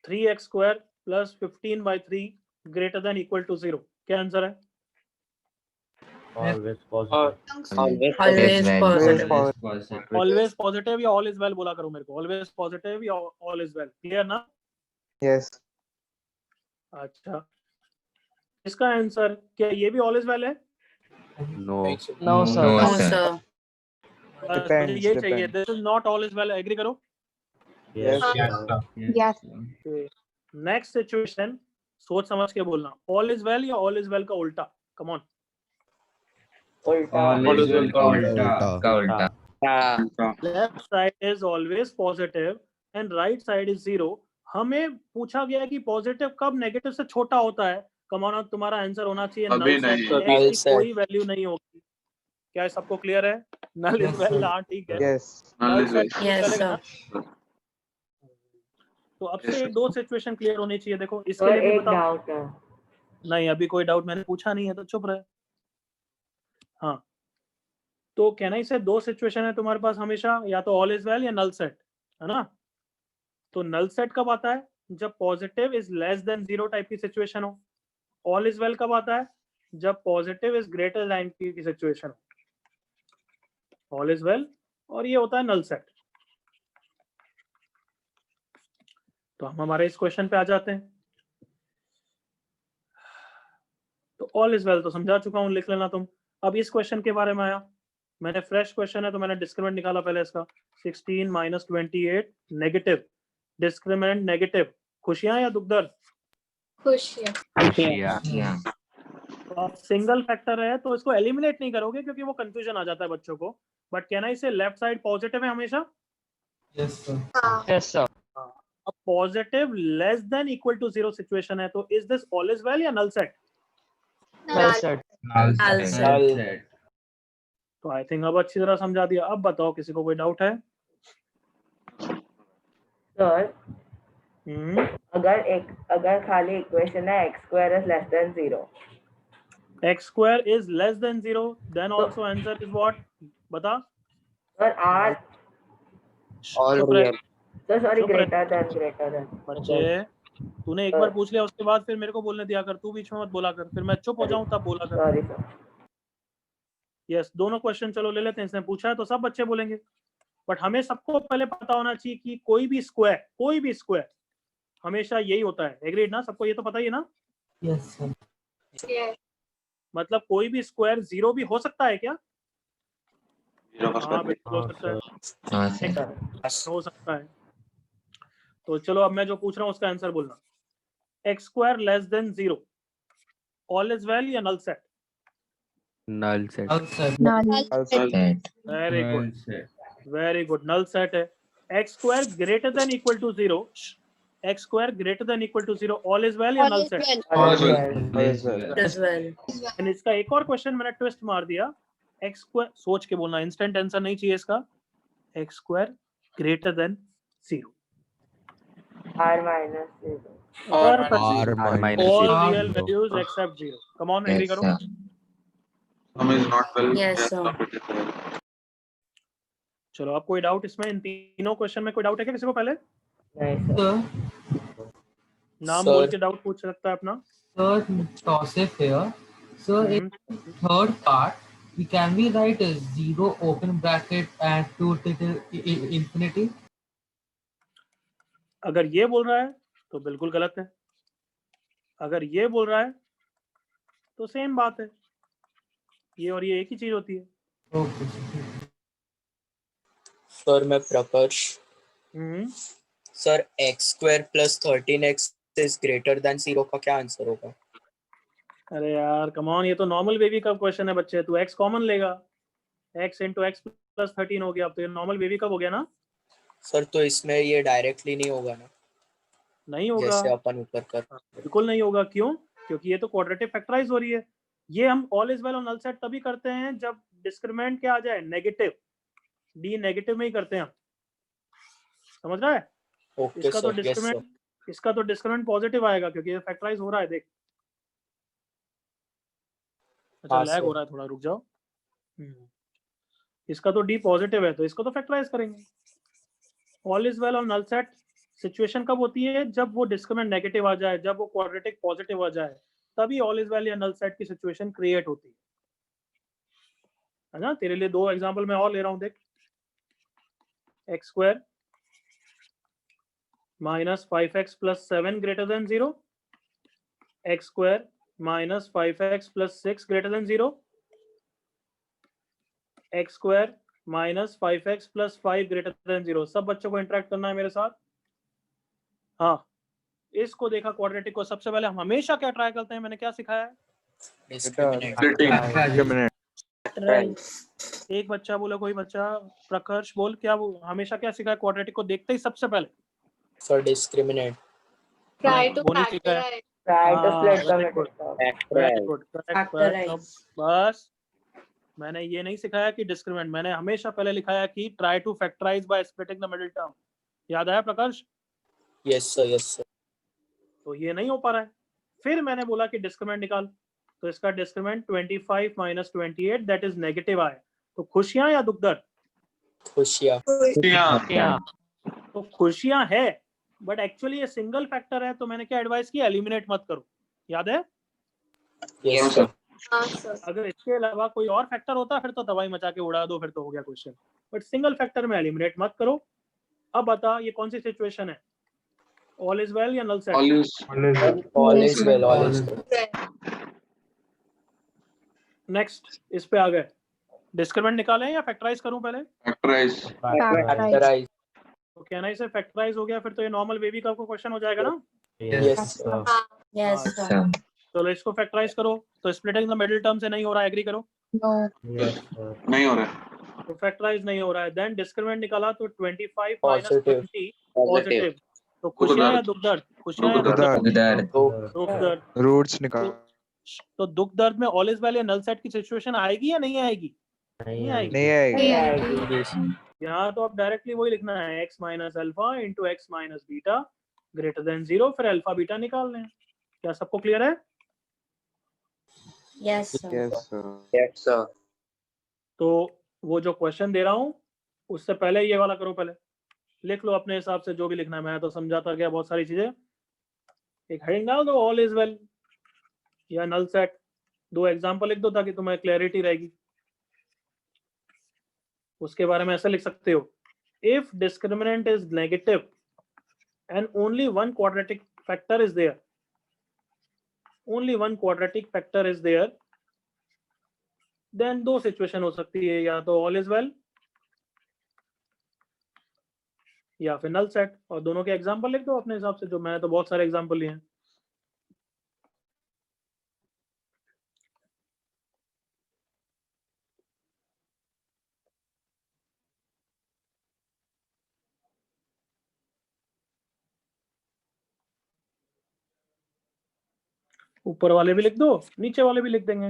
3x square plus 15/3 greater than equal to 0, क्या आंसर है? Always positive. Always Always positive. positive. Always positive या ऑल इज वेल बोला करो मेरे को, ऑलवेज पॉजिटिव या ऑल इज वेल, क्लियर ना? Yes. अच्छा, इसका आंसर क्या ये भी ऑल इज वेल है? No. No, sir. No, sir. मुझे Depends, ये चाहिए, depends. This is not all is well, agree करो? Yes. Yes. नेक्स्ट सिचुएशन सोच समझ के बोलना, ऑल इज वेल या ऑल इज वेल का उल्टा, come on. Left side is always positive and right side is 0। हमें पूछा गया कि पॉजिटिव कब नेगेटिव से छोटा होता है, कम ऑन, तुम्हारा आंसर होना चाहिए अभी नल सेट नहीं। में x की कोई वैल्यू नहीं होगी। क्या सबको क्लियर है? नल इज वेल, हाँ ठीक है, Yes. नल सेट Yes, चलेगा ना? sir. तो अब से एक दो सिचुएशन क्लियर होनी चाहिए। देखो इसके लिए भी बताओ। डाउट है। नहीं अभी कोई डाउट मैंने पूछा नहीं है तो चुप रहे। हाँ, तो कहना ही से दो सिचुएशन है तुम्हारे पास हमेशा, या तो ऑल इज वेल या नल सेट, है ना? तो नल सेट कब आता है? जब positive is less than 0 type की सिचुएशन हो। ऑल इज वेल कब आता है? जब पॉजिटिव इज ग्रेटर देन की सिचुएशन हो। ऑल इज वेल और ये होता है नल सेट। तो हम हमारे इस क्वेश्चन पे आ जाते हैं। तो ऑल इज वेल तो समझा चुका हूं, लिख लेना तुम। अब इस क्वेश्चन के बारे में आया, मैंने फ्रेश क्वेश्चन है तो मैंने डिस्क्रिमिनेंट निकाला पहले इसका। 16 - 28 नेगेटिव, डिस्क्रिमिनेंट नेगेटिव। खुशियां या दुख दर्द? खुशियां। तो आप सिंगल फैक्टर है तो इसको एलिमिनेट नहीं करोगे क्योंकि वो कंफ्यूजन आ जाता है बच्चों को। बट कहना इसे लेफ्ट साइड पॉजिटिव है हमेशा। Yes, sir. Yes, sir. अब positive less than equal to 0 situation है तो is this all is well या null set? Well said. Null set. तो आई थिंक अब अच्छी तरह समझा दिया। अब बताओ किसी को कोई डाउट है? सर हम्म, अगर खाली इक्वेशन है x square is less than 0, x square is less than 0 then also answer is what? बता। सर r चुप रह। सर सॉरी चुप रह। ग्रेटर देन बच्चे तूने एक बार पूछ लिया उसके बाद फिर मेरे को बोलने दिया कर, तू बीच में मत बोला कर, फिर मैं चुप हो जाऊं तब बोला कर। Sorry sir. यस, दोनों क्वेश्चन चलो ले लेते हैं। इसने पूछा है तो सब बच्चे बोलेंगे, बट हमें सबको पहले पता होना चाहिए कि कोई भी स्क्वायर हमेशा यही होता है। एग्रीड ना? सबको ये तो पता ही है ना? Yes, sir. मतलब कोई भी स्क्वायर 0 भी हो सकता है क्या? 0 का हाँ स्क्वायर बिल्कुल हो सकता है, हो सकता है। तो चलो अब मैं जो पूछ रहा हूँ उसका आंसर बोलना। x square less than 0, all is well या null set? Null set. Very good, very good, null set है। x square greater than equal to 0, x square greater than equal to 0, all is well या null set? As well. And इसका एक और क्वेश्चन मैंने ट्विस्ट मार दिया। x स्क्वायर, सोच के बोलना, इंस्टेंट आंसर नहीं चाहिए इसका। x square greater than 0, r minus 0, R minus all 0. real values except 0। come on, agree करो। Some is not well. Yes, yeah, sir. some it is well. चलो अब कोई डाउट इसमें? इन तीनों क्वेश्चन में कोई डाउट है क्या किसी को? पहले नहीं सर। Sir, नाम बोल के डाउट पूछ सकता है अपना। sir, Tausif here. Sir, in third part, can we write a 0 open bracket and 2 till infinity? अगर ये बोल रहा है तो बिल्कुल गलत है, अगर ये बोल रहा है तो सेम बात है। ये और ये एक ही चीज होती है। Okay. सर मैं प्रकर्ष। हम्म, sir x square plus 13x is greater than 0 का क्या आंसर होगा? अरे यार कम ऑन, ये तो नॉर्मल बेबी का क्वेश्चन है बच्चे। तू x कॉमन लेगा, x इंटू एक्स प्लस 13 हो गया। अब तो ये नॉर्मल बेबी कब हो गया ना? सर तो इसमें ये डायरेक्टली नहीं होगा ना? नहीं होगा, जैसे अपन ऊपर कर बिल्कुल नहीं होगा। क्यों? क्योंकि ये तो क्वाड्रेटिक फैक्टराइज हो रही है। ये हम ऑल इज वेल और नल सेट तभी करते हैं जब डिस्क्रिमिनेंट क्या आ जाए, नेगेटिव। डी नेगेटिव में ही करते हैं हम, समझ रहा है? ओके इसका तो sir, yes sir. Discriminant positive आएगा क्योंकि ये फैक्टराइज हो रहा है। देख, अच्छा हाँ लैग हो सर। रहा है थोड़ा, रुक जाओ। इसका तो डी पॉजिटिव है तो इसको तो फैक्टराइज करेंगे। ऑल इज वेल और नल सेट सिचुएशन कब होती है? जब वो डिस्क्रिमिनेंट नेगेटिव आ जाए, जब वो क्वाड्रेटिक पॉजिटिव आ जाए, तभी ऑल इज वेल या नल सेट की सिचुएशन क्रिएट होती है ना। तेरे लिए 2 एग्जांपल मैं और ले रहा हूं, देख। X square minus 5x plus 7 greater than 0, x square minus 5x plus 6 greater than 0, x square minus 5x plus 5 greater than 0। सब बच्चों को इंटरेक्ट करना है मेरे साथ। हाँ, इसको देखा क्वाड्रेटिक को, सबसे पहले हम हमेशा क्या ट्राई करते हैं, मैंने क्या सिखाया है? एक बच्चा बोला, कोई बच्चा, प्रकर्ष बोल, क्या वो हमेशा क्या सिखाया क्वाड्रेटिक को देखते ही सबसे पहले? Sir discriminant. ट्राई टू वो नहीं सिखाया। वेरी गुड, बस मैंने ये नहीं सिखाया कि डिस्क्रिमिनेंट, मैंने हमेशा पहले लिखाया कि try to factorise by splitting the middle term. याद आया Prakash? Yes sir, yes sir. तो ये नहीं हो पा रहा है। फिर मैंने बोला कि डिस्क्रिमिनेंट निकाल, तो इसका discriminant 25 minus 28 that is negative आए। तो खुशियां या दुख दर्द? खुशियाँ। तो खुशियां है, बट एक्चुअली ये सिंगल फैक्टर है, तो मैंने क्या एडवाइस किया? एलिमिनेट मत करो। याद है? Yes sir. हाँ सर। अगर इसके अलावा कोई और फैक्टर होता फिर तो तबाही मचा के उड़ा दो, फिर तो हो गया क्वेश्चन। बट सिंगल फैक्टर में एलिमिनेट मत करो। अब बता, ये कौन सी सिचुएशन है? ऑल इज वेल या null set? All is well, all is well. Next इस पे आ गए। डिस्क्रिमिनेंट निकालें या फैक्टराइज करूं पहले? फैक्टराइज। तो कहना इसे फैक्टराइज हो गया, फिर तो ये नॉर्मल वेवी कर्व का क्वेश्चन हो जाएगा ना? Yes sir. चलो इसको फैक्टराइज करो, तो स्प्लिटिंग द मिडिल टर्म से नहीं हो रहा है, एग्री करो? नहीं हो रहा है। तो फैक्टराइज नहीं हो रहा है। देन डिस्क्रिमिनेंट निकाला तो 25 माइनस Positive. 20 पॉजिटिव। तो खुशियां या दुख दर्द? खुशियां या दुख दर्द? दुख दर्द। रूट्स निकाल। तो दुख दर्द में ऑल इज वेल या नल सेट की सिचुएशन आएगी या नहीं आएगी? नहीं आएगी। यहाँ तो अब डायरेक्टली वही लिखना है, x minus alpha into x minus beta greater than 0, फिर अल्फा बीटा निकालने हैं। क्या सबको क्लियर है? Yes sir. तो वो जो क्वेश्चन दे रहा हूँ उससे पहले ये वाला करो, पहले लिख लो अपने हिसाब से जो भी लिखना है। मैं तो समझाता गया बहुत सारी चीजें। एक हेडिंग डाल दो, ऑल इज वेल या नल सेट। 2 एग्जांपल लिख दो ताकि तुम्हें क्लैरिटी रहेगी। उसके बारे में ऐसा लिख सकते हो, if discriminant is negative and only one quadratic factor is there, only one quadratic factor is there, then 2 situation हो सकती है, या तो ऑल इज वेल या फिर नल सेट। और दोनों के एग्जांपल लिख दो अपने हिसाब से, जो मैंने तो बहुत सारे एग्जांपल लिए हैं। ऊपर वाले भी लिख दो, नीचे वाले भी लिख देंगे।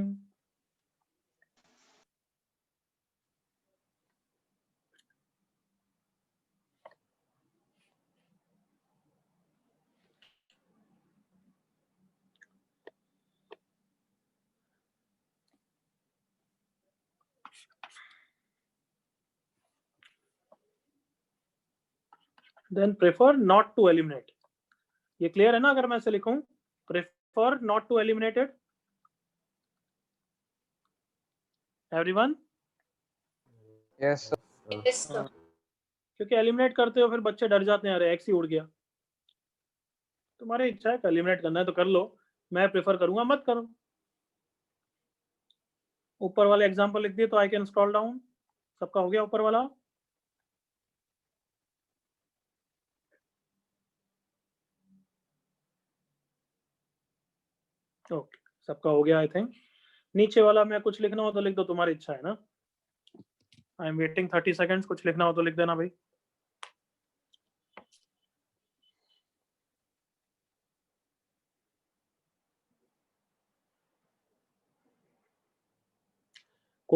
Then prefer not to eliminate. ये क्लियर है ना? अगर मैं ऐसे लिखूं, prefer not to eliminate it, everyone? Yes sir. क्योंकि एलिमिनेट करते हो फिर बच्चे डर जाते हैं, अरे एक्स ही उड़ गया। तुम्हारी इच्छा है, एलिमिनेट करना है तो कर लो, मैं प्रेफर करूंगा मत करो। ऊपर वाले एग्जांपल लिख दिए तो आई कैन स्क्रॉल डाउन। सबका हो गया ऊपर वाला? ओके, सबका हो गया आई थिंक। नीचे वाला मैं कुछ लिखना हो तो लिख दो, तुम्हारी इच्छा है ना। आई एम वेटिंग 30 सेकेंड्स, कुछ लिखना हो तो लिख देना भाई।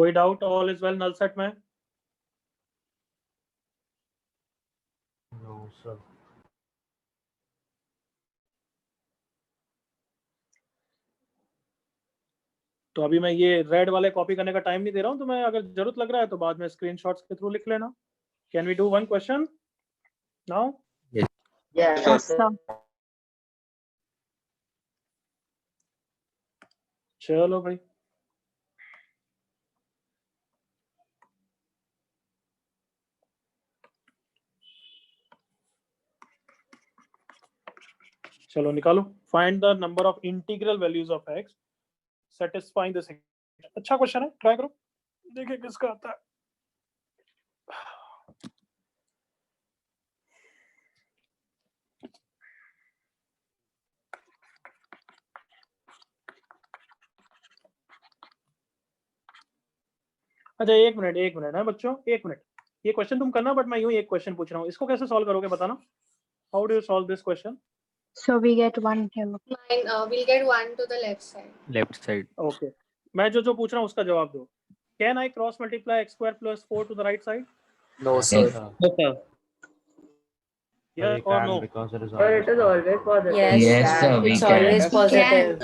कोई doubt? All is well null set में? No, sir. तो अभी मैं ये रेड वाले कॉपी करने का टाइम नहीं दे रहा हूँ, तो मैं अगर जरूरत लग रहा है तो बाद में स्क्रीनशॉट्स के थ्रू लिख लेना। Can we do one question now? Yes, sir. चलो भाई, चलो निकालो। Find the number of integral values of x satisfying this. अच्छा क्वेश्चन है, ट्राई करो, देखिए किसका आता है। अच्छा एक मिनट है बच्चों, एक मिनट। ये क्वेश्चन तुम करना, बट मैं यूं एक क्वेश्चन पूछ रहा हूँ, इसको कैसे सॉल्व करोगे बताना। How do you solve this question? So we get 1 here. Mine, we'll get 1 to the left side. Left side. Okay, मैं जो पूछ रहा हूँ उसका जवाब दो। Can I cross multiply x square plus 4 to the right side? No, sir. Yes और no? Because it is Sir, it is always positive. Yes, sir, we It's can. always We positive.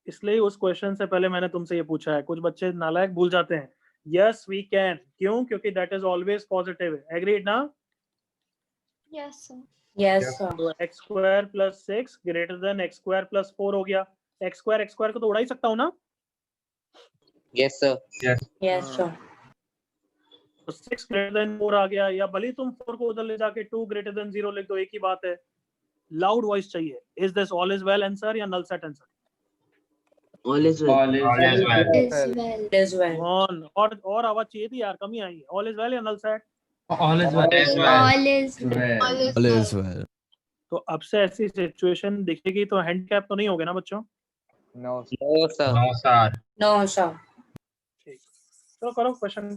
इसलिए उस क्वेश्चन से पहले मैंने तुमसे ये पूछा है। कुछ बच्चे नालायक भूल जाते हैं। यस वी कैन, क्यों? क्योंकि that is always positive. Agreed ना? Yes, sir. Yes, sir. तो x square plus 6 greater than x square plus 4 हो गया। x स्क्वायर को तो उड़ा ही सकता हूँ ना? Yes, sir. Yes, sir. तो 6 ग्रेटर देन 4 आ गया, या भले तुम 4 को उधर ले जाके 2 ग्रेटर देन 0 लिख दो, एक ही बात है। लाउड वॉइस चाहिए। Is this all is well answer या null set answer? All is well. All is well. Is well. All is well. On और आवाज चाहिए थी यार, कमी आई है। ऑल इज वेल या null set? All is well. All is Well. all is well. तो अब से ऐसी सिचुएशन दिखेगी तो हैंडीकैप तो नहीं होगे ना बच्चों? No, No, sir. No, sir. No, sir. ठीक, तो करो क्वेश्चन।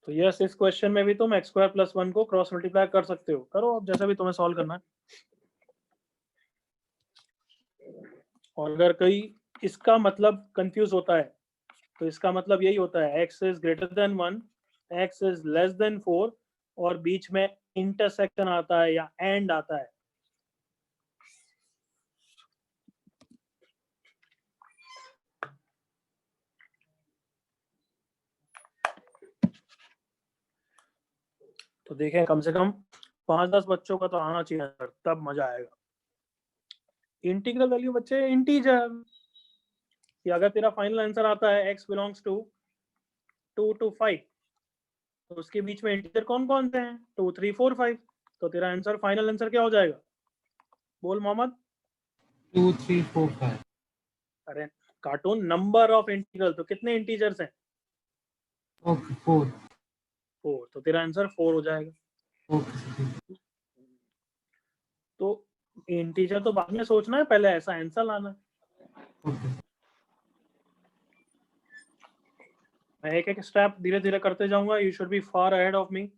तो यस, इस क्वेश्चन में भी तुम x स्क्वायर प्लस 1 को क्रॉस मल्टीप्लाई कर सकते हो। करो अब, जैसा भी तुम्हें सॉल्व करना है। और अगर कोई इसका मतलब कंफ्यूज होता है तो इसका मतलब यही होता है x is greater then 1, x is less then 4 और बीच में इंटरसेक्शन आता है या एंड आता है। तो देखें, कम से कम 5-10 बच्चों का तो आना चाहिए, तब मजा आएगा। इंटीग्रल वैल्यू बच्चे इंटीजर, कि अगर तेरा फाइनल आंसर आता है x बिलोंग्स टू 2 to 5, तो उसके बीच में इंटीजर कौन कौन से हैं? 2, 3, 4, 5। तो तेरा आंसर, फाइनल आंसर क्या हो जाएगा? बोल मोहम्मद। 2, 3, 4, 5. अरे कार्टून, नंबर ऑफ इंटीग्रल, तो कितने इंटीजर्स हैं? Okay, 4. 4, तो तेरा आंसर 4 हो जाएगा। Okay. तो इंटीजर तो बाद में सोचना है, पहले ऐसा आंसर लाना है। Okay. मैं एक एक स्टेप धीरे धीरे करते जाऊंगा। You should be far ahead of me.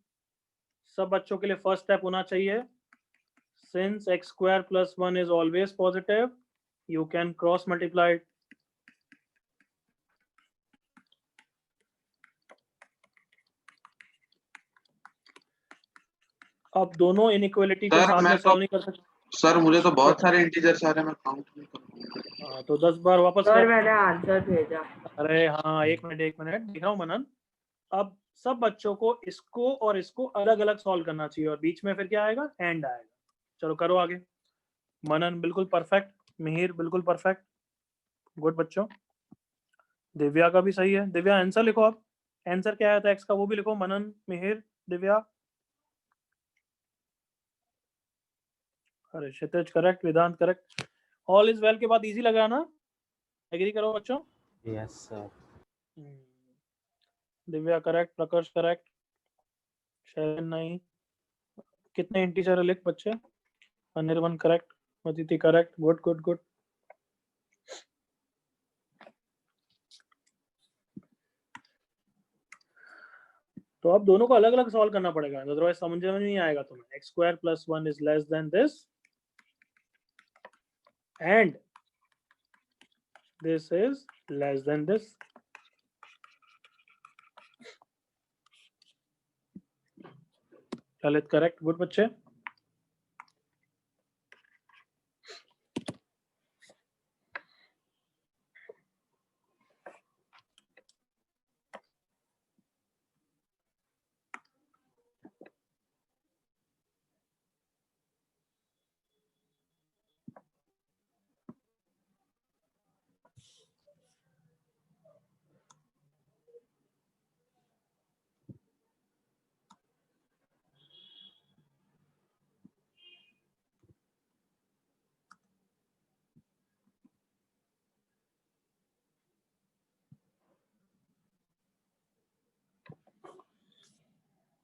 सब बच्चों के लिए फर्स्ट स्टेप होना चाहिए, since x square plus 1 is always positive, you can cross multiply it. अब दोनों इनइक्वालिटी को साथ में सॉल्व नहीं कर सकते। सर मुझे तो बहुत सारे इंटीजर्स आ रहे हैं, मैं काउंट नहीं कर पाऊंगा। हाँ, तो 10 बार वापस सर कर। मैंने आंसर भेजा। अरे हाँ, एक मिनट दिख रहा हूँ मनन। अब सब बच्चों को इसको और इसको अलग अलग सॉल्व करना चाहिए, और बीच में फिर क्या आएगा? एंड आएगा। चलो करो आगे। मनन बिल्कुल परफेक्ट, मिहिर बिल्कुल परफेक्ट, गुड बच्चों। दिव्या का भी सही है। दिव्या आंसर लिखो। अब आंसर क्या आया था एक्स का, वो भी लिखो। मनन, मिहिर, दिव्या। अरे Kshitij correct, Vedant correct. All is well के बाद इजी लगा ना? एग्री करो बच्चों? Yes, sir. दिव्या करेक्ट, प्रकाश करेक्ट, शरण नहीं। कितने इंटीजर लिख बच्चे? Anirban correct, Aditi correct, good good good. तो अब दोनों को अलग अलग सॉल्व करना पड़ेगा, अदरवाइज समझ में नहीं आएगा तुम्हें। x square plus 1 is less then this, and this is less than this. Lalit, correct? Good बच्चे.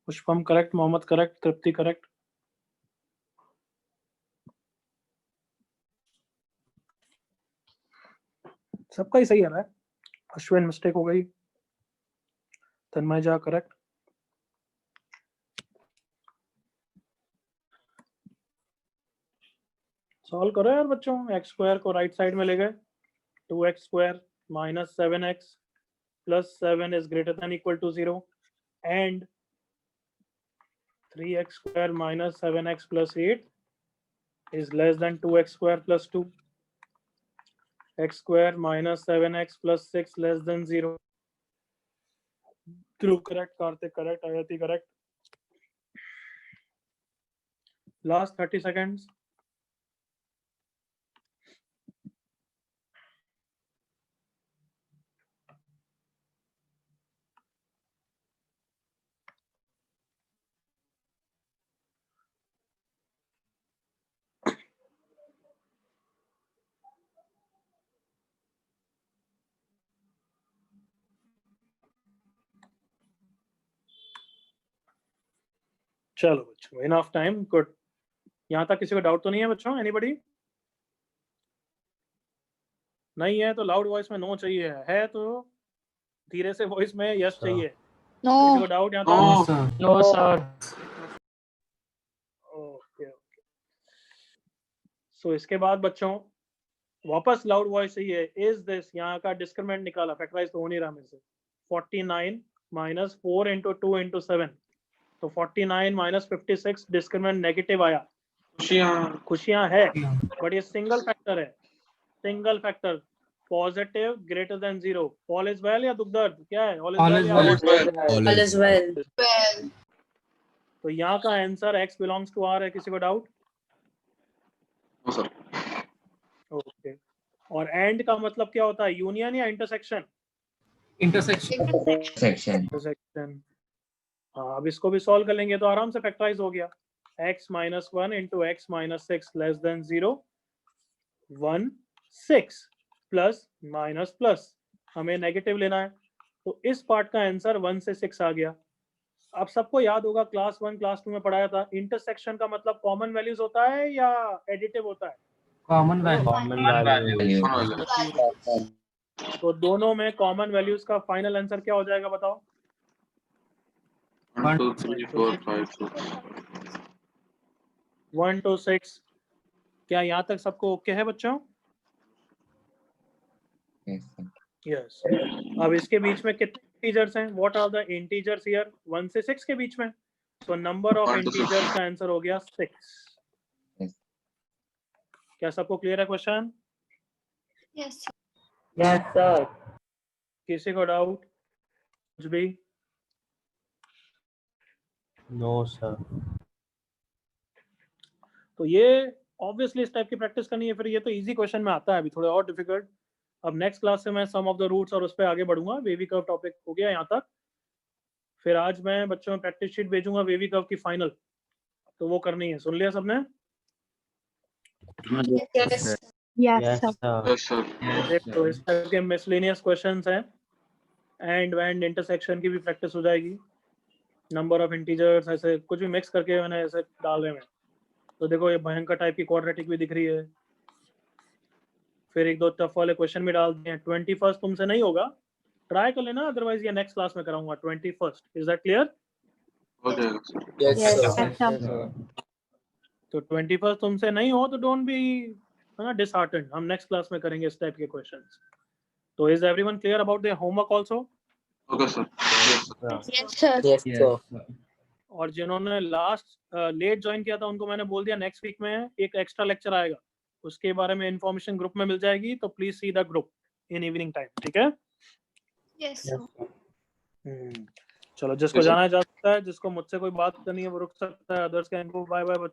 पुष्पम करेक्ट, मोहम्मद करेक्ट, तृप्ति करेक्ट. सबका ही सही है ना. अश्विन मिस्टेक हो गई. तन्मय झा करेक्ट. सॉल्व करो यार बच्चों. एक्स स्क्वायर को राइट साइड में ले गए. 2x square minus 7x plus 7 is greater than equal to 0 and 3x square minus 7x plus 8 is less than 2x square plus 2. X square minus 7x plus 6 less than 0. Dhruv correct, Karthik correct, Ayati correct. Last 30 seconds. चलो बच्चों, इनफ टाइम. गुड. यहाँ तक किसी को डाउट तो नहीं है बच्चों? एनीबडी? नहीं है तो लाउड वॉइस में नो चाहिए. है तो धीरे से वॉइस में यस चाहिए. किसी को डाउट यहाँ तक? No sir. Okay okay. So इसके बाद बच्चों वापस लाउड वॉइस चाहिए. इज दिस, यहाँ का डिस्क्रिमिनेंट निकाला, फैक्टराइज तो हो नहीं रहा मेरे से. 49 माइनस 4 इंटू 2 इंटू 7, तो 49 माइनस 56 डिस्क्रिमिनेंट नेगेटिव आया. खुशियां है, बट ये सिंगल फैक्टर है. Single factor positive greater than 0. All is well या दुख दर्द? क्या है? All is well. तो यहाँ का answer x belongs to r है. किसी को डाउट? ओके. और एंड का मतलब क्या होता है? यूनियन या इंटरसेक्शन? इंटरसेक्शन. हाँ, अब इसको भी सॉल्व कर लेंगे तो आराम से फैक्टराइज हो गया. x minus 1 into x minus 6 less than 0. 1 6 plus minus plus, हमें नेगेटिव लेना है, तो इस पार्ट का आंसर 1 से 6 आ गया. अब सबको याद होगा क्लास 1 क्लास 2 में पढ़ाया था, इंटरसेक्शन का मतलब कॉमन वैल्यूज होता है या एडिटिव होता है? Common value. तो दोनों में कॉमन वैल्यूज का फाइनल आंसर क्या हो जाएगा बताओ? 1 2 3 4 5 6. 1 2 6. क्या यहाँ तक सबको ओके है बच्चों? यस. अब इसके बीच में कितने इंटीजर्स हैं? What are the integers here? 1 से 6 के बीच में. सो नंबर ऑफ इंटीजर्स का आंसर हो गया 6. क्या सबको क्लियर है क्वेश्चन? Yes sir. किसी को डाउट? कुछ भी? No sir. तो ये ऑब्वियसली इस टाइप की प्रैक्टिस करनी है. फिर ये तो इजी क्वेश्चन में आता है, अभी थोड़े और डिफिकल्ट. अब नेक्स्ट क्लास से मैं सम ऑफ द रूट्स और उस पर आगे बढ़ूंगा. वेवी कर्व टॉपिक हो गया यहाँ तक. फिर आज मैं बच्चों में प्रैक्टिस शीट भेजूंगा वेवी कर्व की फाइनल, तो वो करनी है. सुन लिया सबने? तो इस टाइप के मिसलेनियस क्वेश्चंस हैं. एंड इंटरसेक्शन की भी प्रैक्टिस हो जाएगी. नंबर ऑफ इंटीजर्स ऐसे कुछ भी मिक्स करके मैंने ऐसे डाल रहे हैं. तो देखो ये भयंकर टाइप की क्वाड्रेटिक भी दिख रही है. फिर एक दो टफ वाले क्वेश्चन भी डाल दिए हैं. 21 तुमसे नहीं होगा, ट्राई कर लेना, अदरवाइज ये नेक्स्ट क्लास में कराऊंगा. 21. Is that clear? हो जाएगा. तो 21 तुमसे नहीं हो तो डोंट बी है ना disheartened, हम नेक्स्ट क्लास में करेंगे इस टाइप के क्वेश्चंस। तो is everyone clear about the homework also? Okay sir. Yes, sir. Yes, sir. और जिन्होंने लास्ट लेट ज्वाइन किया था उनको मैंने बोल दिया नेक्स्ट वीक में एक एक्स्ट्रा लेक्चर आएगा, उसके बारे में इंफॉर्मेशन ग्रुप में मिल जाएगी, तो please see the group in evening time, ठीक है? Yes, sir. चलो, जिसको Yes, sir. जाना है जा सकता है, जिसको मुझसे कोई बात करनी है वो रुक सकता है, others can go. Bye bye बच्चों।